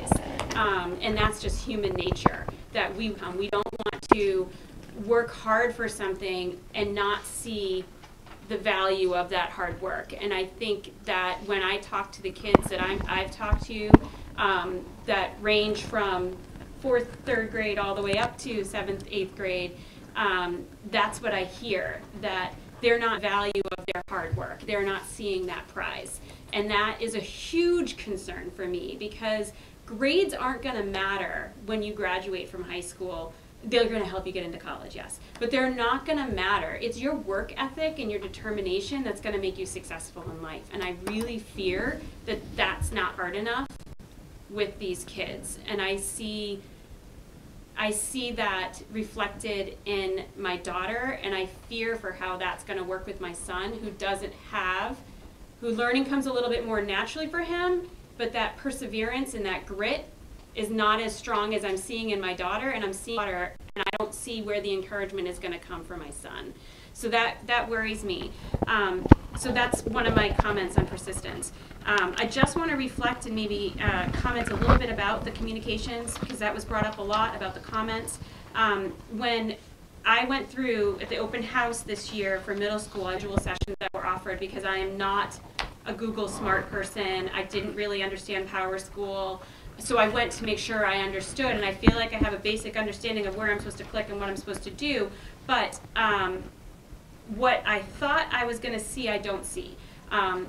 And that's just human nature, that we don't want to work hard for something and not see the value of that hard work. And I think that when I talk to the kids that I've talked to that range from 4th, 3rd grade all the way up to 7th, 8th grade, that's what I hear, that they're not value of their hard work. They're not seeing that prize. And that is a huge concern for me, because grades aren't going to matter when you graduate from high school. They're going to help you get into college, yes, but they're not going to matter. It's your work ethic and your determination that's going to make you successful in life. And I really fear that that's not hard enough with these kids. And I see that reflected in my daughter, and I fear for how that's going to work with my son, who learning comes a little bit more naturally for him, but that perseverance and that grit is not as strong as I'm seeing in my daughter, and I don't see where the encouragement is going to come for my son. So that worries me. So that's one of my comments on persistence. I just want to reflect and maybe comment a little bit about the communications, because that was brought up a lot about the comments. When I went through at the open house this year for middle school, individual sessions that were offered, because I am not a Google smart person. I didn't really understand Power School. So I went to make sure I understood, and I feel like I have a basic understanding of where I'm supposed to click and what I'm supposed to do, but what I thought I was going to see, I don't see.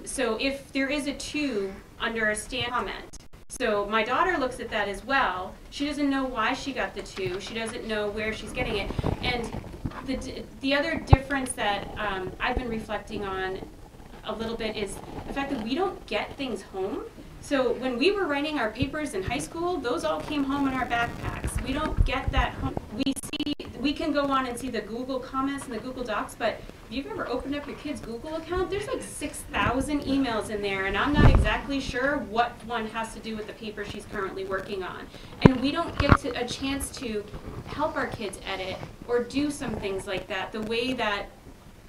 So if there is a 2 under a stand comment, so my daughter looks at that as well. She doesn't know why she got the 2. She doesn't know where she's getting it. And the other difference that I've been reflecting on a little bit is the fact that we don't get things home. So when we were writing our papers in high school, those all came home in our backpacks. We don't get that home. We can go on and see the Google comments and the Google Docs, but if you've ever opened up your kid's Google account, there's like 6,000 emails in there, and I'm not exactly sure what one has to do with the paper she's currently working on. And we don't get a chance to help our kids edit or do some things like that the way that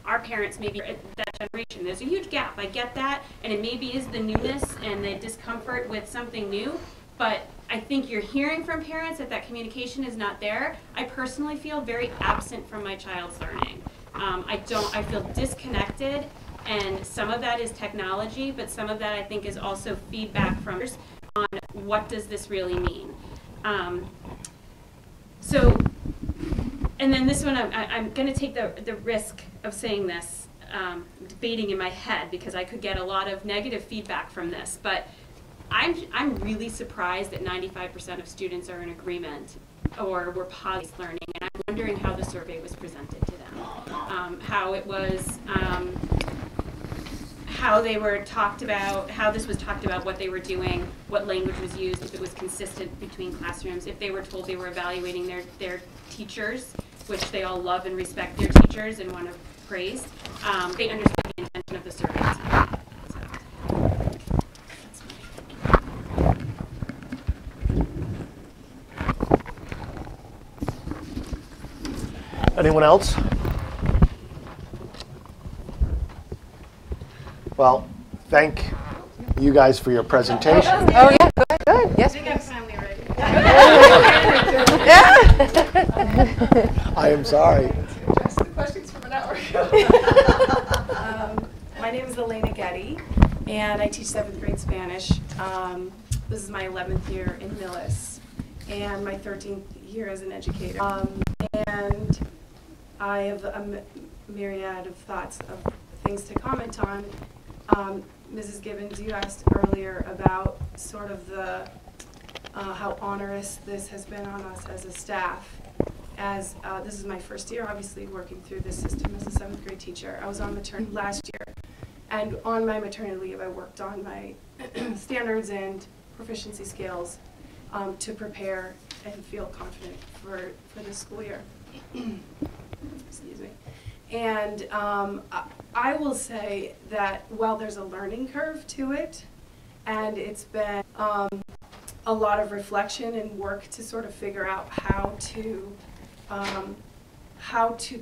our parents maybe at that generation. There's a huge gap. I get that, and it maybe is the newness and the discomfort with something new, but I think you're hearing from parents that communication is not there. I personally feel very absent from my child's learning. I feel disconnected, and some of that is technology, but some of that I think is also feedback from others on what does this really mean. And then this one, I'm going to take the risk of saying this, debating in my head, because I could get a lot of negative feedback from this, but I'm really surprised that 95% of students are in agreement or were positive learning, and I'm wondering how the survey was presented to them, how it was, how they were talked about, how this was talked about, what they were doing, what language was used, if it was consistent between classrooms, if they were told they were evaluating their teachers, which they all love and respect their teachers and want to praise. They understood the intention of the survey. Anyone else? Well, thank you guys for your presentation. Oh yeah, good. Yes, I think I'm finally ready. Yeah. I am sorry. Address the questions from an hour ago. My name is Elena Getty, and I teach 7th grade Spanish. This is my 11th year in Millis, and my 13th year as an educator. And I have a myriad of thoughts of things to comment on. Mrs. Gibbons, you asked earlier about sort of the how onerous this has been on us as a staff. As this is my first year, obviously, working through this system as a 7th grade teacher. I was on maternity last year, and on my maternity leave, I worked on my standards and proficiency scales to prepare and feel confident for this school year. Excuse me. And I will say that while there's a learning curve to it, and it's been a lot of reflection and work to sort of figure out how to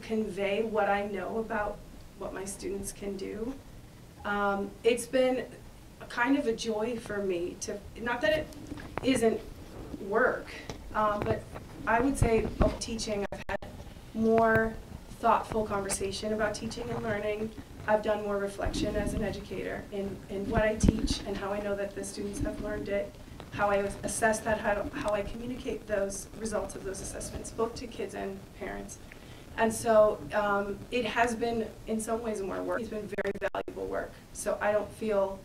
convey what I know about what my students can do. It's been kind of a joy for me to, not that it isn't work, but I would say of teaching, I've had more thoughtful conversation about teaching and learning. I've done more reflection as an educator in what I teach and how I know that the students have learned it, how I assess that, how I communicate those results of those assessments, both to kids and parents. And so it has been, in some ways, more work. It's been very valuable work. So I don't feel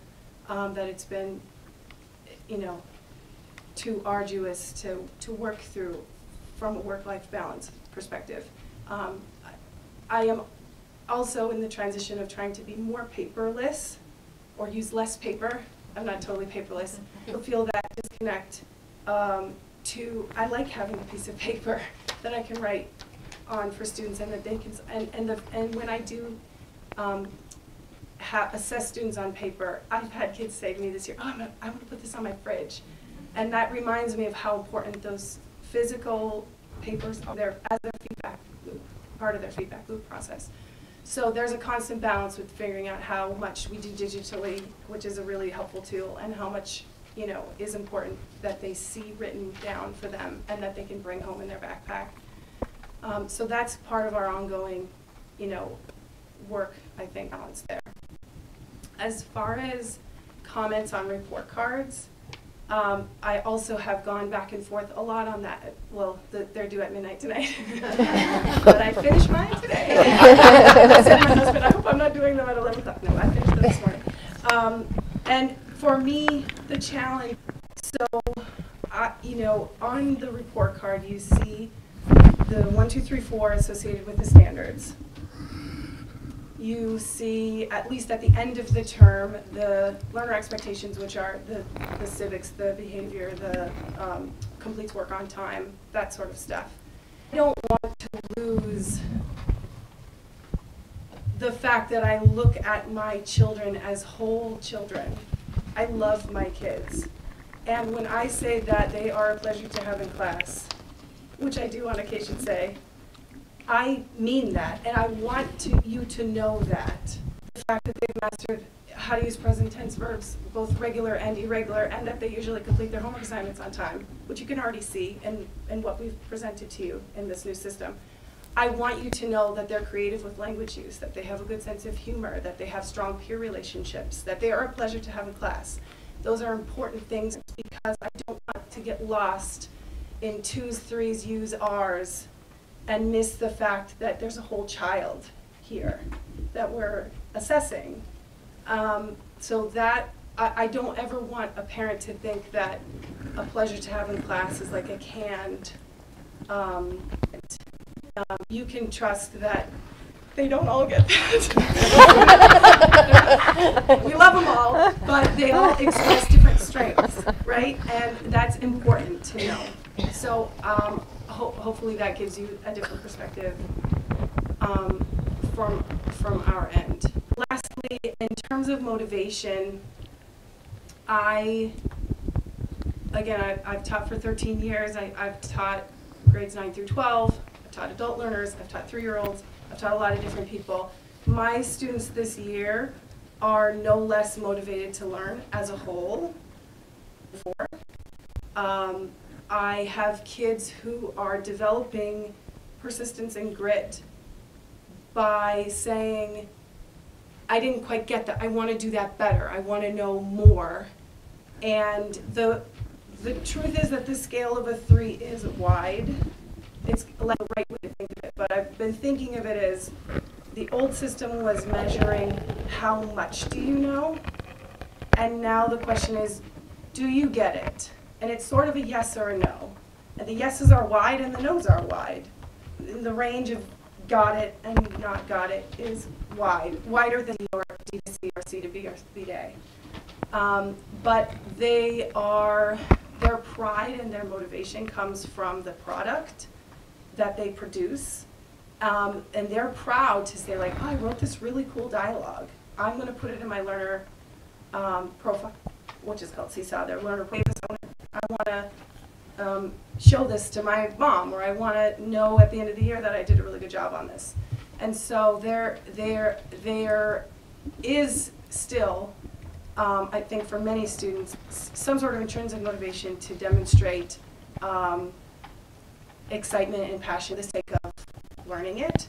that it's been, too arduous to work through from a work-life balance perspective. I am also in the transition of trying to be more paperless or use less paper. I'm not totally paperless. I feel that disconnect to, I like having a piece of paper that I can write on for students and that they can, and when I do assess students on paper, I've had kids say to me this year, oh, I want to put this on my fridge. And that reminds me of how important those physical papers are there as their feedback loop, part of their feedback loop process. So there's a constant balance with figuring out how much we do digitally, which is a really helpful tool, and how much is important that they see written down for them and that they can bring home in their backpack. So that's part of our ongoing, work, I think, balance there. As far as comments on report cards, I also have gone back and forth a lot on that. Well, they're due at midnight tonight. But I finished mine today. I said to my husband, I hope I'm not doing them at 11 o'clock. No, I finished them this morning. And for me, the challenge, so, on the report card, you see the 1, 2, 3, 4 associated with the standards. You see, at least at the end of the term, the learner expectations, which are the civics, the behavior, the completes work on time, that sort of stuff. I don't want to lose the fact that I look at my children as whole children. I love my kids. And when I say that they are a pleasure to have in class, which I do on occasion say, I mean that, and I want you to know that. The fact that they've mastered how to use present tense verbs, both regular and irregular, and that they usually complete their homework assignments on time, which you can already see in what we've presented to you in this new system. I want you to know that they're creative with language use, that they have a good sense of humor, that they have strong peer relationships, that they are a pleasure to have in class. Those are important things because I don't want to get lost in 2s, 3s, U's, R's, and miss the fact that there's a whole child here that we're assessing. So that, I don't ever want a parent to think that a pleasure to have in class is like a canned, you can trust that they don't all get that. We love them all, but they all express different strengths, right? And that's important to know. So hopefully that gives you a different perspective from our end. Lastly, in terms of motivation, I've taught for 13 years. I've taught grades 9 through 12. I've taught adult learners. I've taught 3-year-olds. I've taught a lot of different people. My students this year are no less motivated to learn as a whole. I have kids who are developing persistence and grit by saying, I didn't quite get that. I want to do that better. I want to know more. And the truth is that the scale of a 3 is wide. It's like the right way to think of it, but I've been thinking of it as the old system was measuring how much do you know, and now the question is, do you get it? And it's sort of a yes or a no. And the yeses are wide and the nos are wide. And the range of got it and not got it is wide, wider than your D to C or C to B or B to A. But their pride and their motivation comes from the product that they produce. And they're proud to say, like, oh, I wrote this really cool dialogue. I'm going to put it in my learner profile, which is called Seesaw, their learner profile. I want to show this to my mom, or I want to know at the end of the year that I did a really good job on this. And so there is still, I think for many students, some sort of intrinsic motivation to demonstrate excitement and passion for the sake of learning it.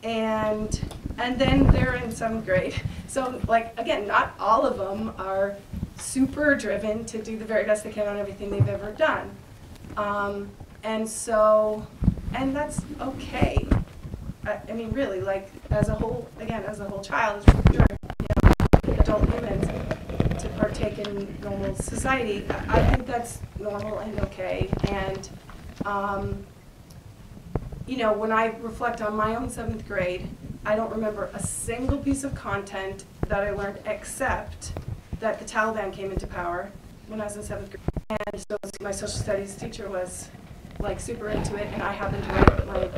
And then they're in 7th grade. So, like, again, not all of them are super driven to do the very best they can on everything they've ever done. And that's okay. I mean, really, like, as a whole child, adult humans, to partake in normal society, I think that's normal and okay. And, when I reflect on my own 7th grade, I don't remember a single piece of content that I learned except that the Taliban came into power when I was in 7th grade. And so my social studies teacher was like super into it, and I happened to write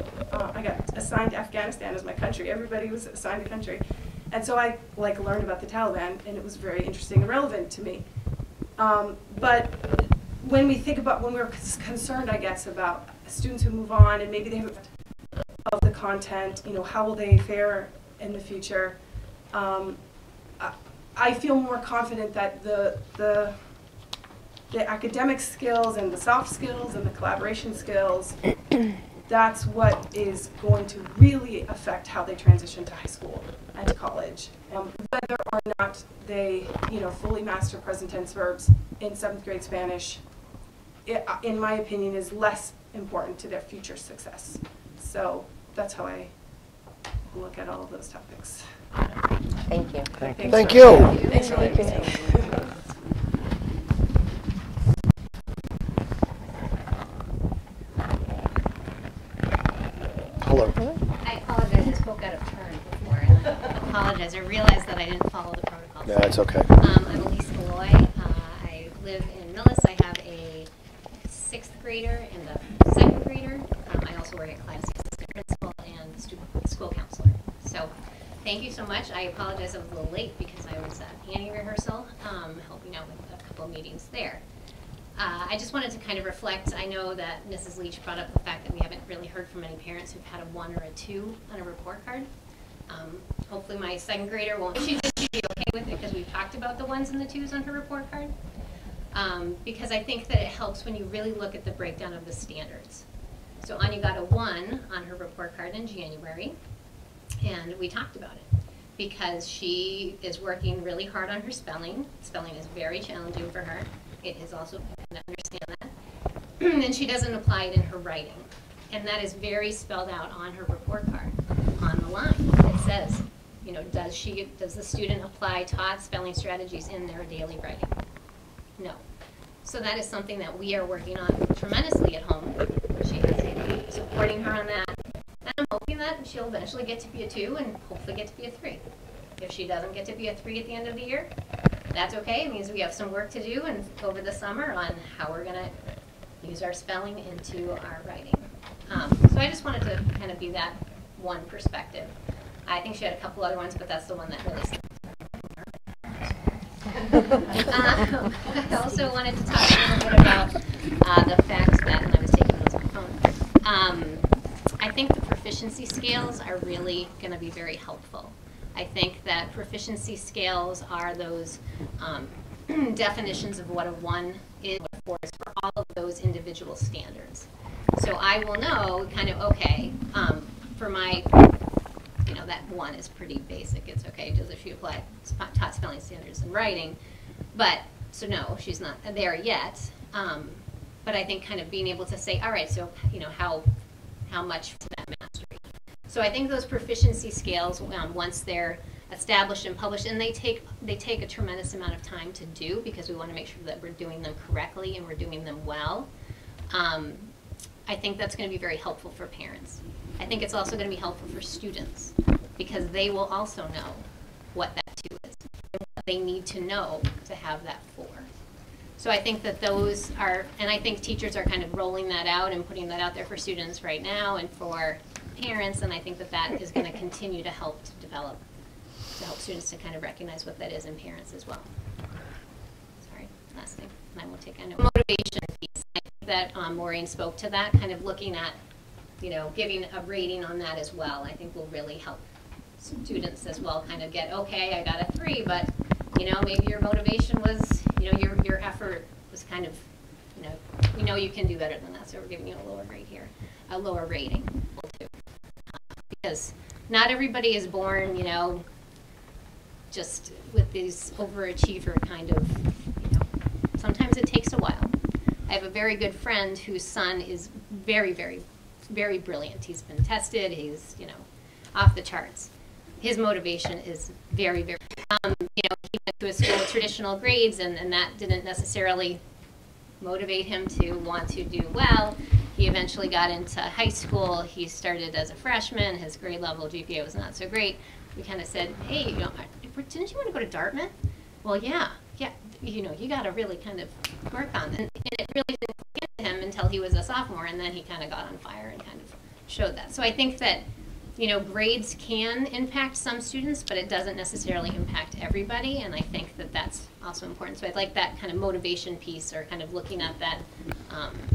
I got assigned Afghanistan as my country. Everybody was assigned a country. And so I learned about the Taliban, and it was very interesting and relevant to me. But when we're concerned, I guess, about students who move on and maybe they have of the content, how will they fare in the future? I feel more confident that the academic skills and the soft skills and the collaboration skills, that's what is going to really affect how they transition to high school and to college. Whether or not they, fully master present tense verbs in 7th grade Spanish, in my opinion, is less important to their future success. So that's how I look at all of those topics. Thank you. Thank you. Thanks for listening. Hello. I apologize, I spoke out of turn before, and I apologize. I realized that I didn't follow the protocol. Yeah, that's okay. I'm Elise Malloy. I live in Millis. I have a 6th grader and a 2nd grader. I also work at Clyde as assistant principal and school counselor. So thank you so much. I apologize I was a little late because I was at Annie rehearsal, helping out with a couple of meetings there. I just wanted to kind of reflect. I know that Mrs. Leach brought up the fact that we haven't really heard from many parents who've had a 1 or a 2 on a report card. Hopefully my 2nd grader won't, she'd be okay with it because we've talked about the 1s and the 2s on her report card. Because I think that it helps when you really look at the breakdown of the standards. So Anya got a 1 on her report card in January, and we talked about it because she is working really hard on her spelling. Spelling is very challenging for her. It is also, I understand that. And she doesn't apply it in her writing. And that is very spelled out on her report card, on the line. It says, does the student apply taught spelling strategies in their daily writing? No. So that is something that we are working on tremendously at home. She is supporting her on that. And I'm hoping that she'll eventually get to be a 2 and hopefully get to be a 3. If she doesn't get to be a 3 at the end of the year, that's okay. It means we have some work to do and over the summer on how we're going to use our spelling into our writing. So I just wanted to kind of be that one perspective. I think she had a couple other ones, but that's the one that really I also wanted to talk a little bit about the fact that, and I was taking notes on my phone, I think the proficiency scales are really going to be very helpful. I think that proficiency scales are those definitions of what a 1 is, what a scores for all of those individual standards. So I will know kind of, okay, for my, you know, that one is pretty basic. It's okay, does she apply taught spelling standards and writing? But, so no, she's not there yet. But I think kind of being able to say, all right, so, you know, how much for that mastery? So I think those proficiency scales, once they're established and published, and they take a tremendous amount of time to do because we want to make sure that we're doing them correctly and we're doing them well. I think that's going to be very helpful for parents. I think it's also going to be helpful for students because they will also know what that 2 is and what they need to know to have that 4. So I think that those are, and I think teachers are kind of rolling that out and putting that out there for students right now and for parents, and I think that that is going to continue to help to develop, to help students to kind of recognize what that is in parents as well. Sorry, last thing, and I will take a note. Motivation piece. I think that Maureen spoke to that, kind of looking at, you know, giving a rating on that as well. I think will really help students as well kind of get, okay, I got a 3, but, you know, maybe your motivation was, you know, your effort was kind of, you know, we know you can do better than that, so we're giving you a lower grade here, a lower rating too. Because not everybody is born, you know, just with these overachiever kind of, you know, sometimes it takes a while. I have a very good friend whose son is very, very, very brilliant. He's been tested, he's, you know, off the charts. His motivation is very, very, you know, he went to a school with traditional grades and that didn't necessarily motivate him to want to do well. He eventually got into high school. He started as a freshman. His grade level GPA was not so great. We kind of said, hey, you know, didn't you want to go to Dartmouth? Well, yeah, you know, you got to really kind of work on it. And it really didn't get to him until he was a sophomore, and then he kind of got on fire and kind of showed that. So I think that, you know, grades can impact some students, but it doesn't necessarily impact everybody, and I think that that's also important. So I'd like that kind of motivation piece, or kind of looking at that,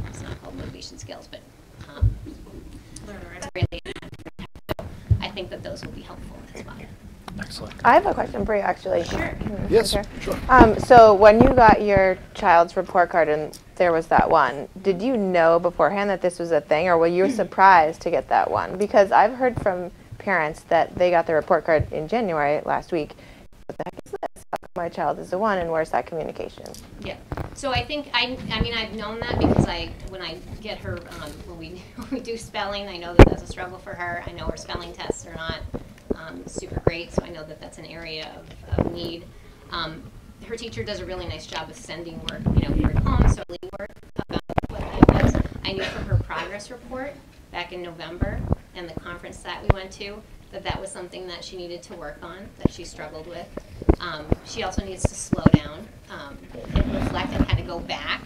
it's not called motivation skills, but really, so I think that those will be helpful as well. Excellent. I have a question for you, actually. Sure. Yes, sure. So when you got your child's report card and there was that 1, did you know beforehand that this was a thing, or were you surprised to get that 1? Because I've heard from parents that they got their report card in January last week. What the heck is this? How come my child is a 1, and where's that communication? Yeah. So I think, I mean, I've known that because when I get her, when we do spelling, I know that that's a struggle for her. I know her spelling tests are not super great, so I know that that's an area of need. Her teacher does a really nice job of sending work, you know, work home, so work about what that was. I knew from her progress report back in November and the conference that we went to that that was something that she needed to work on, that she struggled with. She also needs to slow down and reflect and kind of go back,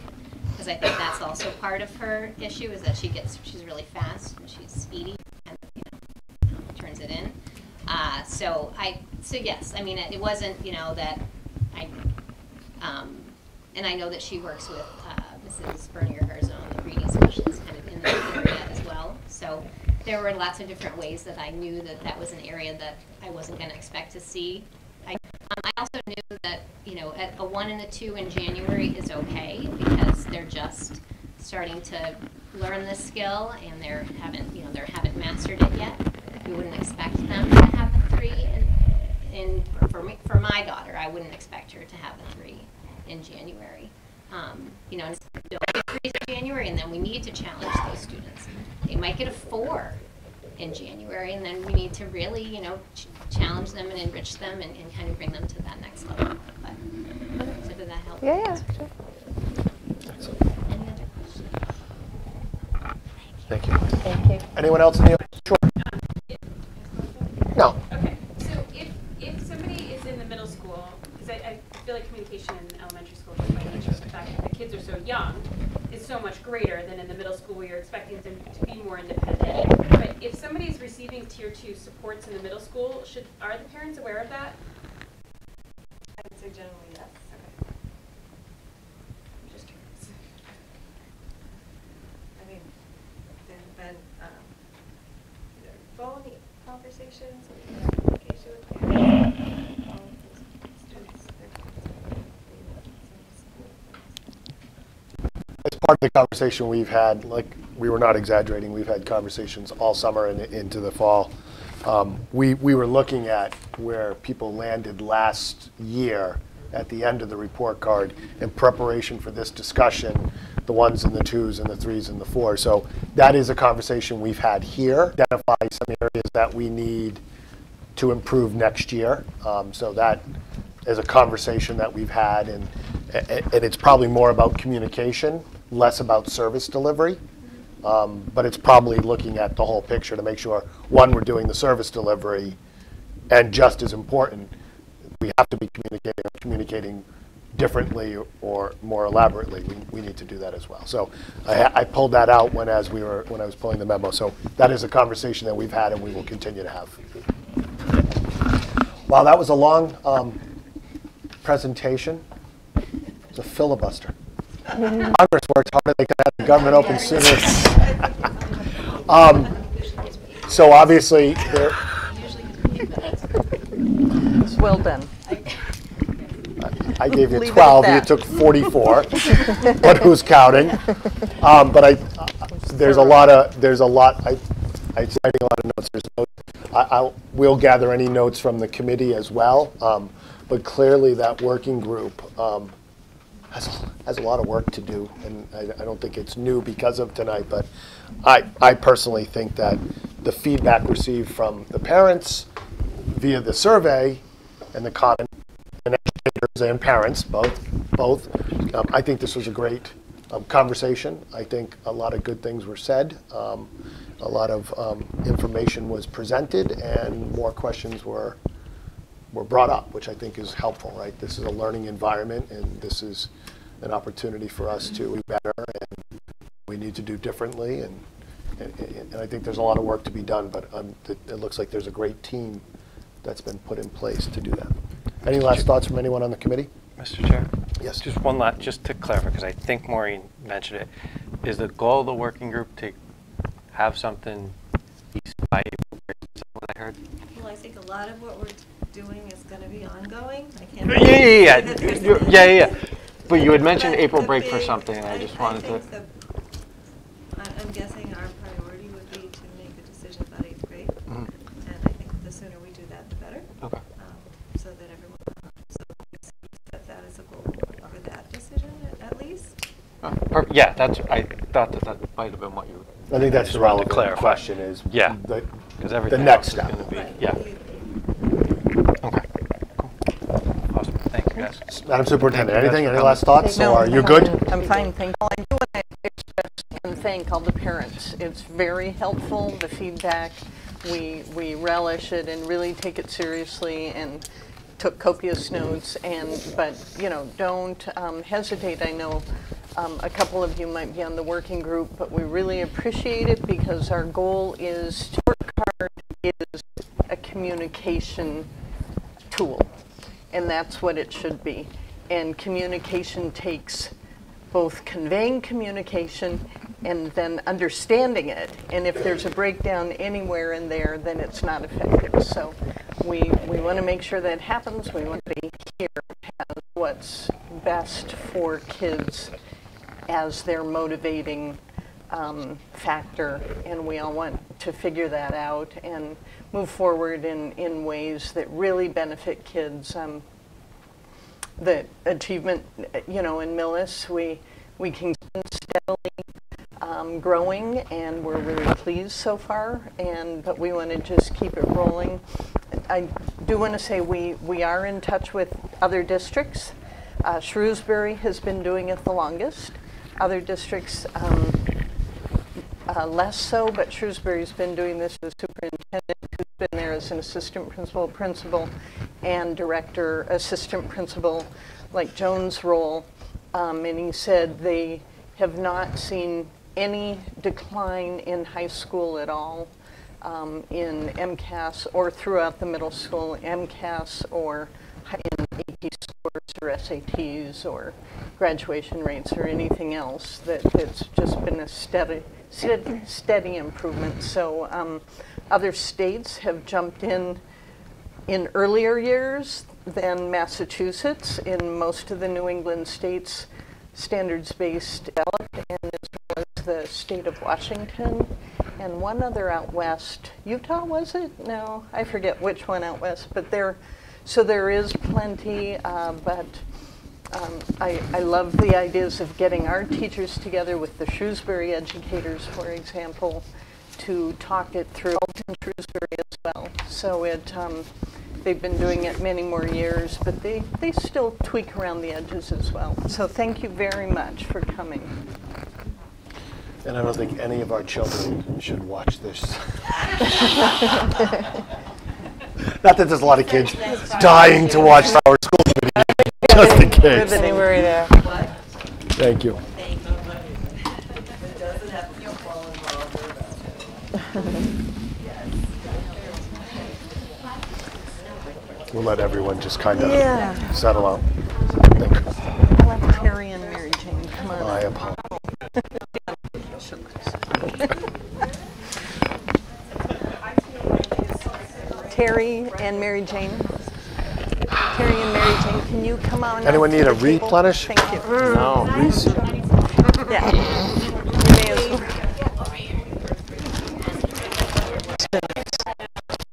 because I think that's also part of her issue, is that she's really fast and she's speedy and, you know, turns it in. So yes, I mean, it wasn't, you know, that and I know that she works with Mrs. Bernier Garzone, the reading specialist, kind of in that area as well. So there were lots of different ways that I knew that that was an area that I wasn't going to expect to see. I also knew that, you know, a 1 and a 2 in January is okay because they're just starting to learn this skill and they haven't mastered it yet. We wouldn't expect them to have a 3 for my daughter, I wouldn't expect her to have a 3 in January. You know, and don't get 3s in January, and then we need to challenge those students. They might get a 4 in January, and then we need to really, you know, challenge them and enrich them and kind of bring them to that next level. But, so did that help? Yeah, sure. Any other questions? Thank you. Thank you. Anyone else in the audience? Sure. No. Okay, so if somebody is in the middle school, because I feel like communication in elementary school, just by nature of the fact that the kids are so young, is so much greater than in the middle school where you're expecting them to be more independent. But if somebody is receiving Tier 2 supports in the middle school, are the parents aware of that? I would say generally yes. Okay. I'm just curious. I mean, there have been either phone conversations or communication with parents. All of those students, their parents are in some school things. as part of the conversation we've had, like, we were not exaggerating, we've had conversations all summer and into the fall. We were looking at where people landed last year at the end of the report card in preparation for this discussion, the ones and the twos and the threes and the fours. So that is a conversation we've had here, identify some areas that we need to improve next year. So that is a conversation that we've had, and it's probably more about communication, less about service delivery. But it's probably looking at the whole picture to make sure, one, we're doing the service delivery, and just as important, we have to be communicating differently or more elaborately. We need to do that as well. So I pulled that out when I was pulling the memo. So that is a conversation that we've had and we will continue to have. Wow, that was a long presentation. It was a filibuster. Congress worked harder, they could have the government open sooner. So obviously, Well done. I gave you Leave it 12, at you that. took 44, but who's counting? But there's a lot. I was writing a lot of notes. There's notes. We'll gather any notes from the committee as well. But clearly, that working group has a lot of work to do, and I don't think it's new because of tonight. But I personally think that the feedback received from the parents via the survey and the comment, and educators and parents, both. I think this was a great conversation. I think a lot of good things were said. A lot of information was presented, and more questions were brought up, which I think is helpful, right? This is a learning environment, and this is an opportunity for us to do better, and we need to do differently, and I think there's a lot of work to be done, but it looks like there's a great team that's been put in place to do that. Any last thoughts from anyone on the committee? Mr. Chair? Yes. Just one last, just to clarify, because I think Maureen mentioned it. Is the goal of the working group to have something by April? Is that what I heard? Well, I think a lot of what we're doing is going to be ongoing. I can't. Yeah. But you had mentioned April break for something, and I just wanted to. I'm guessing our priority would be to make a decision about 8th grade, and I think the sooner we do that, the better. Okay. So that everyone, set that as a goal for that decision at least. Yeah, I thought that might have been what you. I think that's the relevant question is the next step. Yeah. Okay. Cool. Awesome. Thank you, guys. Madam Superintendent, anything? Any last thoughts? No, or you're good? I'm fine, thank you. I do want to express and thank all the parents. It's very helpful, the feedback. We relish it and really take it seriously and took copious notes. But don't hesitate. I know a couple of you might be on the working group, but we really appreciate it because our goal is to work hard is a communication tool, and that's what it should be. And communication takes both conveying communication and then understanding it. And if there's a breakdown anywhere in there, then it's not effective. So we want to make sure that happens. We want to be here as what's best for kids as their motivating factor, and we all want to figure that out and move forward in ways that really benefit kids. The achievement, in Millis, we can steadily growing, and we're really pleased so far. But we want to just keep it rolling. I do want to say we are in touch with other districts. Shrewsbury has been doing it the longest. Other districts less so, but Shrewsbury's been doing this with the superintendent, who's been there as an assistant principal, and director, assistant principal, like Joan's role. And he said they have not seen any decline in high school at all in MCAS or throughout the middle school, MCAS or in AP scores or SATs or graduation rates or anything else. That's just been a steady improvement. So other states have jumped in earlier years than Massachusetts. In most of the New England states, standards-based developed, the state of Washington, and one other out west. Utah, was it? No, I forget which one out west. But there is plenty. But I love the ideas of getting our teachers together with the Shrewsbury educators, for example, to talk it through in Shrewsbury as well. So they've been doing it many more years, but they still tweak around the edges as well. So thank you very much for coming. And I don't think any of our children should watch this. Not that there's a lot of kids dying to watch our school video, just in case. Anywhere there. Thank you. We'll let everyone just kind of settle out. Let Terry and Mary Jane come on. I apologize. Terry and Mary Jane. Terry and Mary Jane, can you come on? Anyone need a replenish? Thank you. No. Yeah. You may as well.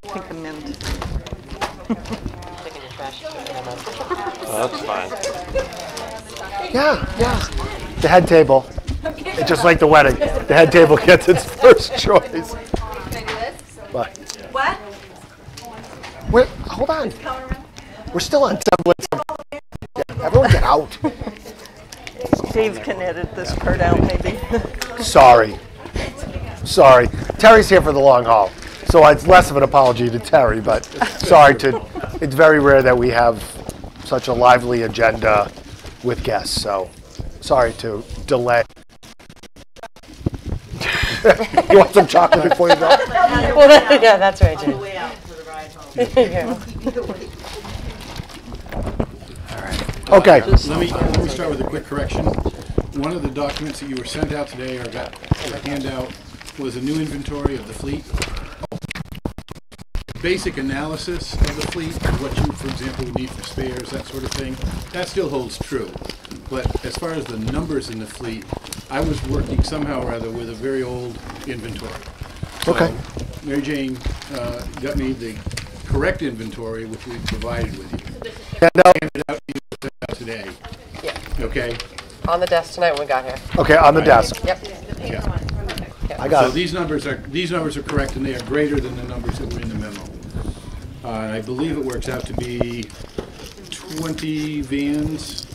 Take a mint. Oh, that's fine. Yeah. The head table. It's just like the wedding. The head table gets its first choice. Bye. What? Hold on. We're still on semblance of. Yeah, everyone get out. Dave can edit this part out, maybe. Sorry. Terry's here for the long haul. So it's less of an apology to Terry, but it's very rare that we have such a lively agenda with guests. So sorry to delay. You want some chocolate before you go? Well, yeah, that's right, Jane. Okay. Let me start with a quick correction. One of the documents that you were sent out today or got a handout was a new inventory of the fleet. Basic analysis of the fleet, what you, for example, would need for spares, that sort of thing, that still holds true. But as far as the numbers in the fleet, I was working somehow or other with a very old inventory. So Okay. Mary Jane got me the correct inventory, which we provided with you. Handed out to you today. Yeah. Okay. On the desk tonight when we got here. Okay, on the desk. Yep. Yeah. I got So it. these numbers are correct, and they are greater than the numbers that were in the memo. I believe it works out to be 20 vans,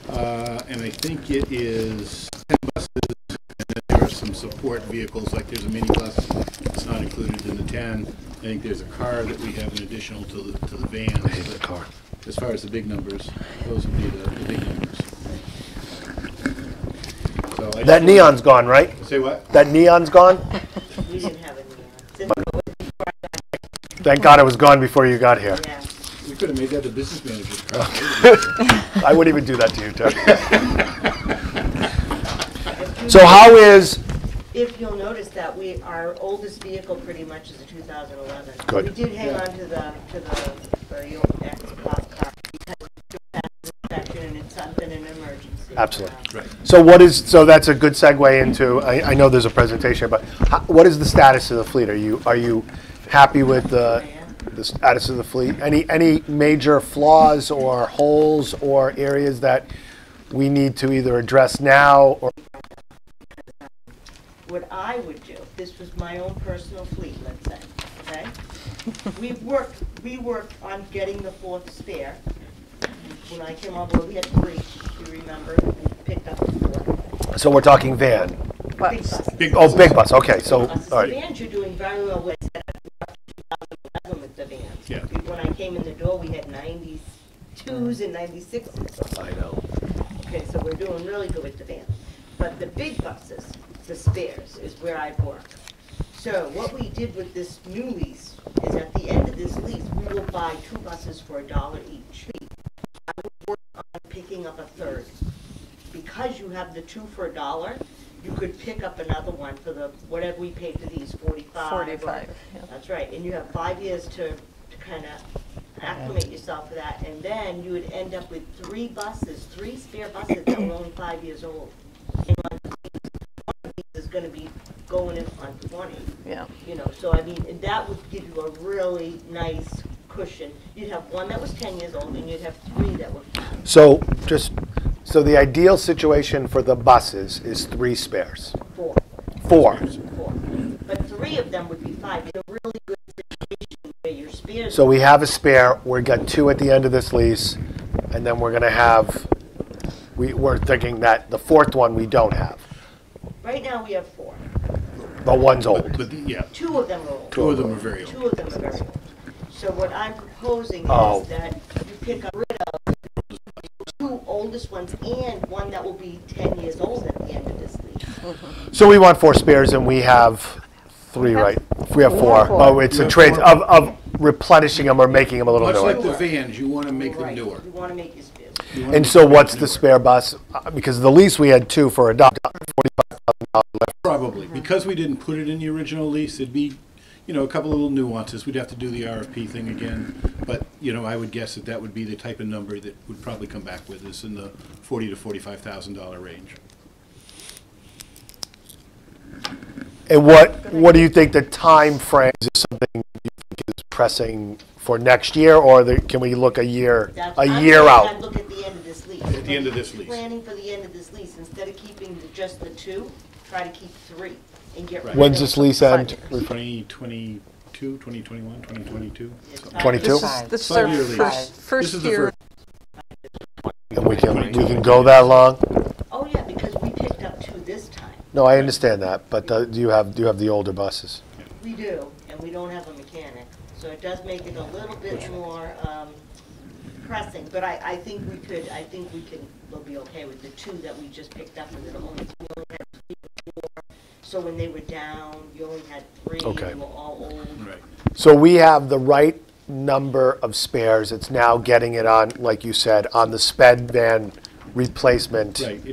and I think it is 10 buses, and then there are some support vehicles, like there's a minibus that's not included in the 10. I think there's a car that we have an additional to the vans. I hate the car. As far as the big numbers, those would be the big numbers. So That neon's gone, right? Say what? That neon's gone? We didn't have a neon. Thank God it was gone before you got here. Yeah. We could have made that the business manager's car. I wouldn't even do that to you, Terry. So how is... If you'll notice that our oldest vehicle pretty much is a 2011. Good. We did hang on to the very old X-Block car because it has inspection and it's been an emergency. Absolutely. Right. So that's a good segue into, I know there's a presentation, but what is the status of the fleet? Are you happy with the status of the fleet? Any major flaws or holes or areas that we need to either address now or? What I would do, if this was my own personal fleet, let's say, okay? We worked on getting the fourth spare. When I came on board, we had 3, if you remember, we picked up the 4th. So we're talking van. Big bus. Big bus. Okay, so The all right. vans you're doing very well with. 2011 with the vans. Yeah. When I came in the door, we had 92s and 96s. I know. Okay, so we're doing really good with the vans. But the big buses, the spares, is where I work. So what we did with this new lease is at the end of this lease, we will buy 2 buses for $1 each. I would work on picking up a third. Because you have the 2 for $1, you could pick up another one for the, whatever we paid for these, 45. 45, yeah. That's right, and you have 5 years to kind of acclimate yourself to that, and then you would end up with 3 spare buses that were only 5 years old. And one going in on 20. Yeah. You know, so I mean, and that would give you a really nice cushion. You'd have one that was 10 years old, and you'd have 3 that were 5. So so the ideal situation for the buses is 3 spares. 4. 4. 4. But 3 of them would be 5. In a really good situation where your spares. So we have a spare. We've got 2 at the end of this lease, and then we're going to have. We're thinking that the 4th one we don't have, Right now we have 4. but one's old. But yeah. 2 of them are old. 2 of them are very old. 2 of them are very old. So what I'm proposing Oh. is that you pick up rid of 2 oldest ones and one that will be 10 years old at the end of this lease. So we want 4 spares, and we have 3, right? We have 4. Oh, it's You a have trade 4. of replenishing them or making them a little Much newer. like the vans, you want to make them Right. newer. You want to make your spares. You wanna And make so them what's the newer. spare bus? Because the lease we had 2 for a dog, $45,000 left. Probably. Because we didn't put it in the original lease, it'd be, you know, a couple of little nuances. We'd have to do the RFP thing again. But, you know, I would guess that that would be the type of number that would probably come back with us in the $40,000 to $45,000 range. And what do you think the time frame is? Something you think is pressing for next year, or can we look a year I'm out? I'd look at the end of this lease. At the end of this lease. Planning for the end of this lease, instead of keeping just the 2, try to keep 3 and get rid of. When's this lease end? 2022, 2021, 2022? 22? This is 5 our year lease. first This is the year. And we can go that long? Oh, yeah, because we picked up 2 this time. No, I understand that, but do you have the older buses? We do, and we don't have a mechanic, so it does make it a little bit more pressing. But I think we'll be okay with the 2 that we just picked up, and we only had 3 before. So when they were down, you only had 3, Okay. and they were all old. Right. So we have the right number of spares. It's now getting it on, like you said, on the sped van replacement. Right.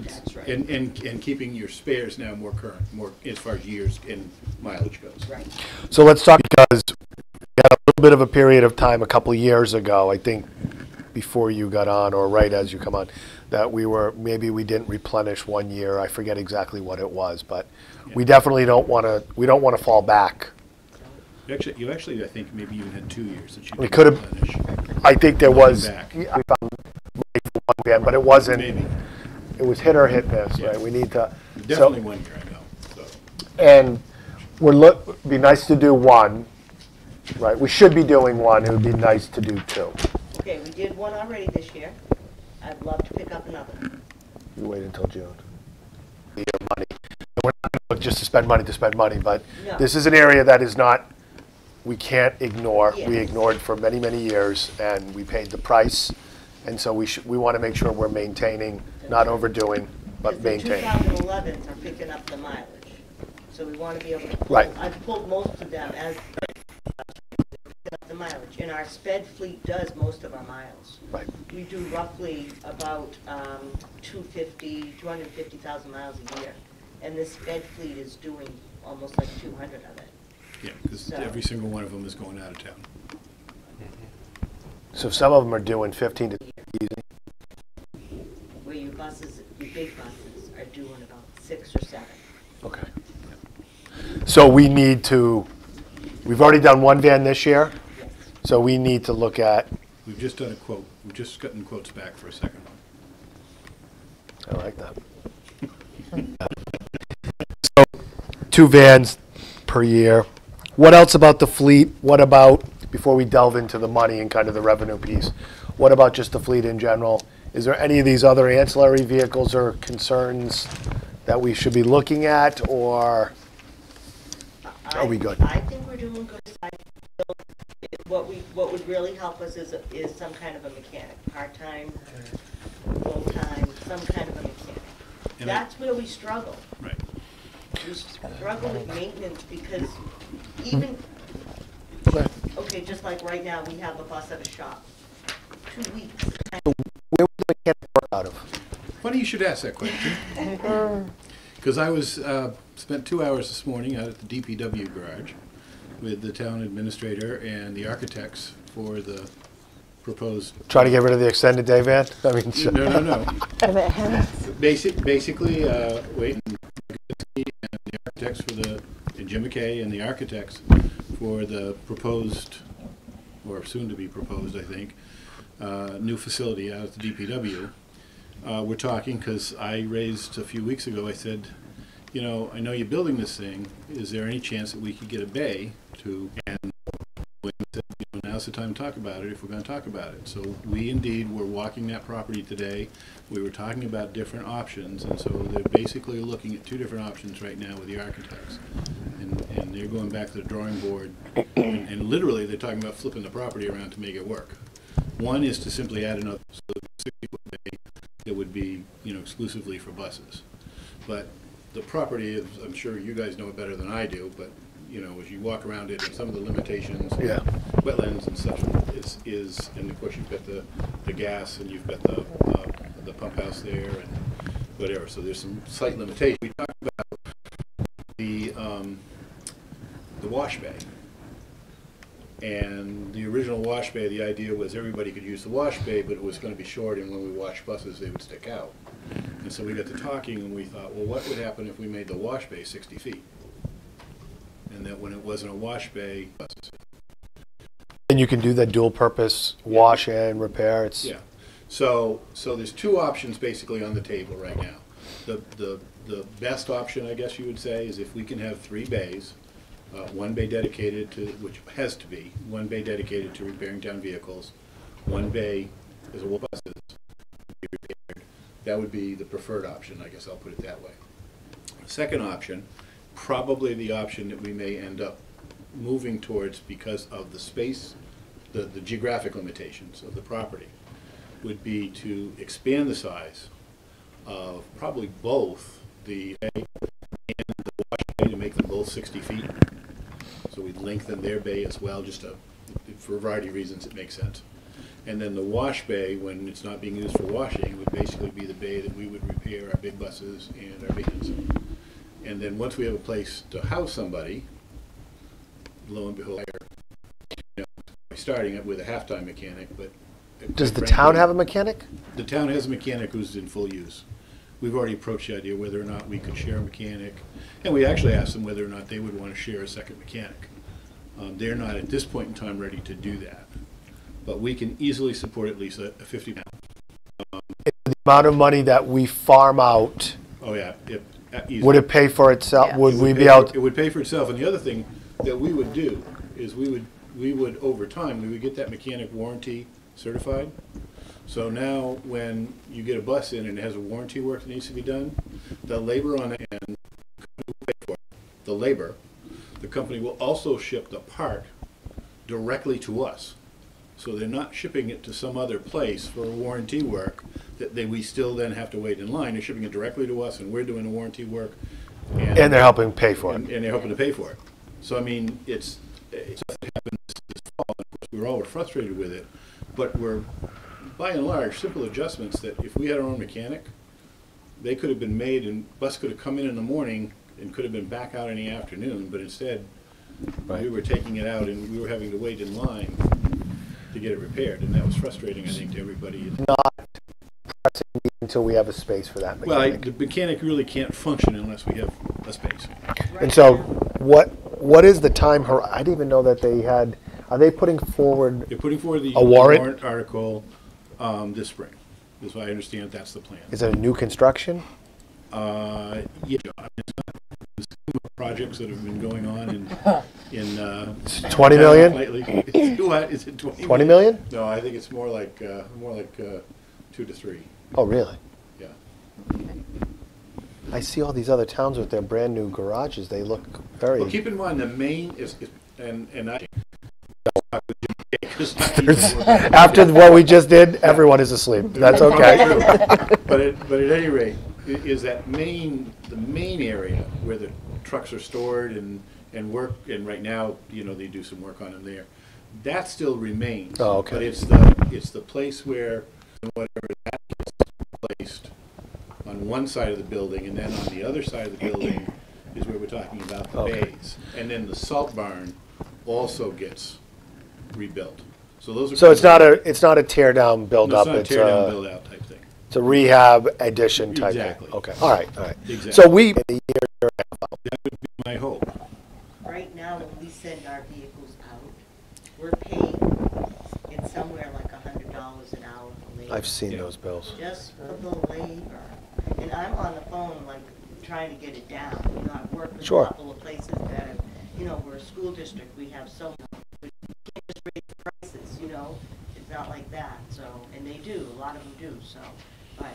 And keeping your spares now more current, more as far as years and mileage goes. Right. So let's talk, because we had a little bit of a period of time a couple of years ago, I think before you got on or right as you come on, that maybe we didn't replenish 1 year. I forget exactly what it was, but we definitely don't want to fall back. You actually, I think maybe even had 2 years that you We didn't could have. replenish. I think there Looking was. back. We found money for one van, but it wasn't. Maybe. It was hit or hit miss, Yeah. right? We need to. Definitely 1 year, I know. So. And be nice to do 1, right? We should be doing 1. It would be nice to do 2. Okay, we did 1 already this year. I'd love to pick up another. You wait until June. Your money. And we're not going to look just to spend money, but No. this is an area that is not. We can't ignore. Yes. We ignored for many, many years, and we paid the price. And so we want to make sure we're maintaining, not overdoing, but Because the maintaining. 2011s are picking up the mileage. So we want to be able to pull. Right. I've pulled most of them as picking up the mileage. And our sped fleet does most of our miles. Right. We do roughly about 250,000 miles a year. And this sped fleet is doing almost like 200 of it. Yeah, because every single one of them is going out of town. So some of them are doing 15 to easy. Where your big buses are doing about 6 or 7. Okay. So we've already done 1 van this year, so we need to look at. We've just done a quote. We've just gotten quotes back for a second one. I like that. So 2 vans per year. What else about the fleet? What about, before we delve into the money and kind of the revenue piece, what about just the fleet in general? Is there any of these other ancillary vehicles or concerns that we should be looking at, or are we good? I think we're doing good. What would really help us is some kind of a mechanic, part-time, full-time, some kind of a mechanic. And That's where we struggle. Right. We struggle with maintenance because even, okay, just like right now, we have a bus at a shop. 2 weeks. Where would the mechanic work out of? Funny you should ask that question. Because I spent 2 hours this morning out at the DPW garage with the town administrator and the architects for the proposed. Try to get rid of the extended day van? I mean, No. Basically, Wade and the architects for the, and Jim McKay and the architects for the proposed, or soon to be proposed, I think, new facility out at the DPW. We're talking because I raised a few weeks ago, I said, you know, I know you're building this thing. Is there any chance that we could get a bay to, and said, you know, now's the time to talk about it if we're going to talk about it. So we indeed were walking that property today. We were talking about different options, and so they're basically looking at 2 different options right now with the architects. And they're going back to the drawing board, and literally they're talking about flipping the property around to make it work. One is to simply add another 60-foot bay that would be, you know, exclusively for buses. But the property is, I'm sure you guys know it better than I do, but you know, as you walk around it and some of the limitations, Yeah. wetlands and such is, and of course you've got the gas and you've got the pump house there and whatever. So there's some site limitations. We talked about the wash bay. And the original wash bay, the idea was everybody could use the wash bay, but it was going to be short, and when we wash buses, they would stick out. And so we got to talking, and we thought, well, what would happen if we made the wash bay 60 feet? And that when it wasn't a wash bay, buses. And you can do that dual purpose wash and repair. It's Yeah. So there's 2 options basically on the table right now. The best option, I guess you would say, is if we can have 3 bays. 1 bay dedicated to, which has to be, 1 bay dedicated to repairing town vehicles, 1 bay is a buses to be repaired. That would be the preferred option, I guess I'll put it that way. Second option, probably the option that we may end up moving towards because of the space, the geographic limitations of the property, would be to expand the size of probably both the bay and the wash bay to make them both 60 feet. So we'd lengthen their bay as well, just for a variety of reasons it makes sense. And then the wash bay, when it's not being used for washing, would basically be the bay that we would repair our big buses and our vans. And then once we have a place to house somebody, lo and behold, you know, starting it with a half-time mechanic, but Does the town have a mechanic? The town has a mechanic who's in full use. We've already approached the idea whether or not we could share a mechanic, and we actually asked them whether or not they would want to share a second mechanic. They're not at this point in time ready to do that, but we can easily support at least a 50 pound. The amount of money that we farm out, Oh yeah, would it pay for itself? Yes. Would It we would be pay able? It would pay for itself, and the other thing that we would do is we would over time we would get that mechanic warranty certified. So now when you get a bus in and it has a warranty work that needs to be done, the labor on the end, the labor, the company will also ship the part directly to us. So they're not shipping it to some other place for a warranty work that we still then have to wait in line. They're shipping it directly to us and we're doing the warranty work. And they're helping pay for it. And they're helping to pay for it. So I mean, it's what happened this fall. Of course, we were all frustrated with it, but we're by and large simple adjustments that if we had our own mechanic, they could have been made and bus could have come in the morning and could have been back out in the afternoon, but instead we were taking it out and we were having to wait in line to get it repaired, and that was frustrating, I think, to everybody. Not pressing until we have a space for that Well, mechanic. the mechanic really can't function unless we have a space. And so, what is the time horizon? I didn't even know that they had. Are they putting forward? They're putting forward a warrant article this spring. Is what I understand. That's the plan. Is it a new construction? Yeah, I mean, it's not the same projects that have been going on in 20 million? lately. Is it 20 million? No, I think it's more like 2 to 3. Oh, really? Yeah. I see all these other towns with their brand new garages. They look very. Well, keep in mind the main is and I. After what we just did, everyone is asleep. That's okay. But at any rate, is that the main area where the trucks are stored and work, and right now, you know, they do some work on them there. That still remains. Oh, okay. But it's the place where whatever that gets placed on one side of the building, and then on the other side of the building is where we're talking about the bays, and then the salt barn also gets rebuilt. So those are. So it's not a tear down build up. It's not a tear down build out type thing. It's a rehab addition type Exactly. thing. Okay. All right. Exactly. So we in a year and a half out. That would I've seen those bills. Just for the labor. And I'm on the phone, like, trying to get it down. You know, I've worked with Sure. a couple of places that have, you know, we're a school district, we have so much. We can't just raise the prices, you know? It's not like that, so, and they do, a lot of them do, so, but.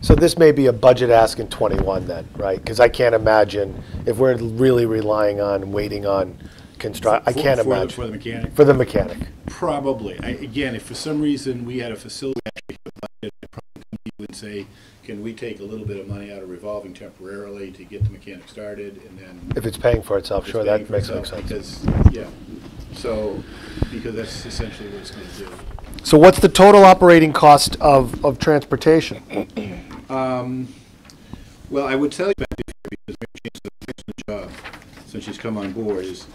So this may be a budget ask in '21 then, right? Because I can't imagine, if we're really relying on, waiting on construct, I can't imagine. For the mechanic? For the mechanic. Probably. Again, if for some reason we had a facility actually budget, I'd probably come to you and say, can we take a little bit of money out of revolving temporarily to get the mechanic started, and then... If it's paying for itself, sure, that makes sense. Because, yeah, so, because that's essentially what it's going to do. So what's the total operating cost of transportation? Well, I would tell you about it because Mary Jane's done an excellent job since she's come on board, is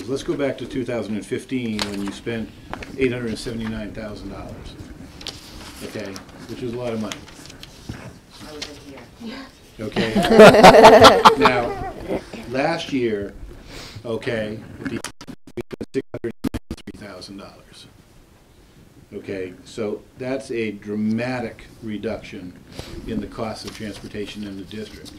let's go back to 2015 when you spent $879,000, okay, which was a lot of money. I wasn't here. Okay. Now, last year, okay, we spent $693,000. Okay, so that's a dramatic reduction in the cost of transportation in the district.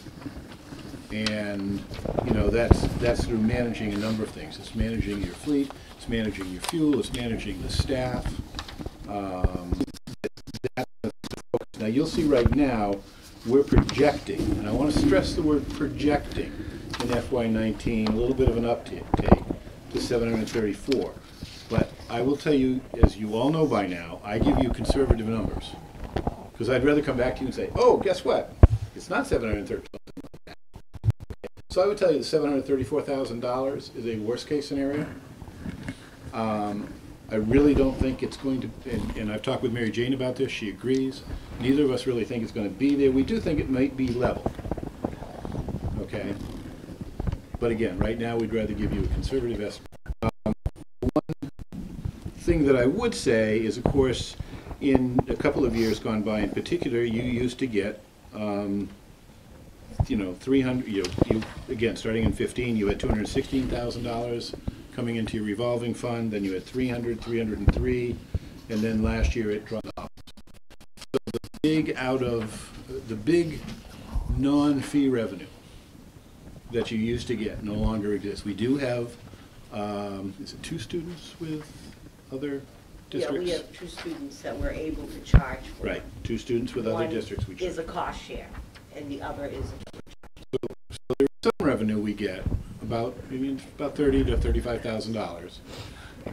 And, you know, that's through managing a number of things. It's managing your fleet, it's managing your fuel, it's managing the staff. Now, you'll see right now, we're projecting, and I want to stress the word projecting in FY19, a little bit of an uptake to 734. But I will tell you, as you all know by now, I give you conservative numbers. Because I'd rather come back to you and say, oh, guess what? It's not 730. So I would tell you that $734,000 is a worst-case scenario. I really don't think it's going to, and I've talked with Mary Jane about this, she agrees. Neither of us really think it's going to be there. We do think it might be level. Okay? But again, right now we'd rather give you a conservative estimate. One thing that I would say is, of course, in a couple of years gone by in particular, you used to get, you know, 300, you again, starting in 15, you had $216,000 coming into your revolving fund, then you had 303, and then last year it dropped off. So the big non-fee revenue that you used to get no longer exists. We do have, is it 2 students with other districts? Yeah, we have 2 students that we're able to charge for. Right, 2 students with other districts. One is a cost share, and the other is a So there's some revenue we get, about $30,000 to $35,000,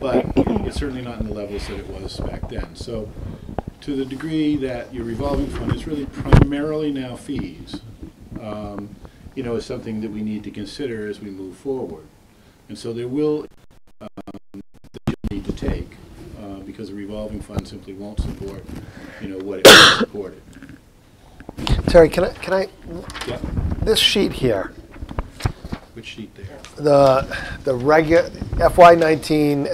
but it's certainly not in the levels that it was back then. So to the degree that your revolving fund is really primarily now fees, you know, is something that we need to consider as we move forward. And so there will that you'll need to take because the revolving fund simply won't support, you know, what it was supported. Terry, can I? Yeah. This sheet here. Which sheet there? The regular FY19,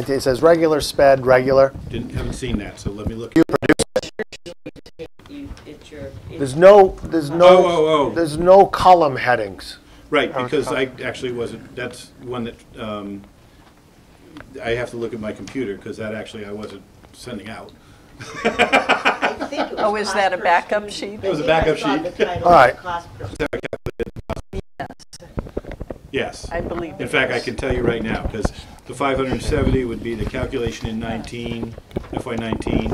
it says regular sped, regular. Haven't seen that, so let me look. There's no column headings. Right, because I actually wasn't. That's one that I have to look at my computer because that actually I wasn't sending out. Oh, is that a backup sheet? It was a backup sheet. All right. Yes. I believe in fact, I can tell you right now, because the 570 would be the calculation in FY19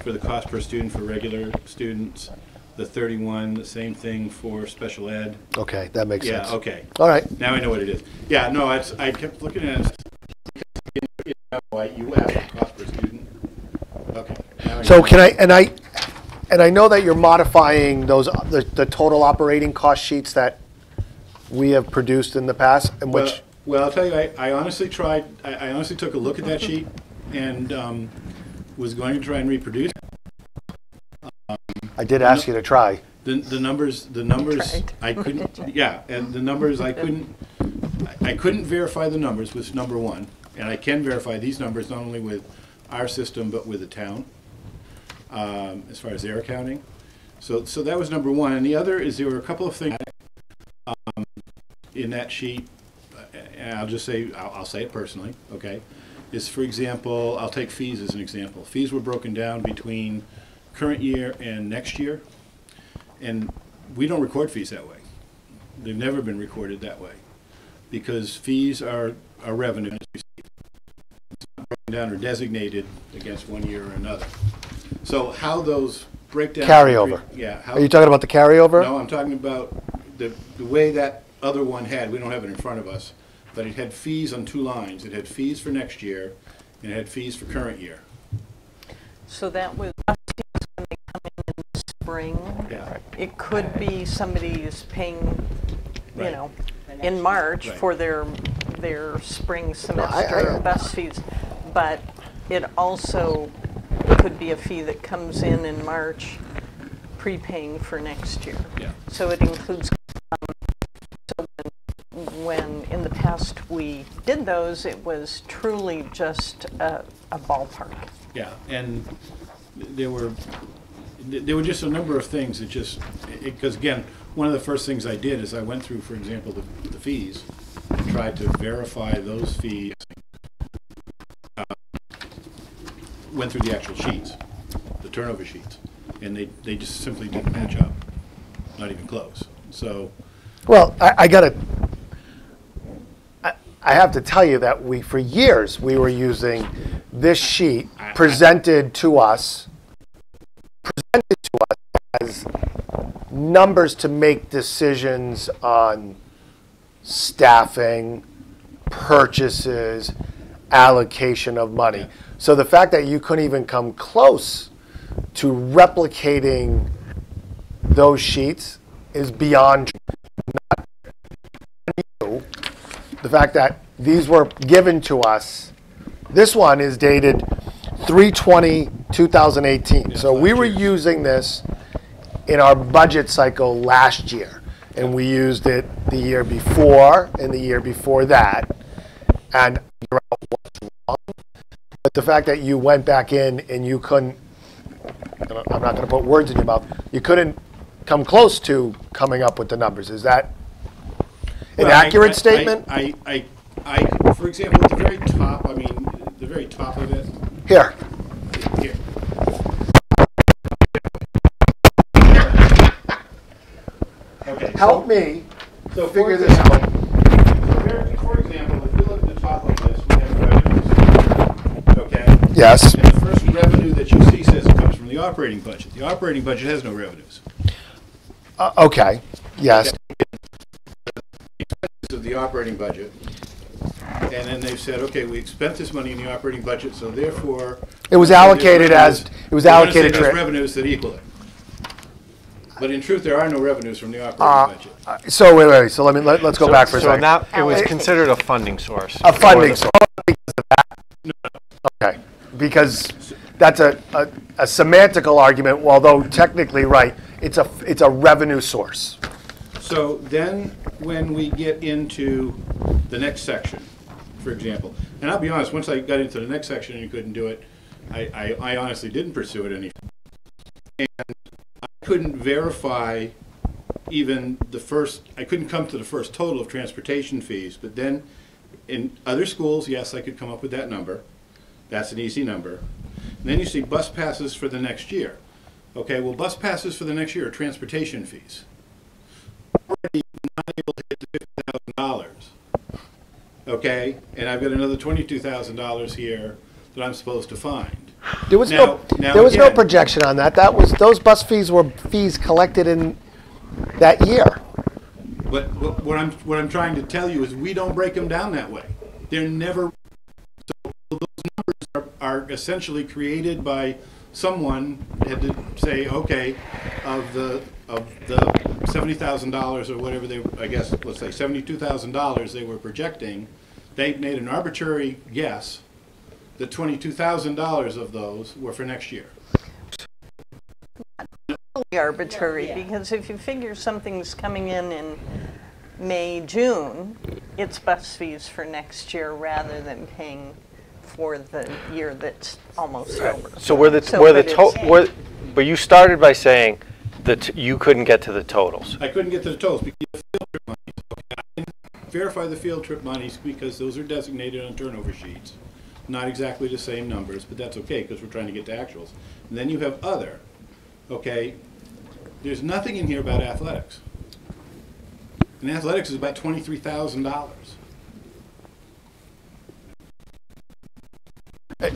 for the cost per student for regular students. The 31, the same thing for special ed. Okay, that makes sense. Yeah, okay. All right. Now I know what it is. Yeah, no, I kept looking at it. You asked the cost per student. Okay. So can I know that you're modifying those the total operating cost sheets that we have produced in the past, and which. Well, I'll tell you, I honestly tried. I honestly took a look at that sheet and was going to try and reproduce. I did ask you to try. The numbers I couldn't. Yeah, and the numbers I couldn't verify the numbers was number one, and I can verify these numbers not only with our system but with the town as far as their accounting. So that was number one, and the other is there were a couple of things in that sheet. And I'll just say I'll say it personally, okay. is, for example, I'll take fees as an example. Fees were broken down between current year and next year, and we don't record fees that way. They've never been recorded that way, because fees are revenue. It's not broken down or designated against one year or another. So how those break down... Carryover. Yeah. Are you talking about the carryover? No, I'm talking about the way that other one had, we don't have it in front of us, but it had fees on two lines. It had fees for next year, and it had fees for current year. So that was when they come in the spring. Yeah. It could be somebody is paying, you Right. know, in March Right. for their spring semester bus fees, but it also could be a fee that comes in March, prepaying for next year. Yeah. So it includes. So when in the past we did those, it was truly just a ballpark. Yeah, and there were just a number of things that just, because again, one of the first things I did is I went through, for example, the fees, and tried to verify those fees, went through the actual sheets, the turnover sheets, and they just simply didn't match up, not even close. So, well, I have to tell you that for years, we were using this sheet presented to us as numbers to make decisions on staffing, purchases, allocation of money. So the fact that you couldn't even come close to replicating those sheets is beyond not you. The fact that these were given to us, this one is dated 3/20/2018. So we were using this in our budget cycle last year, and we used it the year before and the year before that. And figure out what's wrong. But the fact that you went back in and you couldn't, I'm not going to put words in your mouth, you couldn't come close to coming up with the numbers. Is that an accurate statement? For example, at the very top, the very top of it. Here. Here. Okay. Help me So figure this out. For example, if we look at the top of this, we have revenues. Okay? Yes. And the first revenue that you see says it comes from the operating budget. The operating budget has no revenues. Okay. Yes. Expenses of the operating budget. And then they've said, okay, we spent this money in the operating budget, so therefore It was allocated as revenues that equal it. But in truth, there are no revenues from the operating budget. So wait. So let's go back for a second. So now it was considered a funding source. A funding source. Because of that. Okay. Because that's a semantical argument, although technically right. It's a revenue source. So then, when we get into the next section, for example, and I'll be honest, once I got into the next section and you couldn't do it, I honestly didn't pursue it any. And I couldn't verify even the first, I couldn't come to the first total of transportation fees, but then in other schools, yes, I could come up with that number. That's an easy number. And then you see bus passes for the next year. Okay, well, bus passes for the next year are transportation fees. Already not able to hit the $50,000. Okay, and I've got another $22,000 here that I'm supposed to find. There was no projection on that. Those bus fees were fees collected in that year. But what I'm trying to tell you is we don't break them down that way. They're never. So those numbers are essentially created by someone had to say, okay, of the $70,000 or whatever I guess let's say $72,000 they were projecting, they made an arbitrary guess that $22,000 of those were for next year. Arbitrary, because if you figure something's coming in May, June, it's bus fees for next year rather than paying for the year that's almost over. So but you started by saying that you couldn't get to the totals. I couldn't get to the totals because the field trip monies. I didn't verify the field trip monies because those are designated on turnover sheets. not exactly the same numbers, but that's okay because we're trying to get to actuals. And then you have other, okay? There's nothing in here about athletics. And athletics is about $23,000.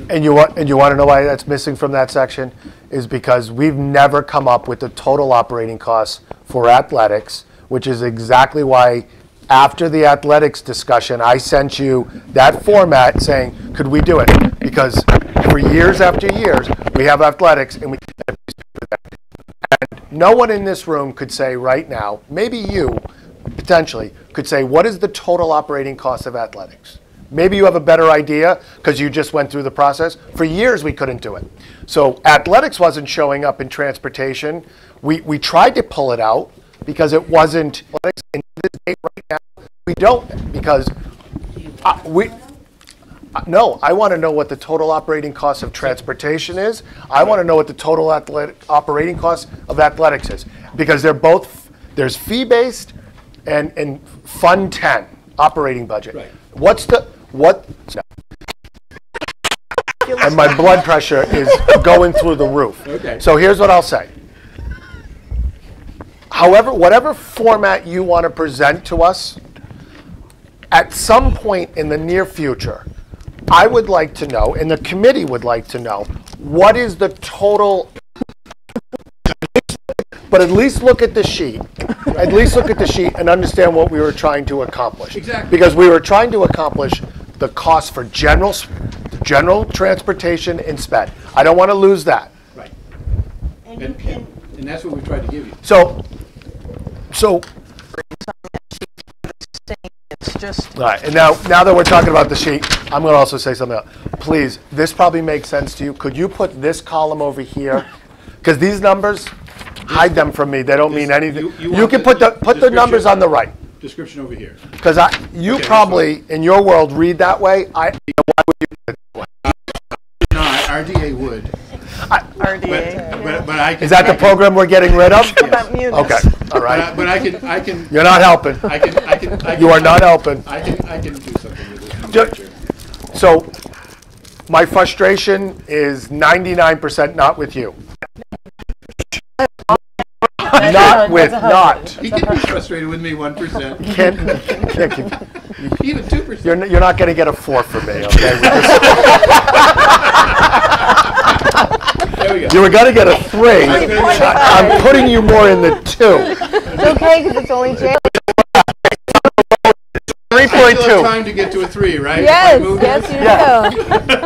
And you want to know why that's missing from that section? Is because we've never come up with the total operating costs for athletics, which is exactly why after the athletics discussion, I sent you that format saying, could we do it? Because for years after years, we have athletics and we can't do that. And no one in this room could say right now, maybe you potentially could say, what is the total operating cost of athletics? Maybe you have a better idea because you just went through the process. For years, we couldn't do it. So athletics wasn't showing up in transportation. We tried to pull it out because it wasn't. And to this day right now, we don't because no, I want to know what the total operating cost of transportation is. I want to know what the total operating cost of athletics is because they're both, there's fee-based and Fund 10 operating budget. Right. And my blood pressure is going through the roof. Okay. So here's what I'll say. However, whatever format you want to present to us, at some point in the near future, I would like to know, and the committee would like to know, what is the total, but at least look at the sheet. At least look at the sheet and understand what we were trying to accomplish. Exactly. Because we were trying to accomplish the cost for general transportation and sped. I don't want to lose that. Right. And that's what we tried to give you. So It's just. all right, and now that we're talking about the sheet, I'm going to also say something else. Please, this probably makes sense to you. Could you put this column over here? Because these numbers, hide them from me. They don't mean anything. You can put the numbers on the right. Description over here. Because you probably, in your world, read that way. Why would you do it that way? No, RDA would. RDA. But I can. Is that the program we're getting rid of? About Millis. Okay, all right. But I can. You're not helping. I can. You are not helping. I can do something with this. So, my frustration is 99% not with you. Not. He can be frustrated with me 1%. Can't keep. Even 2%. You're not going to get a 4 from me, okay? There we go. You were going to get a 3. I'm putting you more in the 2. It's okay because it's only Jay. 3.2. I still have time to get to a 3, right? Yes, yes, you do.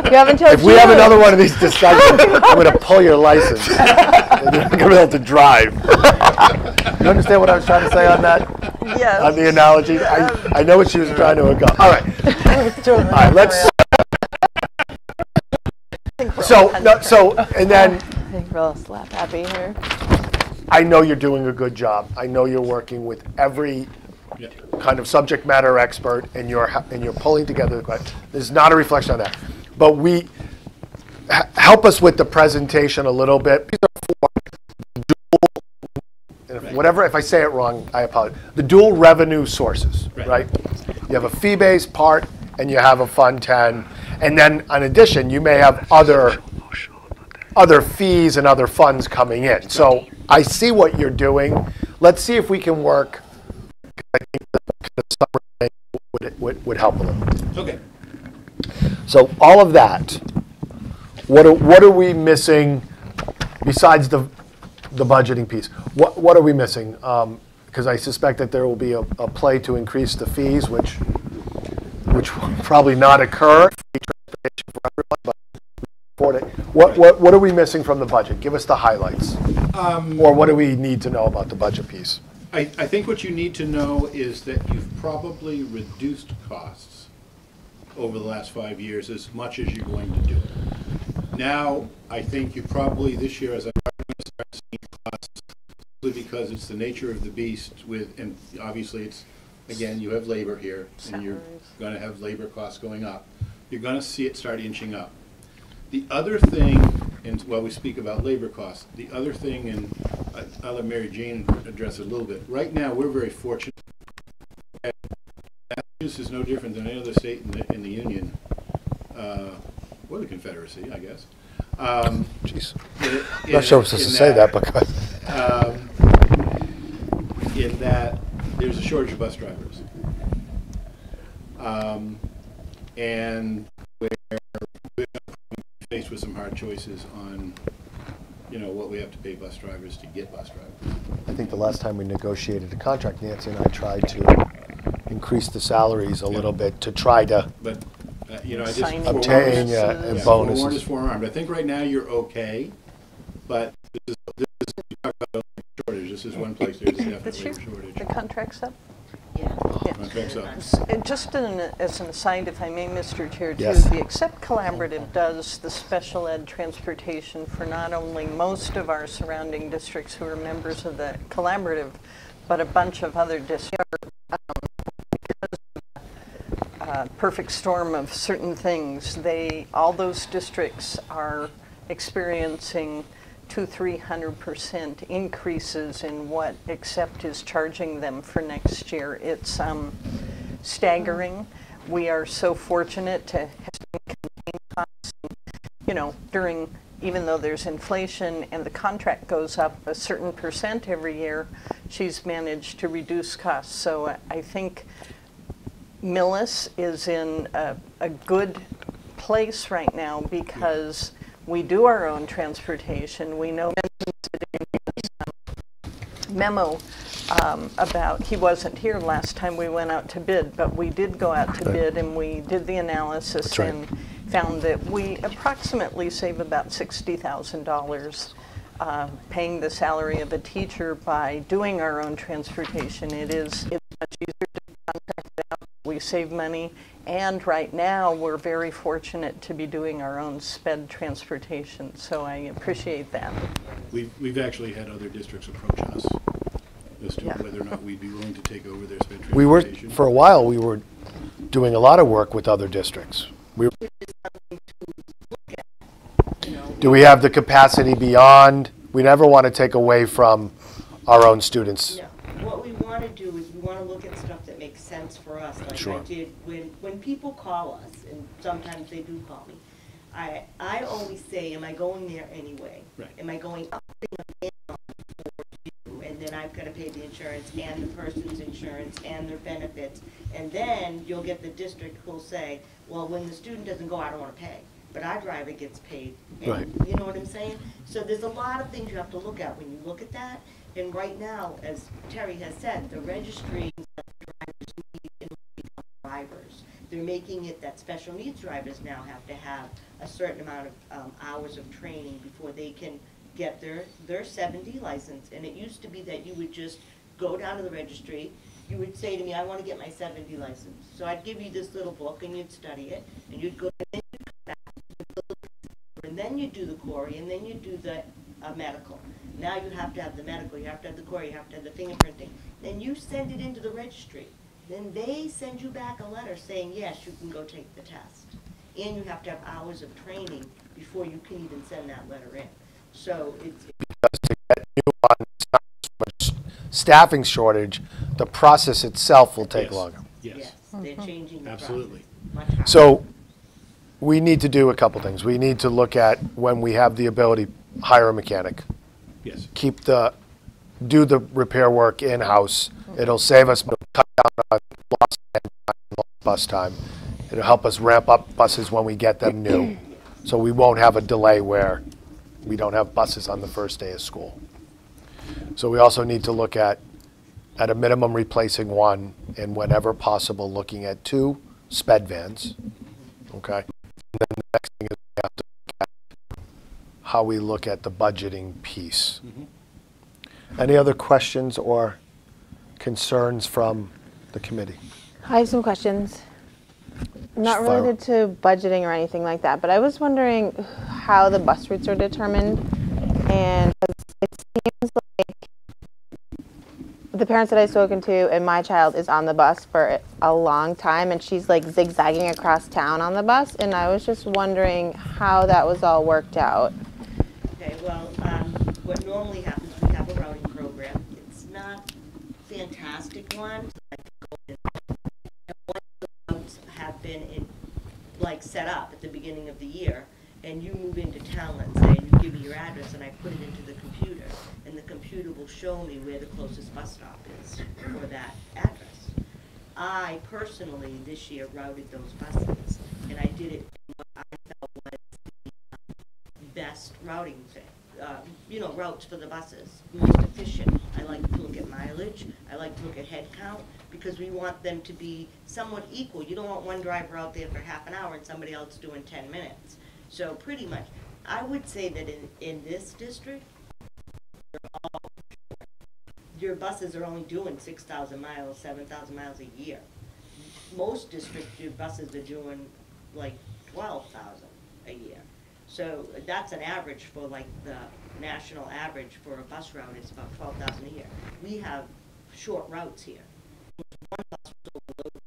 You have until If we have another one of these discussions, I'm going to pull your license. You're not going to be able to drive. You understand what I was trying to say on that? Yes. On the analogy? I know what she was trying to go. All right. All right, let's. And then. I think we're all slap happy here. I know you're doing a good job. I know you're working with every kind of subject matter expert, and you're pulling together the question. This is not a reflection on that, but help us with the presentation a little bit. These are dual, whatever. If I say it wrong, I apologize. The dual revenue sources, right? You have a fee-based part, and you have a Fund 10, and then in addition, you may have other fees and other funds coming in. So I see what you're doing. Let's see if we can work. I think the summary would help a little. Okay. So all of that, what are we missing besides the budgeting piece? What are we missing? Because I suspect that there will be a play to increase the fees, which will probably not occur. For everyone, but afford it. What are we missing from the budget? Give us the highlights. Or what do we need to know about the budget piece? I think what you need to know is that you've probably reduced costs over the last 5 years as much as you're going to do. Now, I think you probably this year, as I'm going to start seeing costs, simply because it's the nature of the beast and obviously it's, again, you have labor here, and you're going to have labor costs going up. You're going to see it start inching up. The other thing, and while we speak about labor costs, the other thing, and I'll let Mary Jane address it a little bit. Right now, we're very fortunate. Massachusetts is no different than any other state in the union. or the Confederacy, I guess. Jeez. I'm not sure I'm supposed to say that, but go ahead. In that there's a shortage of bus drivers. And we're faced with some hard choices on, you know, what we have to pay bus drivers to get bus drivers. I think the last time we negotiated a contract, Nancy and I tried to increase the salaries a little bit to try to But, you know, I just obtain and bonuses. Forewarned is forearmed. I think right now you're okay, but this is you talk about shortage. This is one place there's definitely a shortage. The contract's up? Yeah. Contract's up. And just as an aside, if I may, Mr. Chair, too, Yes. the Accept Collaborative does the special ed transportation for not only most of our surrounding districts who are members of the collaborative, but a bunch of other districts. Perfect storm of certain things. All those districts are experiencing 200-300% increases in what Accept is charging them for next year. It's staggering. We are so fortunate to have contained costs. You know, even though there's inflation and the contract goes up a certain percent every year, she's managed to reduce costs. So I think Millis is in a good place right now because we do our own transportation. We know memo about, he wasn't here last time we went out to bid, but we did go out to bid and we did the analysis and found that we approximately save about $60,000 paying the salary of a teacher by doing our own transportation. It's much easier to contract it out. We save money, and right now we're very fortunate to be doing our own sped transportation, so I appreciate that. We've actually had other districts approach us as to whether or not we'd be willing to take over their sped transportation. For a while, we were doing a lot of work with other districts. Do we have the capacity beyond? We never want to take away from our own students. No. What we want to do is we want to look at stuff that makes sense for us. Like I did when people call us, and sometimes they do call me, I always say, am I going there anyway? Right. Am I going up and then I've got to pay the insurance and the person's insurance and their benefits. And then you'll get the district who'll say, well, when the student doesn't go, I don't want to pay. But our driver gets paid. And right. You know what I'm saying? So there's a lot of things you have to look at when you look at that. And right now, as Terry has said, the registries that drivers need in order to become drivers. They're making it that special needs drivers now have to have a certain amount of hours of training before they can get their 7D license. And it used to be that you would just go down to the registry, you would say to me, I want to get my 7D license. So I'd give you this little book and you'd study it, and you'd go, and then you'd come back, and then you'd do the query, and then you'd do the medical. Now you have to have the medical, you have to have the query, you have to have the fingerprinting. Then you send it into the registry. Then they send you back a letter saying, yes, you can go take the test. And you have to have hours of training before you can even send that letter in. So it's because to get new on, it's not so much staffing shortage, the process itself will take longer. Yes, they're changing the Absolutely. process. So we need to do a couple things. We need to look at when we have the ability, hire a mechanic. Yes. Do the repair work in-house. It'll save us, cut down on lost bus time. It'll help us ramp up buses when we get them new. So we won't have a delay where we don't have buses on the first day of school. So we also need to look at a minimum, replacing one, and whenever possible, looking at 2 sped vans. Okay. And then the next thing is we have to look at how we look at the budgeting piece. Any other questions or concerns from the committee? I have some questions. Not related to budgeting or anything like that, but I was wondering how the bus routes are determined. And it seems like the parents that I've spoken to, and my child is on the bus for a long time, and she's like zigzagging across town on the bus, and I was just wondering how that was all worked out. Okay, well, what normally happens, we have a routing program. It's not a fantastic one. And one of the routes have been like set up at the beginning of the year, and you move into town, let's say, and you give me your address, and I put it into the computer, and the computer will show me where the closest bus stop is for that address. I personally, this year, routed those buses, and I did it in what I felt was the best routing thing. Routes for the buses, most efficient. I like to look at mileage. I like to look at head count, because we want them to be somewhat equal. You don't want one driver out there for half an hour and somebody else doing 10 minutes. So pretty much, I would say that in this district, your buses are only doing 6,000 miles, 7,000 miles a year. Most districts, your buses are doing like 12,000 a year. So that's an average for like the national average for a bus route is about 12,000 a year. We have short routes here. One bus was overloaded.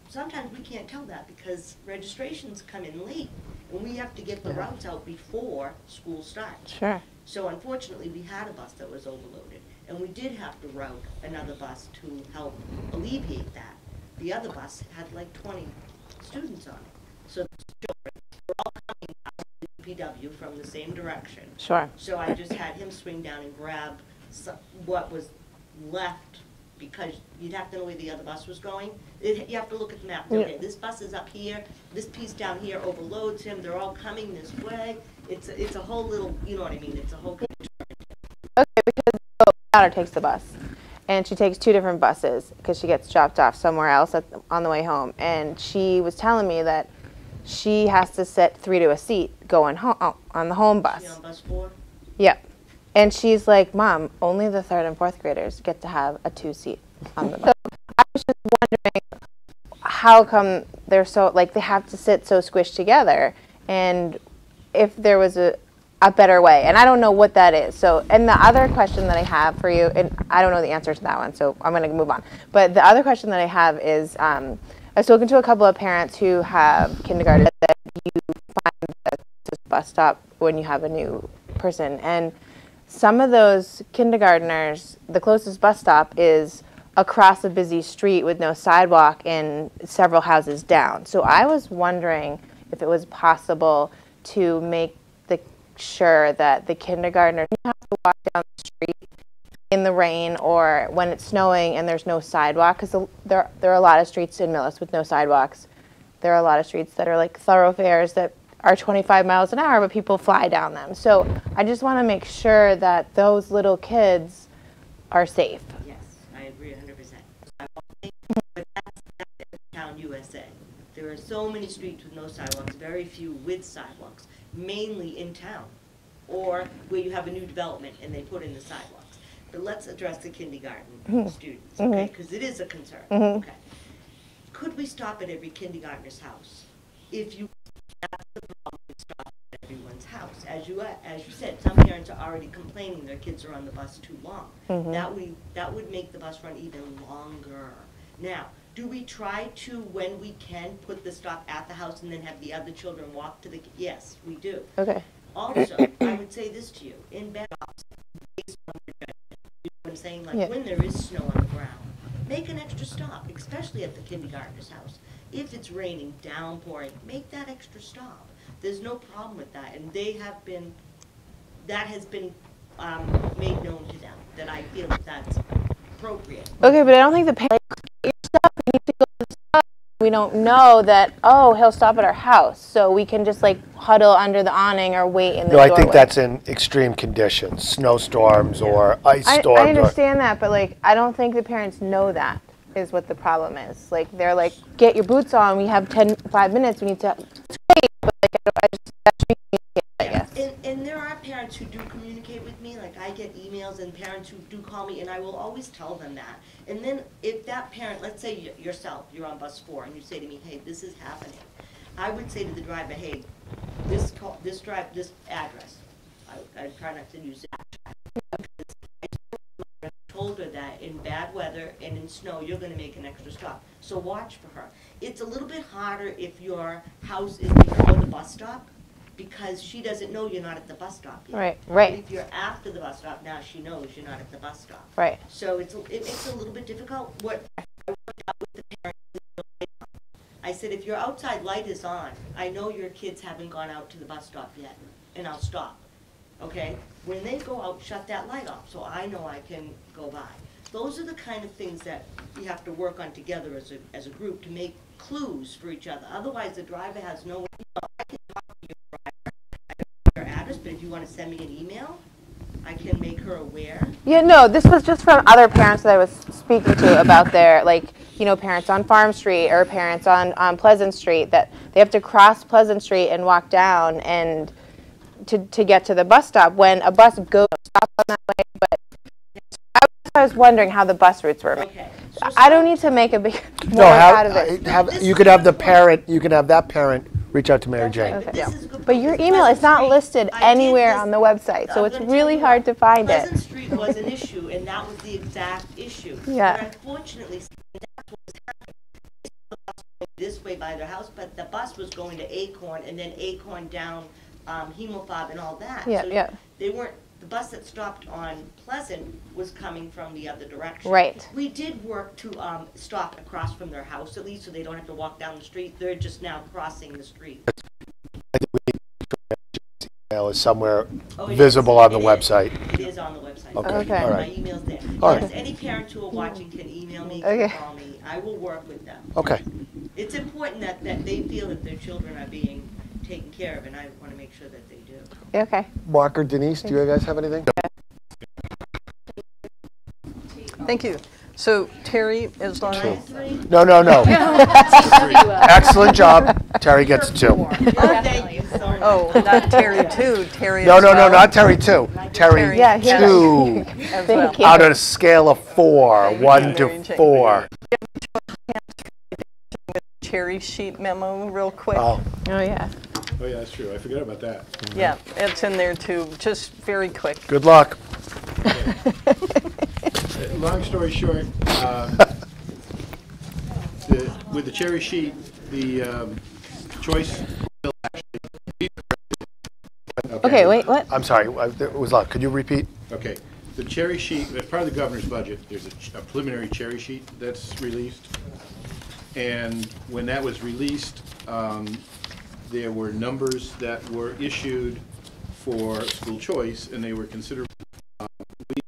Sometimes we can't tell that because registrations come in late and we have to get the routes out before school starts. Sure. So unfortunately, we had a bus that was overloaded, and we did have to route another bus to help alleviate that. The other bus had like 20 students on it. So the children were all coming out of the DPW from the same direction. Sure. So I just had him swing down and grab what was left, because you'd have to know where the other bus was going. You have to look at the map. Okay, this bus is up here, this piece down here overloads him, they're all coming this way. It's a whole little, you know what I mean, it's a whole... Okay, because my daughter takes the bus, and she takes 2 different buses because she gets dropped off somewhere else on the way home. And she was telling me that she has to sit 3 to a seat going home on the home bus. Is she on bus 4? Yep. And she's like, Mom, only the 3rd and 4th graders get to have a 2-seat on the bus. So I was just wondering, how come they're so, like, they have to sit so squished together, and if there was a better way. And I don't know what that is. So, and the other question that I have for you, and I don't know the answer to that one, so I'm going to move on. But the other question that I have is, I've spoken to a couple of parents who have kindergarten that you find the bus stop when you have a new person. And some of those kindergartners, the closest bus stop is across a busy street with no sidewalk and several houses down. So I was wondering if it was possible to make sure that the kindergartners don't have to walk down the street in the rain or when it's snowing and there's no sidewalk, because there are a lot of streets in Millis with no sidewalks. There are a lot of streets that are like thoroughfares that are 25 miles an hour, but people fly down them. So I just want to make sure that those little kids are safe. Yes, I agree 100%. But that's town USA. There are so many streets with no sidewalks, very few with sidewalks, mainly in town, or where you have a new development and they put in the sidewalks. But let's address the kindergarten students, okay? Because it is a concern. Okay. Could we stop at every kindergartner's house? If you, that's the problem, we stop at everyone's house. As you said, some parents are already complaining their kids are on the bus too long. That would make the bus run even longer. Now, do we try to, when we can, put the stop at the house and then have the other children walk to the... Yes, we do. Okay. Also, I would say this to you. In bed, based on your judgment, you know what I'm saying? Like, when there is snow on the ground, make an extra stop, especially at the kindergartner's house. If it's raining, downpouring, make that extra stop. There's no problem with that. And they have been... That has been made known to them, that I feel that that's appropriate. Okay, but I don't think the parents... We need to go to the stop. We don't know that, oh, he'll stop at our house, so we can just like huddle under the awning or wait in the doorway. I think that's in extreme conditions, snowstorms or ice storms. I understand that, but like I don't think the parents know that is what the problem is. Like they're like, get your boots on, we have 5 minutes, we need to, it's great, but like I just, that should be communicated, I guess. And there are parents who do communicate with me, like I get emails and parents who do call me, and I will always tell them that. And then if that parent, let's say yourself, you're on bus 4, and you say to me, hey, this is happening, I would say to the driver, hey, this address, I try not to use that. I told her that in bad weather and in snow, you're going to make an extra stop. So watch for her. It's a little bit harder if your house is before the bus stop, because she doesn't know you're not at the bus stop yet. Right, right. But if you're after the bus stop, now she knows you're not at the bus stop. Right. So it makes it a little bit difficult. What I worked out with the parents, I said, if your outside light is on, I know your kids haven't gone out to the bus stop yet, and I'll stop, okay? When they go out, shut that light off, so I know I can go by. Those are the kind of things that we have to work on together as a group to make clues for each other. Otherwise, the driver has no way. I can talk to your driver, I don't know your address, but if you want to send me an email, I can make her aware. Yeah, no, this was just from other parents that I was speaking to about their, like, you know, parents on Farm Street or parents on Pleasant Street, that they have to cross Pleasant Street and walk down and to get to the bus stop when a bus goes stop on that way. But I was wondering how the bus routes were made. Okay. I don't need to make a big No, out of it. you could have the parent, you could have that parent reach out to Mary Jane. Okay. But your email is not listed anywhere on the website, so it's really hard to find it. Pleasant Street was an issue, and that was the exact issue. Yeah. But unfortunately, that's what was happening. The bus was going this way by their house, but the bus was going to Acorn, and then Acorn down Hemofob and all that. Yeah, so yeah. They weren't. The bus that stopped on Pleasant was coming from the other direction. Right. We did work to stop across from their house, at least, so they don't have to walk down the street. They're just now crossing the street. I think we need to email is somewhere Oh, it visible is. on the website. It is on the website. Okay. All right. My email's there. All right. Yes, any parents who are watching can email me, Okay. can call me. I will work with them. Okay. It's important that they feel that their children are being taken care of, and I want to make sure that they do. Okay. Mark or Denise, do you guys have anything? Thank you. So Terry, as long as... No. Excellent job. Terry gets 2. Oh, not Terry 2, Terry No, as well. not Terry 2. Terry Yeah, 2. as well. Out of a scale of 4, 1 to 4. Cherry sheet memo real quick. Oh. Oh, yeah. Oh, yeah, that's true. I forgot about that. Yeah, it's in there too, just very quick. Good luck. Long story short, with the cherry sheet, the choice will actually be corrected. Okay, wait, what? I'm sorry, it was loud. Could you repeat? Okay. The cherry sheet, as part of the governor's budget, there's a preliminary cherry sheet that's released. And when that was released, there were numbers that were issued for school choice, and they were considered. We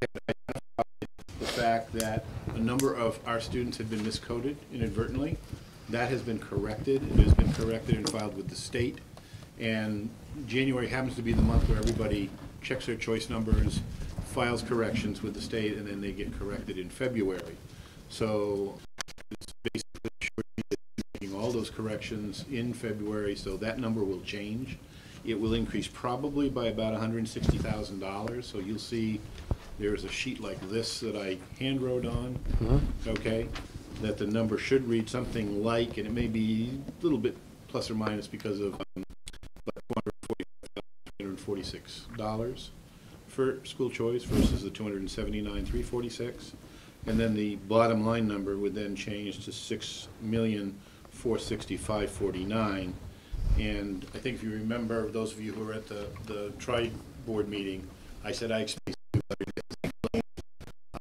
had identified the fact that a number of our students had been miscoded inadvertently. That has been corrected. It has been corrected and filed with the state. And January happens to be the month where everybody checks their choice numbers, files corrections with the state, and then they get corrected in February. So it's basically making all those corrections in February, so that number will change. It will increase probably by about $160,000. So you'll see there's a sheet like this that I hand wrote on, okay, that the number should read something like, and it may be a little bit plus or minus because of $246 for school choice versus the $279,346. And then the bottom line number would then change to $6,465,49. And I think if you remember, those of you who were at the tri-board meeting, I said I expect.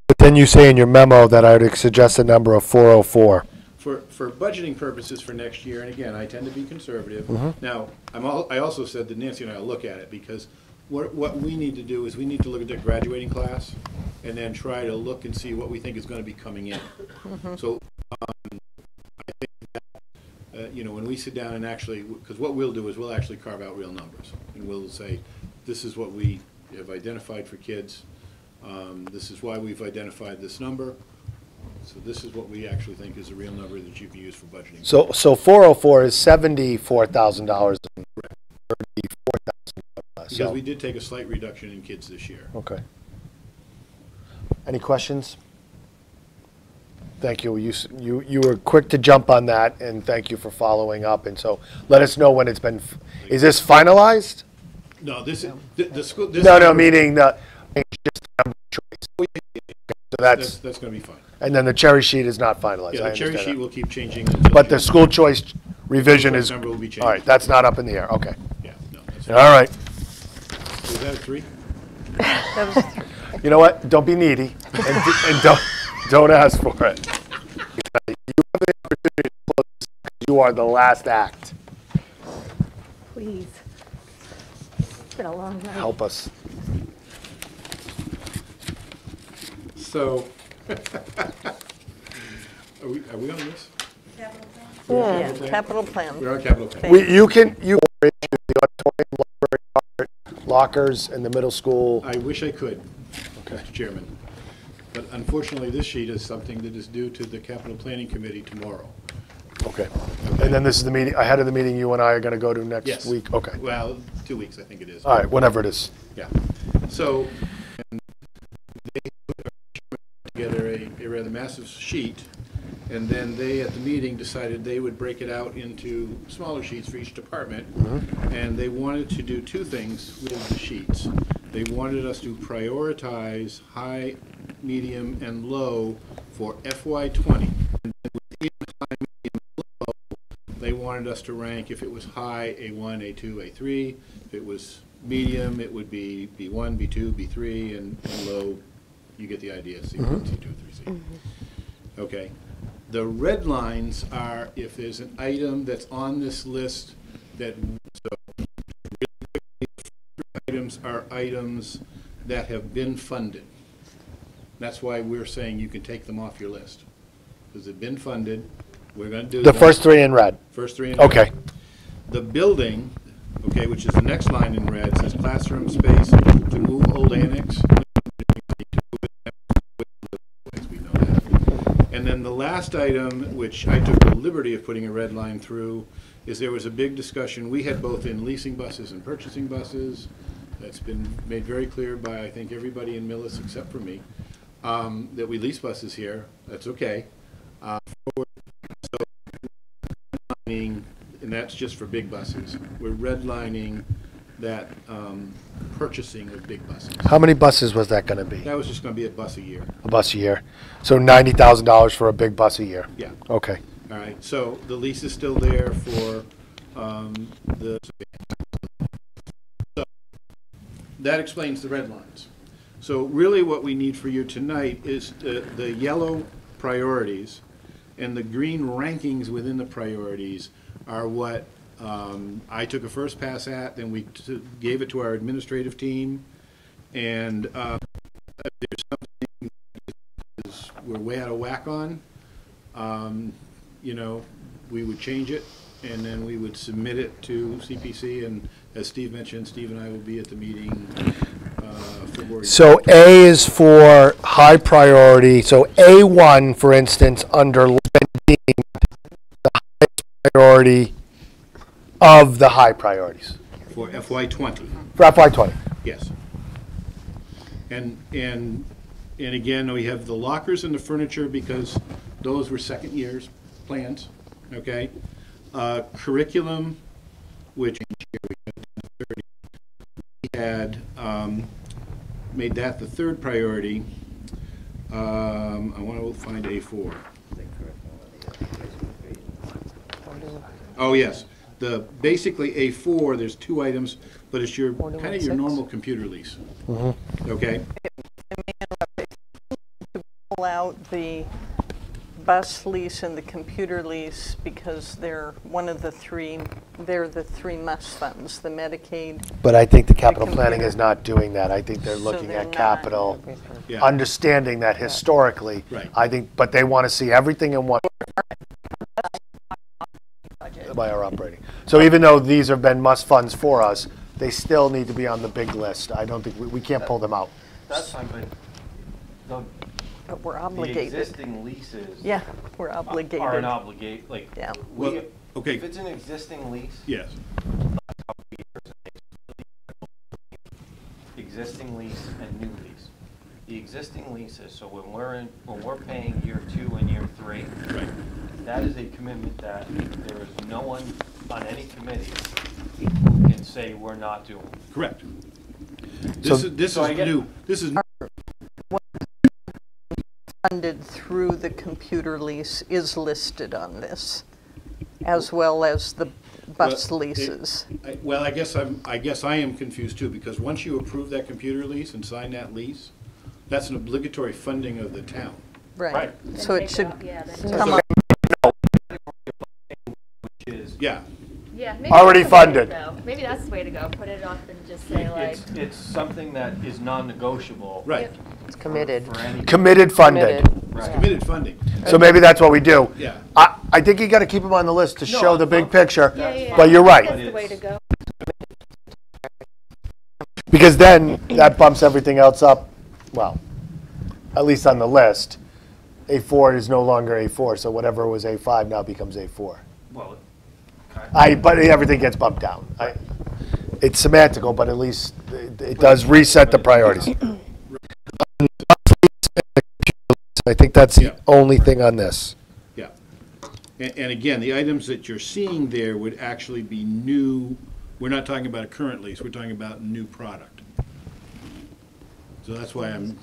But then you say in your memo that I would suggest a number of 404. For budgeting purposes for next year, and again, I tend to be conservative. Now, I also said that Nancy and I will look at it, because what we need to do is we need to look at the graduating class and then try to look and see what we think is going to be coming in. So I think that, when we sit down and actually, because what we'll do is we'll actually carve out real numbers, and we'll say, this is what we have identified for kids. This is why we've identified this number. So this is what we actually think is a real number that you can use for budgeting. So 404 is $74,000 and $34,000. Because we did take a slight reduction in kids this year. Okay. Any questions? Thank you. You were quick to jump on that, and thank you for following up. And so let us know when it's been. Is this finalized? No, this is the school. This No, meaning the just number choice. So that's going to be fine. And then the cherry sheet is not finalized. Yeah, I the cherry understand sheet that. will keep changing. But the school choice revision is. Number will be changed. All right, that's not up in the air. Okay. Yeah. No. All right. Was that a 3? You know what? Don't be needy, and don't ask for it. You have the opportunity to close this. You are the last act. Please. It's been a long night. Help us. So, are we on this? Yeah, capital plan. We're on capital plan. You can the auditorium, library, art, lockers, in the middle school. I wish I could, Mr. Chairman. But unfortunately, this sheet is something that is due to the capital planning committee tomorrow. Okay. And then this is the meeting, ahead of the meeting you and I are going to go to next week? Okay. Well, 2 weeks, I think it is. All right, whenever it is. Yeah. So, and they put together a rather massive sheet, and then they, at the meeting, decided they would break it out into smaller sheets for each department, and they wanted to do two things with the sheets. They wanted us to prioritize high, medium, and low for FY20. And then within high, medium, and low, they wanted us to rank if it was high, A1, A2, A3. If it was medium, it would be B1, B2, B3, and low, you get the idea, C1, C2, 3C. Okay. The red lines are if there's an item that's on this list that, so really quickly, items are items that have been funded. That's why we're saying you can take them off your list. Because they've been funded, we're going to do The first three in red. First three in red. Okay. The building, okay, which is the next line in red, says classroom space to move old annex. And then the last item, which I took the liberty of putting a red line through, is there was a big discussion. We had both in leasing buses and purchasing buses. That's been made very clear by, I think, everybody in Millis except for me, that we lease buses here. That's okay. So, and that's just for big buses. We're redlining that purchasing of big buses. How many buses was that going to be? That was just going to be a bus a year. A bus a year. So $90,000 for a big bus a year. Yeah. Okay. All right. So the lease is still there for the. So that explains the red lines. So really, what we need for you tonight is the yellow priorities, and the green rankings within the priorities are what I took a first pass at, then we gave it to our administrative team, and there's something we're way out of whack on, you know, we would change it, and then we would submit it to CPC, and as Steve mentioned, Steve and I will be at the meeting for board. So A is for high priority. So A1, for instance, under being the highest priority of the high priorities. For FY20. For FY20. Yes. And again, we have the lockers and the furniture because those were second year's plans, okay? Curriculum, which we had made that the third priority. I want to find A4. Oh, yes. Basically A4, there's two items, but it's your kind of your normal computer lease. Okay. To pull out the bus lease and the computer lease because they're one of the three. They're the three must funds, the Medicaid. But I think the capital planning is not doing that. I think they're looking at capital, understanding that historically. Right. I think, but they want to see everything in one. By our operating. So even though these have been must funds for us, they still need to be on the big list. I don't think we can't pull them out. That's fine, but we're obligated. The existing leases. Yeah, we're obligated. Are an obligate, like, yeah. Well, okay. If it's an existing lease. Yes. Existing lease and new lease. The existing leases, so when we're paying year 2 and year 3, right. That is a commitment that there is no one on any committee who can say we're not doing. Correct. This is new. This is funded through the computer lease is listed on this, as well as the bus leases. I guess I am confused too, because once you approve that computer lease and sign that lease, that's an obligatory funding of the town. Right. So it should come up. Yeah. Yeah, maybe Already that's the way to funded. go. Maybe that's the way to go. Put it up and just say like. It's something that is non-negotiable. Right. It's committed. For any. Committed funded. It's committed funding. So maybe that's what we do. Yeah. I think you got to keep them on the list to No, show the big picture. Yeah. But you're right. That's the way to go. Because then that bumps everything else up, well, at least on the list. A4 is no longer A4, so whatever was A5 now becomes A4. Well, But everything gets bumped down. It's semantical, but at least it does reset the priorities. I think that's the only thing on this. Yeah. And again, the items that you're seeing there would actually be new. We're not talking about a current lease, we're talking about new product. So that's why I'm,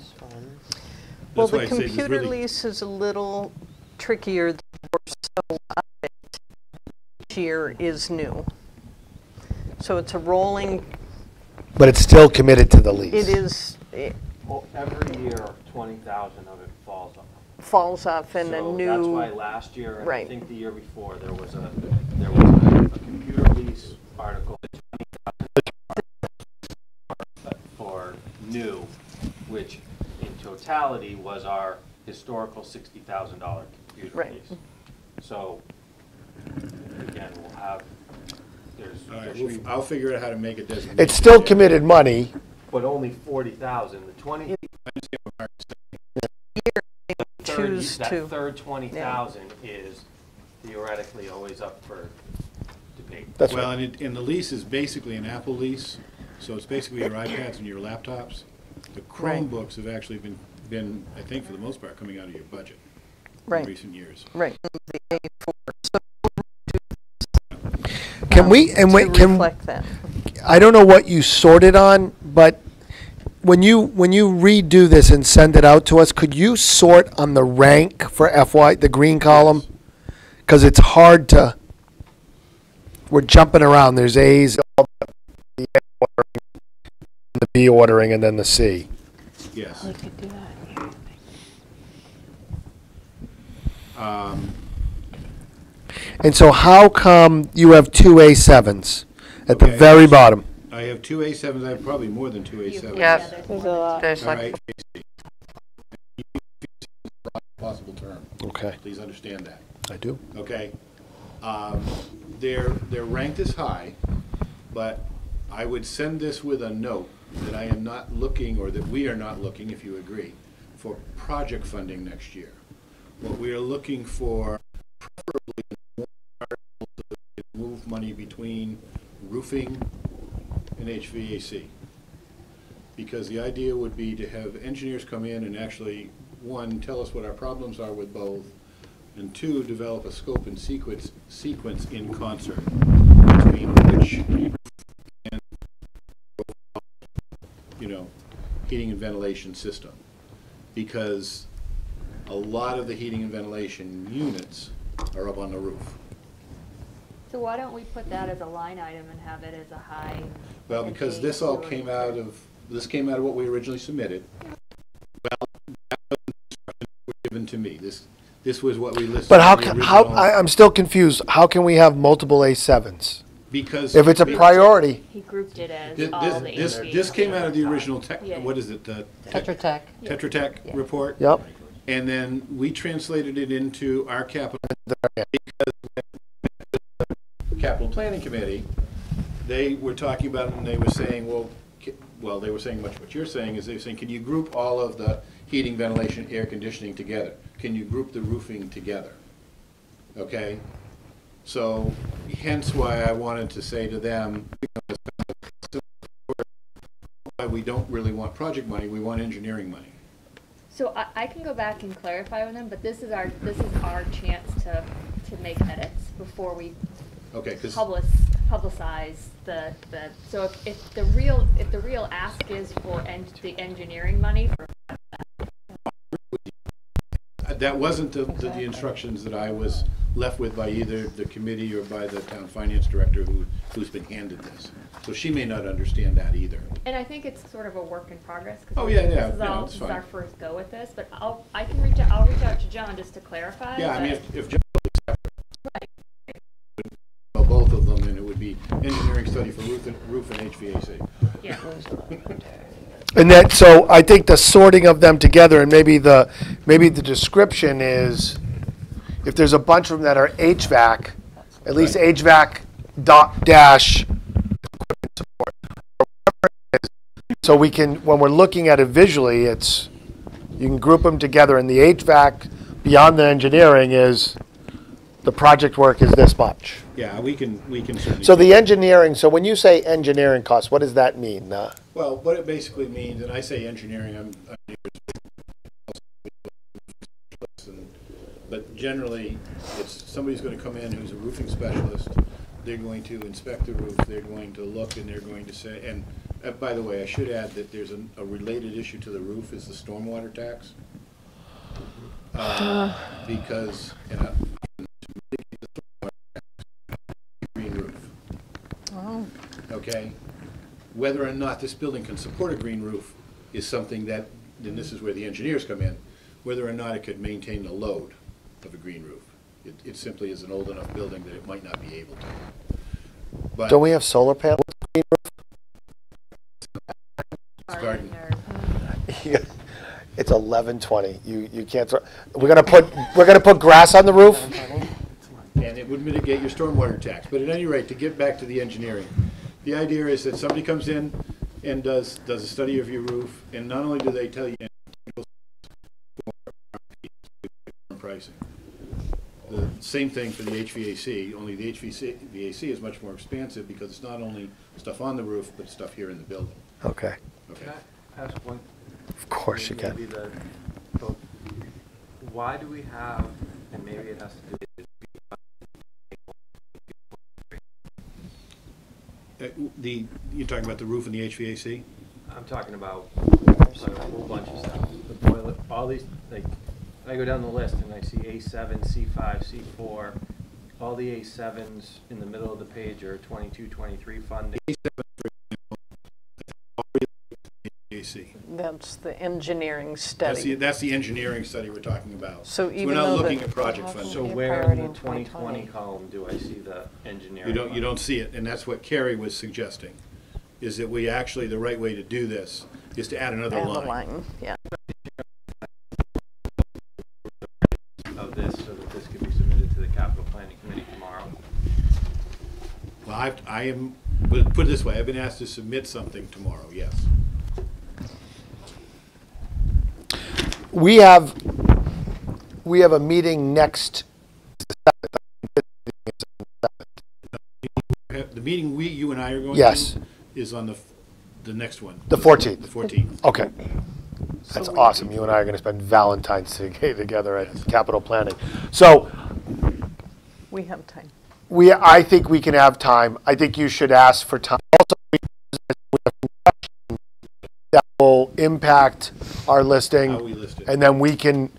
Well, that's why the I say there's computer really, lease is a little trickier. The so of it here is new. So it's a rolling, But it's still committed to the lease. it is, Well, every year, 20,000 of it falls off. falls off in a So new. that's why last year, and I Right. think the year before, there was a computer lease article for new, which in totality was our historical $60,000 computer Right. lease. So again, we'll have, all right, I'll figure out how to make it designate. It's still committed money. but only 40,000. The 20. Choose that to. third 20,000 is theoretically always up for debate. Well, and the lease is basically an Apple lease, so it's basically your iPads and your laptops. The Right. Chromebooks have actually been, I think for the most part, coming out of your budget Right. in recent years. Right. The A4. So Can we, and to wait, can, reflect that. I don't know what you sorted on, but when you redo this and send it out to us, could you sort on the rank for FY, the green column? Because it's hard to, we're jumping around. There's A's, the A ordering, the B ordering, and then the C. Yes. We could do that here. And so how come you have two A7s at the Okay. very bottom? I have two A7s, I have probably more than two A7s. Yep. There's a lot. There's All like, right. Possible term. Okay, Please understand that. I do. Okay. They're ranked as high, but I would send this with a note that I am not looking, or that we are not looking, if you agree, for project funding next year. What we are looking for, preferably, more articles that move money between roofing and HVAC. Because the idea would be to have engineers come in and actually, one, tell us what our problems are with both, and two, develop a scope and sequence in concert between which and, heating and ventilation system. Because a lot of the heating and ventilation units are up on the roof. So why don't we put that as a line item and have it as a high? Well, because this all came out of what we originally submitted. Well, that was instructions were given to me. This was what we listed. But in the how, original- I'm still confused. How can we have multiple A7s? Because If it's a priority, He grouped it as This, all the this came out of the original Yeah. what is it? Tetra Tech. Tetra Tech report. Yep. And then we translated it into our capital, because the capital planning committee, they were talking about it and they were saying, well, they were saying much what you're saying, is they were saying, can you group all of the heating, ventilation, air conditioning together? Can you group the roofing together? Okay? So hence why I wanted to say to them, why we don't really want project money, we want engineering money. So I can go back and clarify with them, but this is our chance to make edits before we Okay, 'cause publicize the so if the real ask is for the engineering money for that wasn't the instructions that I was left with by either the committee or by the town finance director who's been handed this. So she may not understand that either. And I think it's sort of a work in progress. Oh, yeah, yeah, This is, yeah, this it's is fine. our first go with this, but I'll reach out to John just to clarify. Yeah, I mean, but- if John looks at it, well, engineering study for roof and HVAC. Yeah. And that, so I think the sorting of them together, and maybe the description is, if there's a bunch of them that are HVAC, at least HVAC dash equipment support, or whatever it is. So we can, when we're looking at it visually, it's, you can group them together, and the HVAC beyond the engineering is, the project work is this much. Yeah, we can certainly. So the engineering, so when you say engineering costs, what does that mean? Well, what it basically means, and I say engineering, but generally, it's somebody's going to come in who's a roofing specialist. They're going to inspect the roof. They're going to look, and they're going to say. And by the way, I should add that there's a related issue to the roof is the stormwater tax, because green roof. Oh. Okay. Whether or not this building can support a green roof is something that, and this is where the engineers come in, whether or not it could maintain the load of a green roof. It simply is an old enough building that it might not be able to. But Don't we have solar panels? Garden. It's 11:20. You can't. We're gonna put grass on the roof. And it would mitigate your stormwater tax. But at any rate, to get back to the engineering, the idea is that somebody comes in and does a study of your roof, and not only do they tell you pricing. The same thing for the HVAC, only the HVAC is much more expansive because it's not only stuff on the roof, but stuff here in the building. Okay. Okay. Can I ask one? Of course you can. Why do we have, and maybe it has to do with You're talking about the roof and the HVAC? I'm talking about a whole bunch of stuff. The boiler, all these, like, I go down the list and I see A7, C5, C4. All the A7s in the middle of the page are 22, 23 funding. That's the engineering study. That's the engineering study we're talking about. So even we're not though looking at project funding. So where in the 2020 column do I see the engineering? You don't see it, and that's what Carrie was suggesting, is that we actually, the right way to do this is to add another line. Yeah. Of this, so that this can be submitted to the capital planning committee tomorrow. Well, put it this way, I've been asked to submit something tomorrow, yes. We have a meeting next. The meeting you and I are going Yes. to is on the next one. The 14th. The 14th. Okay. That's awesome. You and I are going to spend Valentine's Day together at Capital Planning. So we have time. I think we can have time. I think you should ask for time. Also, we have some questions that will impact our listing, How we list it. and then we can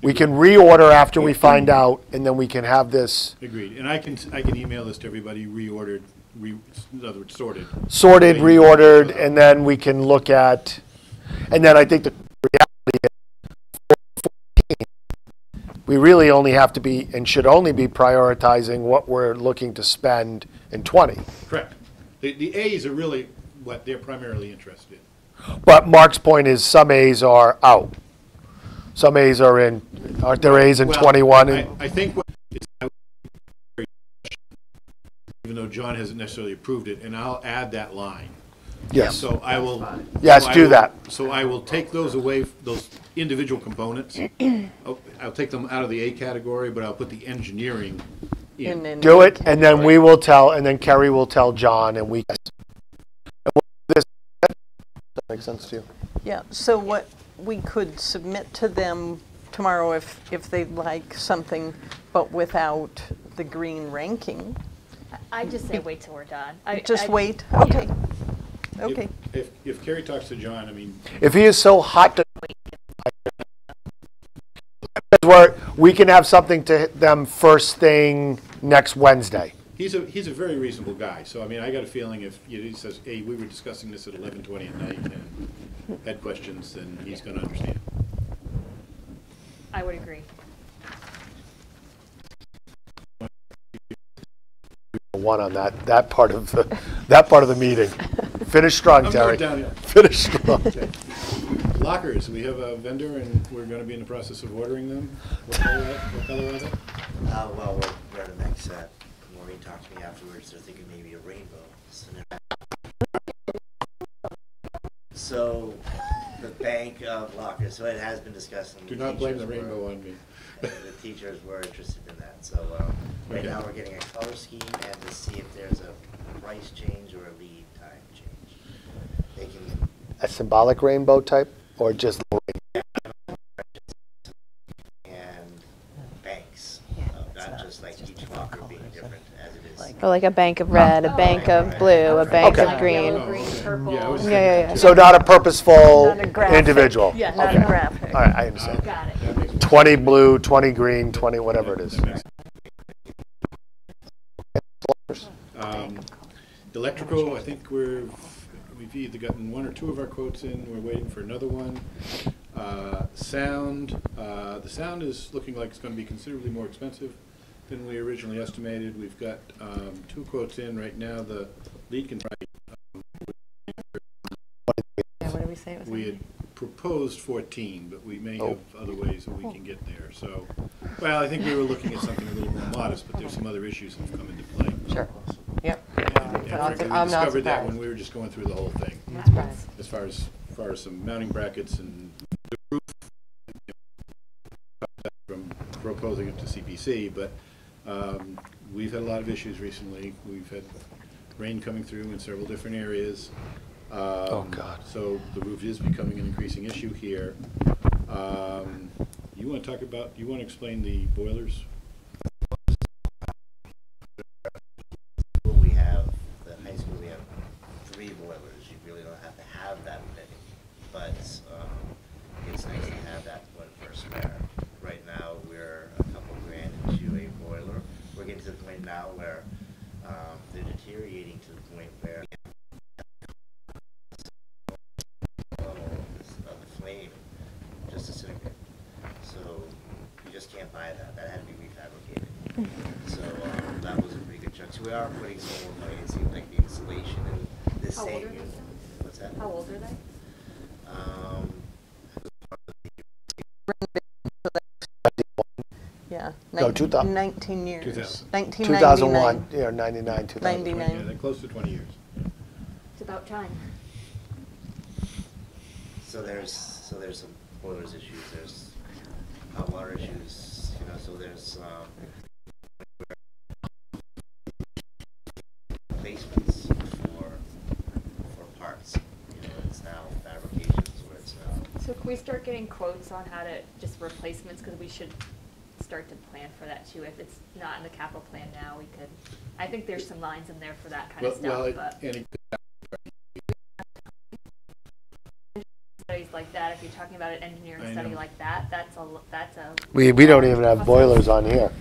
reorder after we find out, and then we can have this Agreed. And I can email this to everybody, reordered, in other words, sorted. sorted, reordered, and then we can look at, and then I think the reality is, we really only have to be and should only be prioritizing what we're looking to spend in 20. Correct. The A's are really what they're primarily interested in. But Mark's point is some A's are out. Some A's aren't there A's in 21? I think what it's, even though John hasn't necessarily approved it, and I'll add that line. Yes. So I will. Yes, do that. So I will take those away, those individual components. I'll take them out of the A category, but I'll put the engineering in. Do it, and then we will tell, and then Kerry will tell John, and we. Does that make sense to you? Yeah, so what we could submit to them tomorrow if they'd like something, but without the green ranking. I just say wait till we're done. Just wait? Okay. Yeah. Okay. If Kerry talks to John, I mean. If he is so hot to. We can have something to hit them first thing next Wednesday. He's a very reasonable guy, so I mean, I got a feeling if he says, hey, we were discussing this at 11:20 at night and had questions, then he's going to understand. I would agree. one on that part of the meeting. Finish strong, I'm Terry. going downhill. Finish strong. Okay. Lockers, we have a vendor and we're going to be in the process of ordering them. What color are they? Well, we're at a next set. Maureen talked to me afterwards. They're thinking maybe a rainbow. So the bank of lockers, so it has been discussed. Do not blame the rainbow on me. The teachers were interested in that. So right now we're getting a color scheme and to see if there's a price change or a lead time change. They can A symbolic rainbow type, or just and banks, not just like each locker being different as it is. Or like a bank of red, a bank of blue, a bank of green. Yellow, green, purple. Yeah. So not a purposeful Not a graphic. individual. Yeah, not a Okay. graphic. All right, I understand. Got it. 20 blue, 20 green, 20 whatever it is. Electrical, I think we've either gotten one or two of our quotes in. We're waiting for another one. Sound, the sound is looking like it's going to be considerably more expensive than we originally estimated. We've got 2 quotes in right now. The lead can What did we say it was? we had proposed 14, but we may have other ways that we can get there. So, well, I think we were looking at something a little more modest, but there's some other issues that have come into play. Sure. Yep. And frankly, we I'm not discovered that surprised. when we were just going through the whole thing. Not surprised. As far as some mounting brackets and the roof, from proposing it to CPC, but we've had a lot of issues recently. We've had rain coming through in several different areas. Oh, God. So the roof is becoming an increasing issue here. You want to explain the boilers? We have, the high school, we have 3 boilers. You really don't have to have that many, but it's nice to have that one for a spare. Right now, we're a couple grand into a boiler. We're getting to the point now where they're deteriorating to the point where of the flame just disintegrate. So you just can't buy that. That had to be refabricated. So that was a pretty good chunk. So we are putting some more money. It seems like the insulation and the How old same. are they? What's that? How old are they? Yeah. No, 2000. 19 years. 2000. 2001, yeah, 99, 2000. 99. Yeah, they're close to 20 years. It's about time. So there's some boilers issues. There's hot water issues. So there's replacements for parts. It's now fabrications where it's now. So can we start getting quotes on how to, just replacements, because we should start to plan for that too. If it's not in the capital plan now, we could, I think there's some lines in there for that kind of stuff, but studies like that, if you're talking about an engineering I study know. like that, that's a We don't even have boilers on here.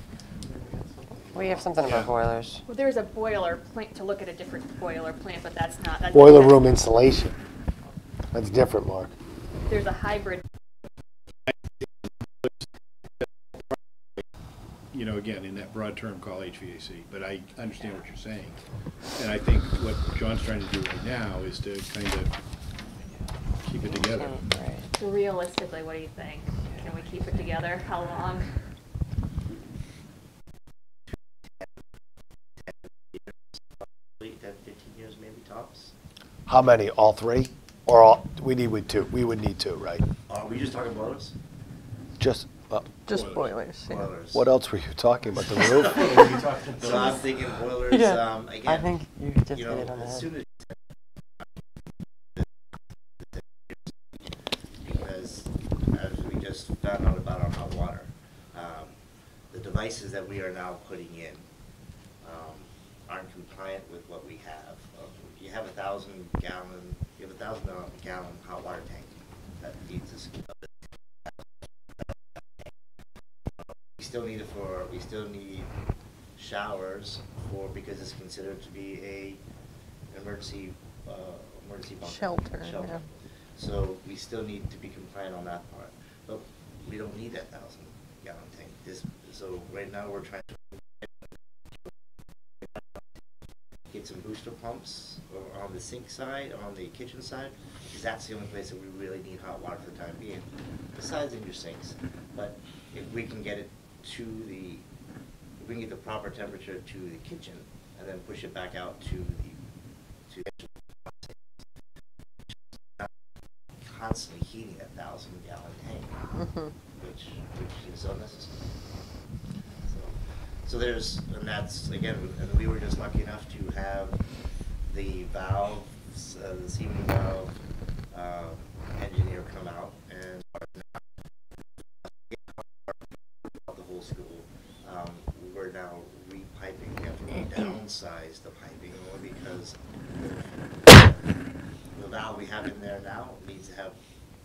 We have something about boilers. Well, there's a boiler plant, to look at a different boiler plant, but that's not. Boiler room insulation. That's different, Mark. There's a hybrid. Again, in that broad term called HVAC, but I understand what you're saying. And I think what John's trying to do right now is to kind of keep it together. So realistically, what do you think? Can we keep it together? How long? 10, 15 years maybe tops. How many? All 3? Or all, we need 2. We would need 2, right? Are we just talking boilers? Just boilers. Yeah. Boilers. What else were you talking about? The roof? So I'm thinking boilers. Yeah. Again, I think you just hit it on the as head. soon as because as we just found out about our hot water, the devices that we are now putting in aren't compliant with what we have. You have 1,000-gallon hot water tank that feeds the school. We still need showers because it's considered to be an emergency bunker. Shelter, yeah. So we still need to be compliant on that part, but we don't need that 1,000-gallon tank. So right now we're trying to get some booster pumps on the sink side, on the kitchen side, because that's the only place that we really need hot water for the time being, besides in your sinks. But if we can get it to the, if we can get the proper temperature to the kitchen, and then push it back out to the constantly heating a 1,000-gallon tank, which is unnecessary. So there's, and that's, again, and we were just lucky enough to have the valves, the Siemens valve engineer come out and the whole school. We're now repiping. We have to downsize the piping only because the valve we have in there now needs to have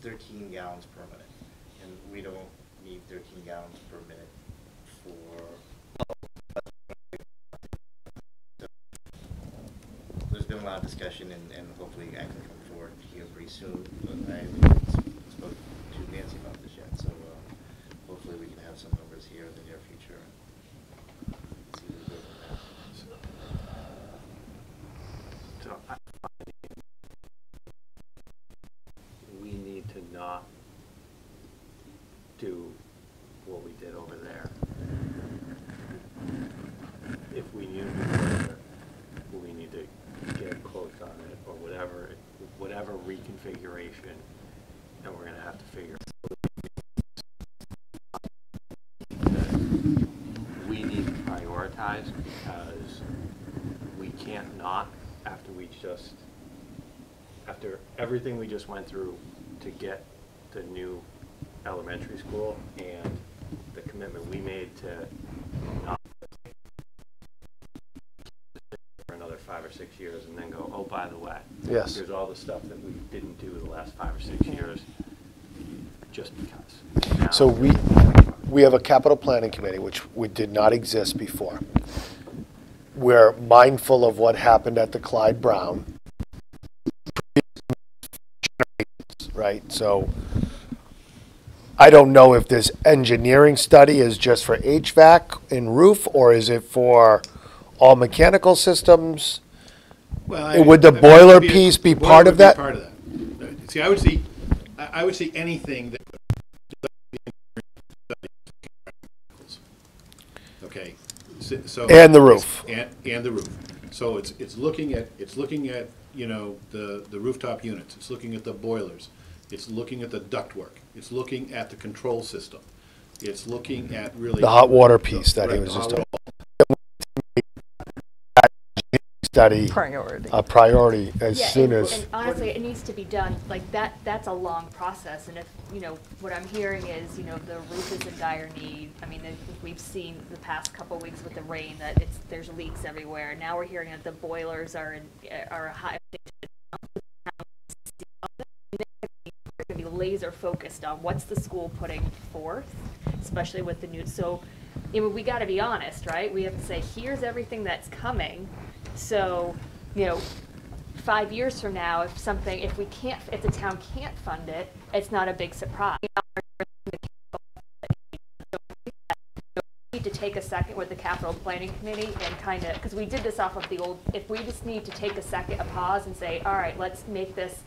13 gallons per minute, and we don't need 13 gallons per minute for. There's been a lot of discussion, and hopefully I can come forward here pretty soon. But I haven't spoken to Nancy about this yet, so hopefully we can have some numbers here in the near future. And see where we go from there. So we need to not do what we did over there. If we need to do it, we need to get quotes on it or whatever reconfiguration, and we're going to have to figure we need to prioritize, because we can't not, after everything we just went through to get the new elementary school and the commitment we made to not for another 5 or 6 years, and then go, oh, by the way, yes, here's all the stuff that we didn't do the last 5 or 6 years just because. Now, So we have a capital planning committee, which did not exist before. We're mindful of what happened at the Clyde Brown, right? So I don't know if this engineering study is just for HVAC and roof, or is it for all mechanical systems? Well, Would the boiler piece be part of that? Part of that. See, I would see anything that. Okay, so And the roof. And the roof. So it's looking at you know the rooftop units. It's looking at the boilers. It's looking at the ductwork. It's looking at the control system. It's looking at really The hot water piece that he was just talking about. Study a priority as soon as. And honestly, it needs to be done like that. That's a long process, and if what I'm hearing is the roof is in dire need. I mean, we've seen the past couple weeks with the rain that there's leaks everywhere. Now we're hearing that the boilers are high. They're going to be laser focused on what's the school putting forth, especially with the new. So, we got to be honest, right? We have to say, here's everything that's coming. So, 5 years from now, if the town can't fund it, it's not a big surprise. We need to take a second with the capital planning committee and because we did this off of the old, if we just need to take a pause and say, all right, let's make this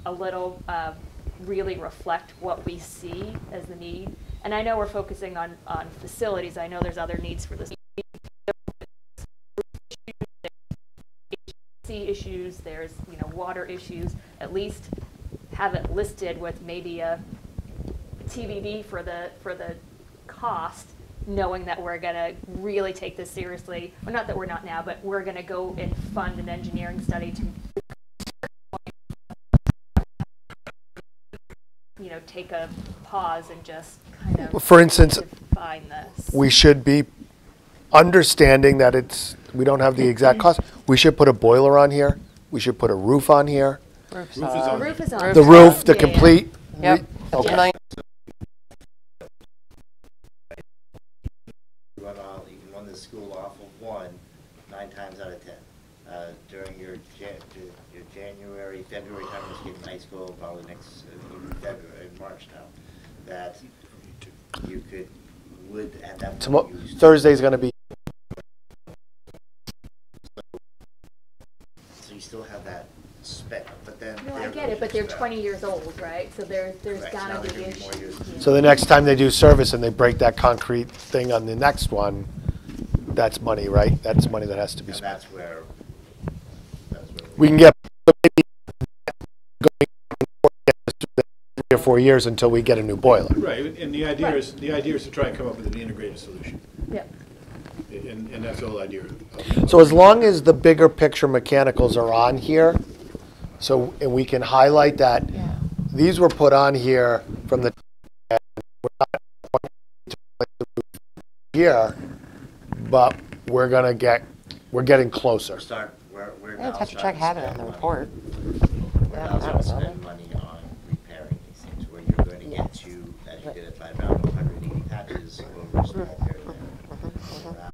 a little, really reflect what we see as the need. And I know we're focusing on facilities. I know there's other needs for this. Issues, there's water issues. At least have it listed with maybe a TBD for the cost, knowing that we're gonna really take this seriously. Well, not that we're not now, but we're gonna go and fund an engineering study to take a pause and just kind of For instance, define this. We should be understanding that we don't have the exact cost. We should put a boiler on here. We should put a roof on here. Roof is on. The roof, the complete. Yep. Okay. You can run the school off of 1 9 times out of 10. During your January, February time when you get in high school, probably next February, March now, that you would at that point use. Thursday's going to be. but they're 20 years old, right? So there's Correct. Now gotta they're be gonna be more issues. years. So the next time they do service and they break that concrete thing on the next one, that's money, right? That's money that has to be And spent. that's where We can get maybe going 3 or 4 years until we get a new boiler. Right, and the idea is to try and come up with an integrated solution. Yep. And that's the whole idea. So as long as the bigger picture mechanicals are on here, and we can highlight that, these were put on here from the, we're not here, but we're getting closer. We're Yeah, now Tetra Tech starting had to it on spend the money. report. We're Yeah, now that starting to was on spend money on repairing these things, where you're going to get to, as you did at Five Mountain, 180 patches over a small period of time.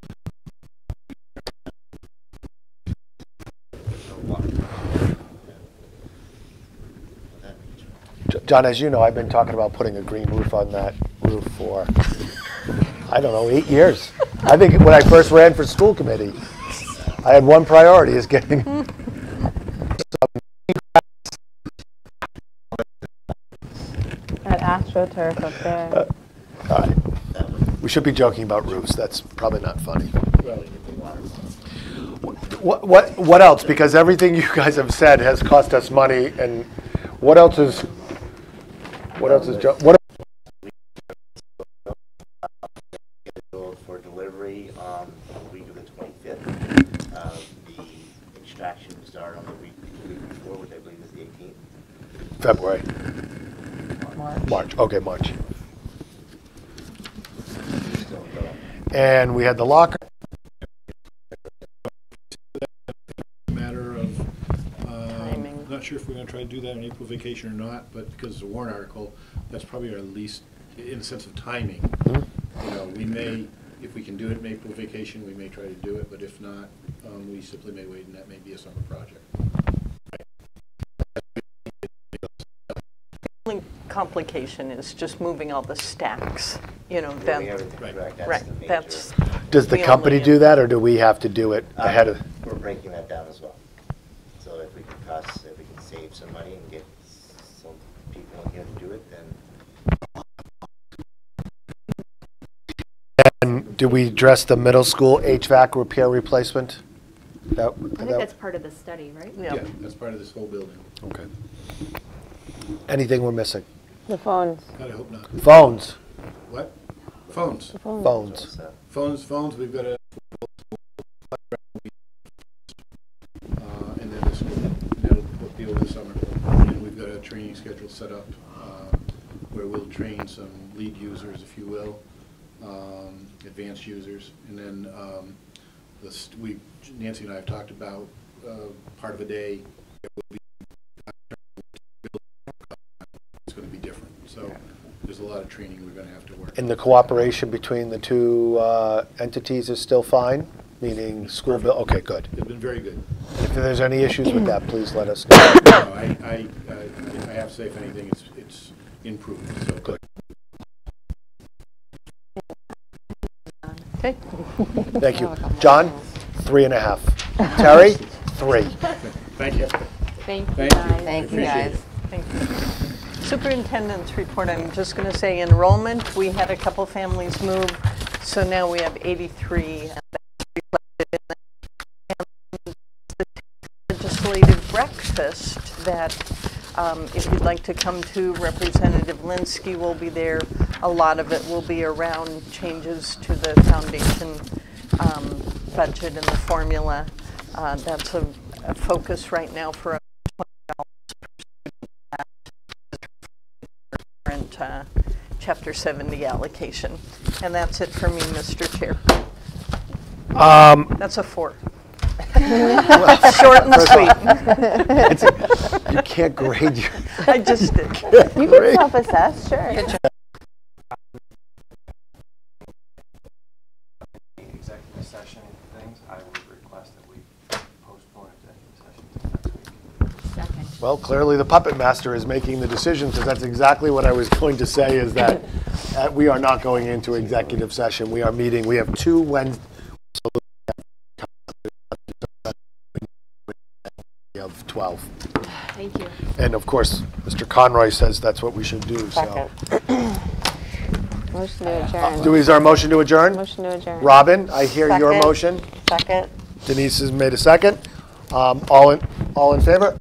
John, as you know, I've been talking about putting a green roof on that roof for, I don't know, 8 years. I think when I first ran for school committee, I had one priority, is getting That AstroTurf up there. all right. We should be joking about roofs. That's probably not funny. What else? Because everything you guys have said has cost us money, and what else is what? For delivery on the week of the 25th. The extraction start on the week before, which I believe is the 18th. February. March. Okay, March. And we had the locker. Matter of, not sure if we're going to try to do that in April vacation or not, but because it's a warrant article, that's probably our least, in the sense of timing. You know, we may, if we can do it in April vacation, we may try to do it, but if not, we simply may wait, and that may be a summer project. The only complication is just moving all the stacks, you know, then. Moving everything, correct. That's Right, the major- that's. Does the company do that, or do we have to do it ahead of? We're breaking that down as well. So if we can save some money and get some people in here to do it, then. And do we address the middle school HVAC repair replacement? I think that's part of the study, right? Yeah, that's part of this whole building. Okay. Anything we're missing? The phones. God, I hope not. Phones. What? Phones. Phones. Phones, we've got a, and then this, that'll be over the summer. And we've got a training schedule set up, where we'll train some lead users, if you will, advanced users. And then, Nancy and I have talked about, part of a day, it's going to be different. So there's a lot of training we're going to have to work. And the cooperation between the two entities is still fine? Meaning school bill, okay, good. They've been very good. If there's any issues with that, please let us know. No, I have to say, if anything, it's improved, so. Good. Okay. Thank you. John, 3.5. Terry, 3. Thank you. Thank you, Thank you. guys. Thank you, guys. Thank you. Superintendent's report, I'm just going to say enrollment, we had a couple families move, so now we have 83. And the legislative breakfast that, if you'd like to come to, Representative Linsky will be there. A lot of it will be around changes to the foundation budget and the formula. That's a focus right now for us. Chapter 70 allocation. And that's it for me, Mr. Chair. That's a 4. Short and sweet. You can't grade your... I just did. You can self-assess, sure. Executive session things, I would request that we postpone executive session to next week. Well, clearly the puppet master is making the decision, because that's exactly what I was going to say, is that we are not going into executive session. We are meeting, we have 2 Wednesdays. of 12. Thank you. And of course, Mr. Conroy says that's what we should do, so. Motion to adjourn. Is there a motion to adjourn? Motion to adjourn. Robin, I hear your Second. motion. Second. Denise has made a second. All in favor?